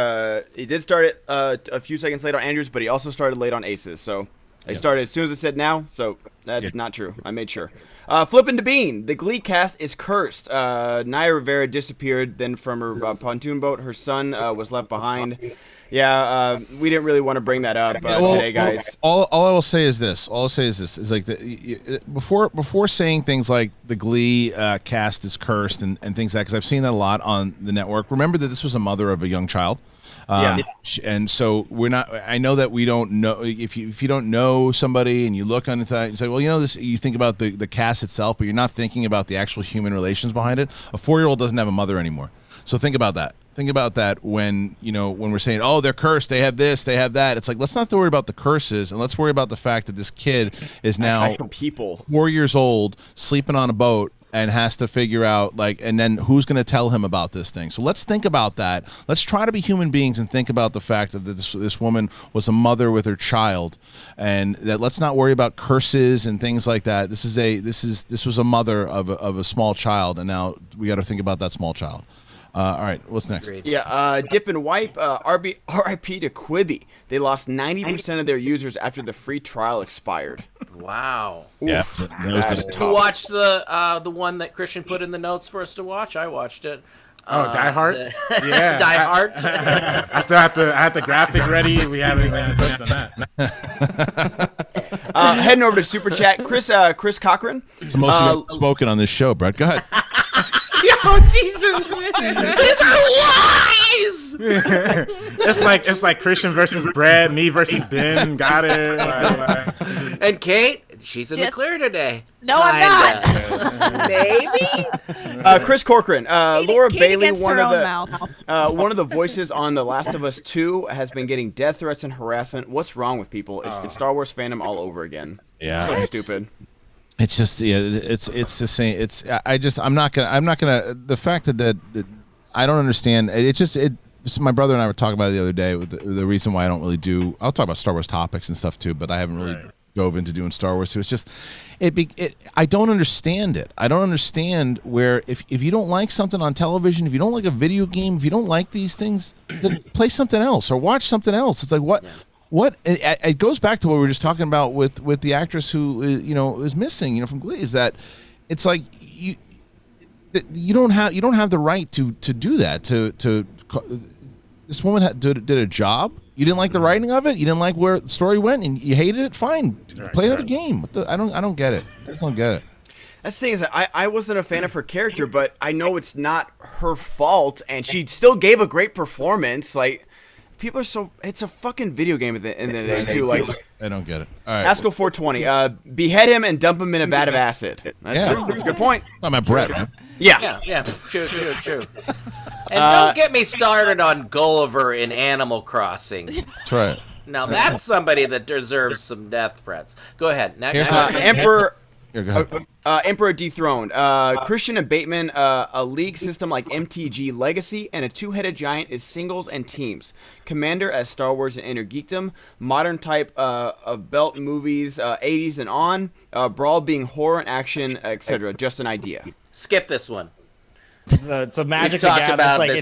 he did start it a few seconds late on Andrews, but he also started late on Aces. So he started as soon as it said now. So that's not true. I made sure. Flippin' to Bean. The Glee cast is cursed. Naya Rivera disappeared then from her pontoon boat. Her son was left behind. Yeah, we didn't really want to bring that up today, guys. All I will say is this. Is like before saying things like the Glee cast is cursed and things like that, because I've seen that a lot on the network. Remember that this was a mother of a young child. And so we're not. I know that we don't know if you don't know somebody and you look on that, you say, well, this. You think about the cast itself, but you're not thinking about the actual human relations behind it. A 4-year-old doesn't have a mother anymore. So think about that. Think about that when we're saying, oh, they're cursed, they have this, they have that. It's like, let's not worry about the curses, and let's worry about the fact that this kid is now 4 years old, sleeping on a boat, and has to figure out, and then who's going to tell him about this thing. So let's think about that. Let's try to be human beings and think about the fact that this woman was a mother with her child, and that let's not worry about curses and things like that. This was a mother of a small child, and now we got to think about that small child. All right, what's next? Yeah, Dip and Wipe, RIP to Quibi. They lost 90% of their users after the free trial expired. Wow. Yeah. Who watched the one that Kristian put in the notes for us to watch? I watched it. Die Hard? Yeah. Die Hard? I still have the graphic ready. We haven't even touched on that. Heading over to Super Chat, Chris Cochran. It's the most spoken on this show, Brett. Go ahead. Oh Jesus! These are lies. It's like Kristian versus Brett, me versus Ben, Goddard, and Kate. She's in the clear today. No, I'm not. Maybe. Chris Corcoran, Laura Bailey, one of the voices on The Last of Us 2, has been getting death threats and harassment. What's wrong with people? It's the Star Wars fandom all over again. Yeah, so stupid. It's just it's the same. I'm not gonna. The fact that I don't understand. My brother and I were talking about it the other day. With the reason why I don't really do. I'll talk about Star Wars topics and stuff too, but I haven't really dove into doing Star Wars too. It's just I don't understand it. I don't understand where if you don't like something on television, if you don't like a video game, if you don't like these things, then play something else or watch something else. It's like what. Yeah. What it goes back to what we were just talking about with the actress who is missing from Glee, is that it's like you don't have the right to do that to this woman did a job. You didn't like the writing of it, you didn't like where the story went, and you hated it. Fine, play another game. I don't get it. I just don't get it. That's the thing is that I wasn't a fan of her character, but I know it's not her fault, and she still gave a great performance. people are so. It's a fucking video game at the end of the day too. Like I don't get it. All right. Asco 420. Behead him and dump him in a vat of acid. That's true. That's a good point. I'm at Brett, man. Yeah. True. And don't get me started on Gulliver in Animal Crossing. That's right. Now that's somebody that deserves some death threats. Go ahead. Next. Emperor. Here, go ahead. Emperor Dethroned. Kristian and Bateman, a league system like MTG Legacy, and a two-headed giant is singles and teams. Commander as Star Wars and Inner Geekdom. Modern type of belt movies, 80s and on. Brawl being horror and action, etc. Just an idea. Skip this one. It's a Magic the Gathering.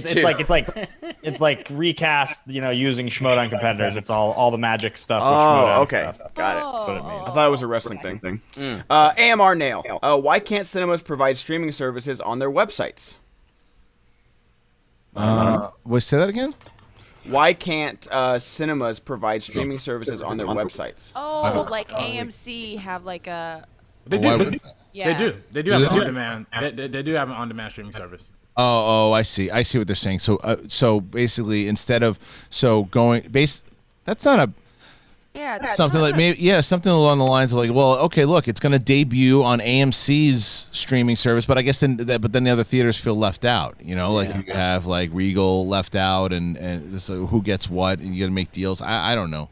It's like recast, using Schmodown competitors. It's all the Magic stuff. Oh, okay, stuff. got it. That's what it means. I thought it was a wrestling thing. AMR Nail. Why can't cinemas provide streaming services on their websites? Wait, say that again. Why can't cinemas provide streaming services on their websites? Oh, like AMC have like a. They do. Yeah. They do have an on-demand. They do have an on-demand streaming service. Oh, I see what they're saying. So basically, instead of that's not a. Yeah, it's something like something along the lines of like, well, okay, look, it's going to debut on AMC's streaming service, but I guess then the other theaters feel left out. Like you have like Regal left out, and so who gets what, and you got to make deals. I don't know.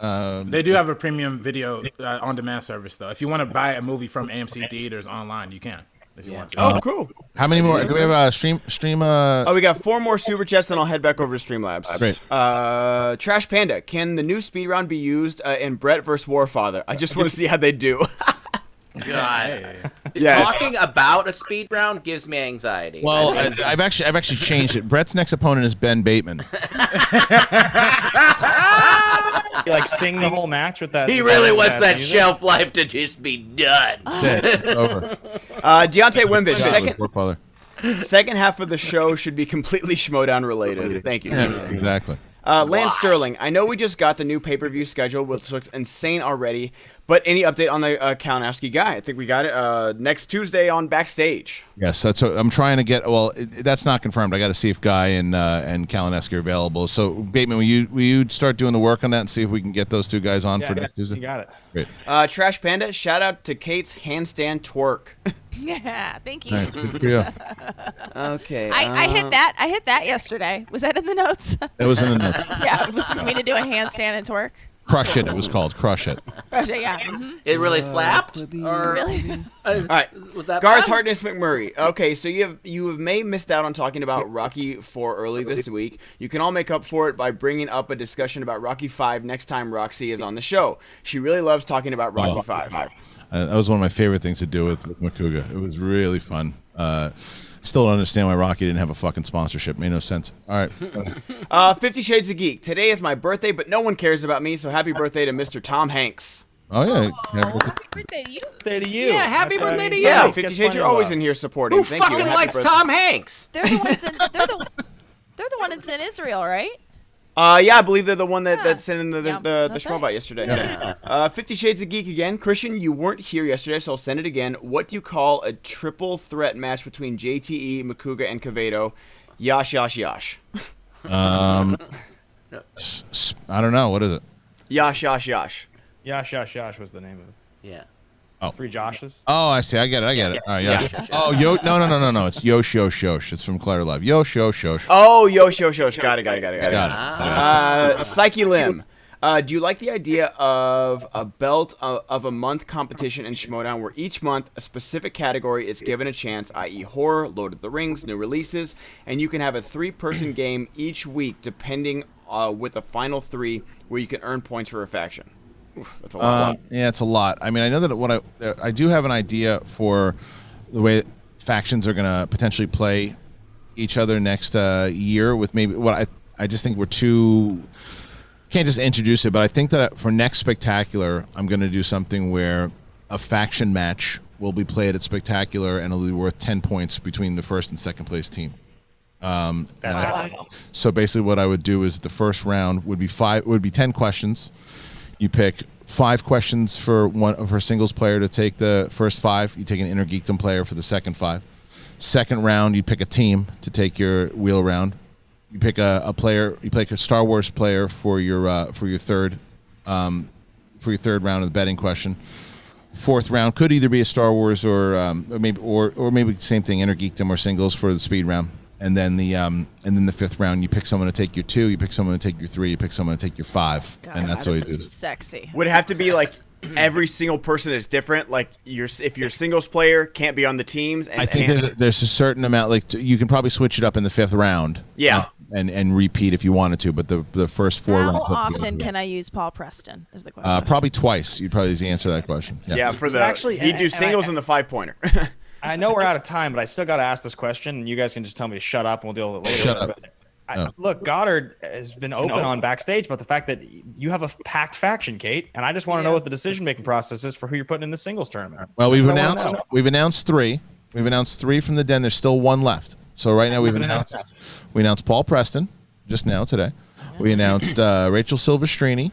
They do have a premium video on-demand service, though. If you want to buy a movie from AMC theaters online, you can. If you want to. Oh, cool. How many more? Do we have a stream? We got 4 more super chats, then I'll head back over to Streamlabs. Great. Trash Panda. Can the new speed round be used in Brett vs. Warfather? I just want to see how they do. God. Yes. Talking about a speed round gives me anxiety. Well, I've actually changed it. Brett's next opponent is Ben Bateman. You sing the whole match with that. He really wants that shelf life to just be done. Dead. Over. Deontay Wimbich. Second half of the show should be completely Schmodown related. Thank you. Yeah, exactly. Lance Sterling, I know we just got the new pay-per-view schedule, which looks insane already, but any update on the Kalinowski guy? I think we got it next Tuesday on Backstage. Yes, that's what I'm trying to get. Well, that's not confirmed. I got to see if Guy and Kalinowski are available. So, Bateman, will you start doing the work on that and see if we can get those two guys on for next Tuesday? You got it. Great. Trash Panda, shout out to Kate's handstand twerk. Yeah, thank you. Nice, good for you. Okay. I hit that. I hit that yesterday. Was that in the notes? That was in the notes. Yeah, it was for me to do a handstand and twerk. Crush It. It was called Crush It. Crush It, yeah. Mm-hmm. It really slapped? Or Really? All right. Was that Garth bad? Hartness McMurray. Okay, so you have may missed out on talking about Rocky IV early this week. You can all make up for it by bringing up a discussion about Rocky V next time Roxy is on the show. She really loves talking about Rocky V. That was one of my favorite things to do with Makuga. It was really fun. Still don't understand why Rocky didn't have a fucking sponsorship. Made no sense. All right. 50 Shades of Geek. Today is my birthday, but no one cares about me, so happy birthday to Mr. Tom Hanks. Oh, yeah. Happy birthday to you. Birthday to you. Yeah, happy birthday to you. Yeah, 50 Shades, you're always in here supporting. Who Thank you. fucking Happy likes birthday. Tom Hanks? They're the ones in. They're the one that's in Israel, right? Yeah, I believe they're the one that sent in the That's Schmobot right. yesterday. 50 Shades of Geek again. Kristian, you weren't here yesterday, so I'll send it again. What do you call a triple threat match between JTE, Makuga, and Kavedo? Yash, yash, yash. I don't know. What is it? Yash, yash, yash. Yash was the name of it. Yeah. Oh. 3 Joshes. Oh, I see. I get it. All right, yeah. Oh, no. It's Yosh, Yosh, Yosh. It's from Claire Live. Yosh, Yosh, Yosh. Oh, yosh, yosh, yosh. Got it. Got it. Psyche Lim. Do you like the idea of a belt of a month competition in Schmodown where each month a specific category is given a chance, i.e. horror, Lord of the Rings, new releases, and you can have a 3-person game each week depending with the final 3 where you can earn points for a faction? Oof, that's a lot. Yeah, it's a lot. I mean, I know that I do have an idea for the way factions are going to potentially play each other next year with maybe what I just think we're too... Can't just introduce it, but I think that for next Spectacular, I'm going to do something where a faction match will be played at Spectacular and it'll be worth 10 points between the first and second place team. So basically what I would do is the first round would be 10 questions. You pick 5 questions for a singles player to take the first 5. You take an Inner Geekdom player for the second 5. Second round, you pick a team to take your wheel round. You pick a player. You pick a Star Wars player for your third round of the betting question. Fourth round could either be a Star Wars or maybe same thing, Inner Geekdom or singles for the speed round. And then the fifth round, you pick someone to take your 2, you pick someone to take your 3, you pick someone to take your 5, and that's what you do. Sexy. Would it have to be like every single person is different? Like if your singles player can't be on the teams. And, I think there's a certain amount. Like you can probably switch it up in the fifth round. Yeah. And repeat if you wanted to, but the first 4 rounds. How often can I use Paul Preston? Is the question. Probably twice. You'd probably answer that question. Yeah, for the he'd do singles and the 5-pointer. I know we're out of time, but I still got to ask this question, and you guys can just tell me to shut up, and we'll deal with it later. Shut up. Look, Goddard has been open on backstage about the fact that you have a packed faction, Kate, and I just want to know what the decision-making process is for who you're putting in the singles tournament. Well, we've announced 3. We've announced 3 from the den. There's still 1 left. So right now we announced Paul Preston just now today. We announced Rachel Silvestrini,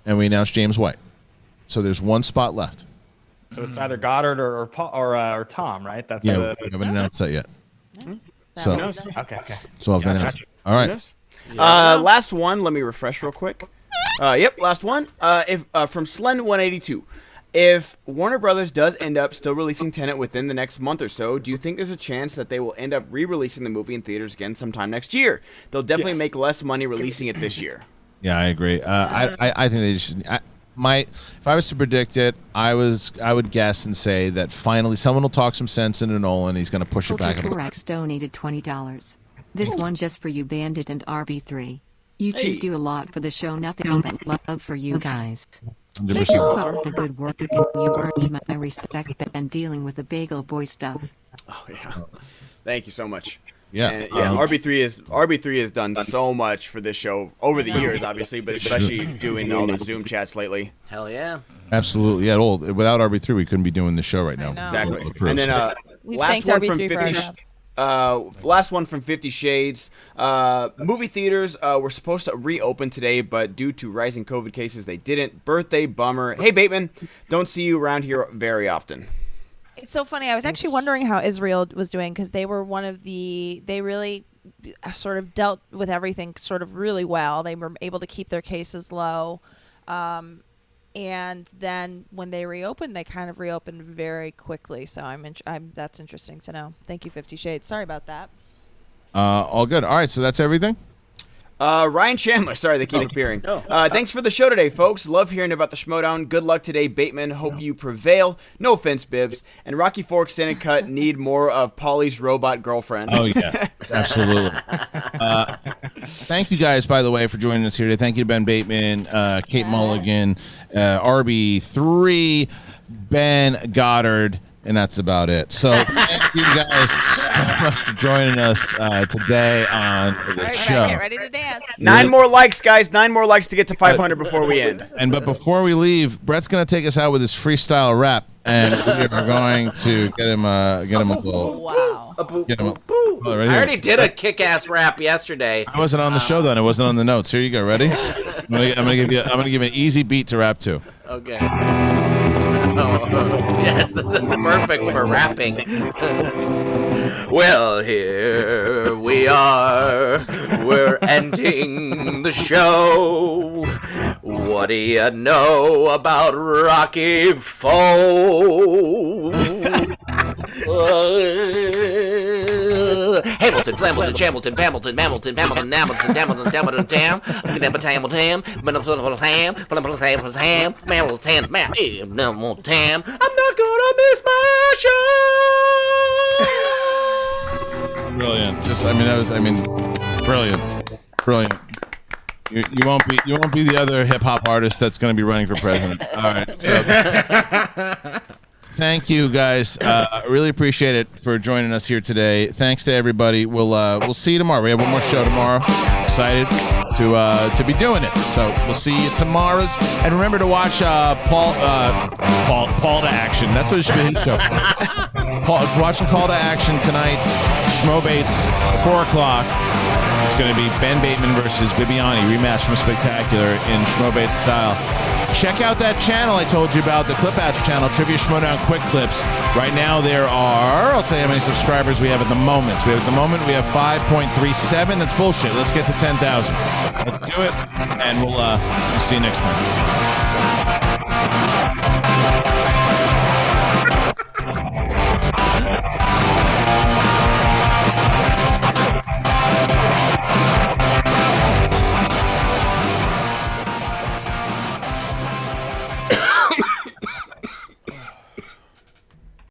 and we announced James White. So there's 1 spot left. So it's either Goddard or Tom, right? That's we haven't announced that yet. So okay. So I've announced. All right. Last one. Let me refresh real quick. Last one. From Slen182. If Warner Brothers does end up still releasing Tenet within the next month or so, do you think there's a chance that they will end up re-releasing the movie in theaters again sometime next year? They'll definitely make less money releasing it this year. Yeah, I agree. I think they just. If I was to predict it, I would guess and say that finally someone will talk some sense into Nolan. He's going to push it back. Torax donated $20. This one just for you, Bandit and RB3. You two do a lot for the show. Nothing but love for you guys. Keep up the good work, and you earn my respect and dealing with the Bagel Boy stuff. Oh yeah, thank you so much. Yeah, and, RB3 has done so much for this show over the years, obviously, but especially doing all the Zoom chats lately. Hell yeah, absolutely. Yeah, without RB3, we couldn't be doing the show right now. Exactly. And then last one from 50 Shades. Movie theaters were supposed to reopen today, but due to rising COVID cases, they didn't. Birthday bummer. Hey, Bateman, don't see you around here very often. It's so funny. I was actually wondering how Israel was doing because they were they really sort of dealt with everything sort of really well. They were able to keep their cases low. And then when they reopened, they kind of reopened very quickly. So that's interesting to know. Thank you, 50 Shades. Sorry about that. All good. All right. So that's everything. Ryan Chandler. Sorry, they keep appearing. Thanks for the show today, folks. Love hearing about the Schmodown. Good luck today, Bateman. Hope you prevail. No offense, Bibbs. And Rocky Fork Extended Cut need more of Polly's robot girlfriend. Oh, yeah. Absolutely. Thank you guys, by the way, for joining us here today. Thank you to Ben Bateman, Kate Mulligan, RB3, Ben Goddard. And that's about it. So thank you guys so much for joining us today on the show. Get ready to dance. 9 more likes, guys. 9 more likes to get to 500 before we end. But before we leave, Brett's going to take us out with his freestyle rap, and we are going to get him a goal. Wow. I already did a kick-ass rap yesterday. I wasn't on the show then. It wasn't on the notes. Here you go. Ready? I'm gonna give you an easy beat to rap to. Okay. Yes, this is perfect for rapping. Well, here we are. We're ending the show. What do you know about Rocky Foe? Hamilton, Flamilton, Chamilton, Pamilton, Mamilton, Pamilton, Namilton, Damilton, Damilton, Tam, Tamilton, Tam, Mamilton, Tam. I'm not gonna miss my show. Brilliant. Brilliant. You won't be the other hip hop artist that's going to be running for president. All right. So. Thank you guys. I really appreciate it for joining us here today. Thanks to everybody. We'll see you tomorrow. We have one more show tomorrow. Excited to be doing it. So we'll see you tomorrow. And remember to watch Paul to Action. That's what it should be. Watch Call to Action tonight. Schmo Bates, 4 o'clock. It's going to be Ben Bateman versus Bibiani, rematch from Spectacular in Schmo Bates style. check out that channel I told you about, the Clip Outs channel, Trivia Showdown Quick Clips. Right now there are, I'll tell you how many subscribers we have at the moment. We have 5.37. That's bullshit. Let's get to 10,000. Let's do it, and we'll see you next time.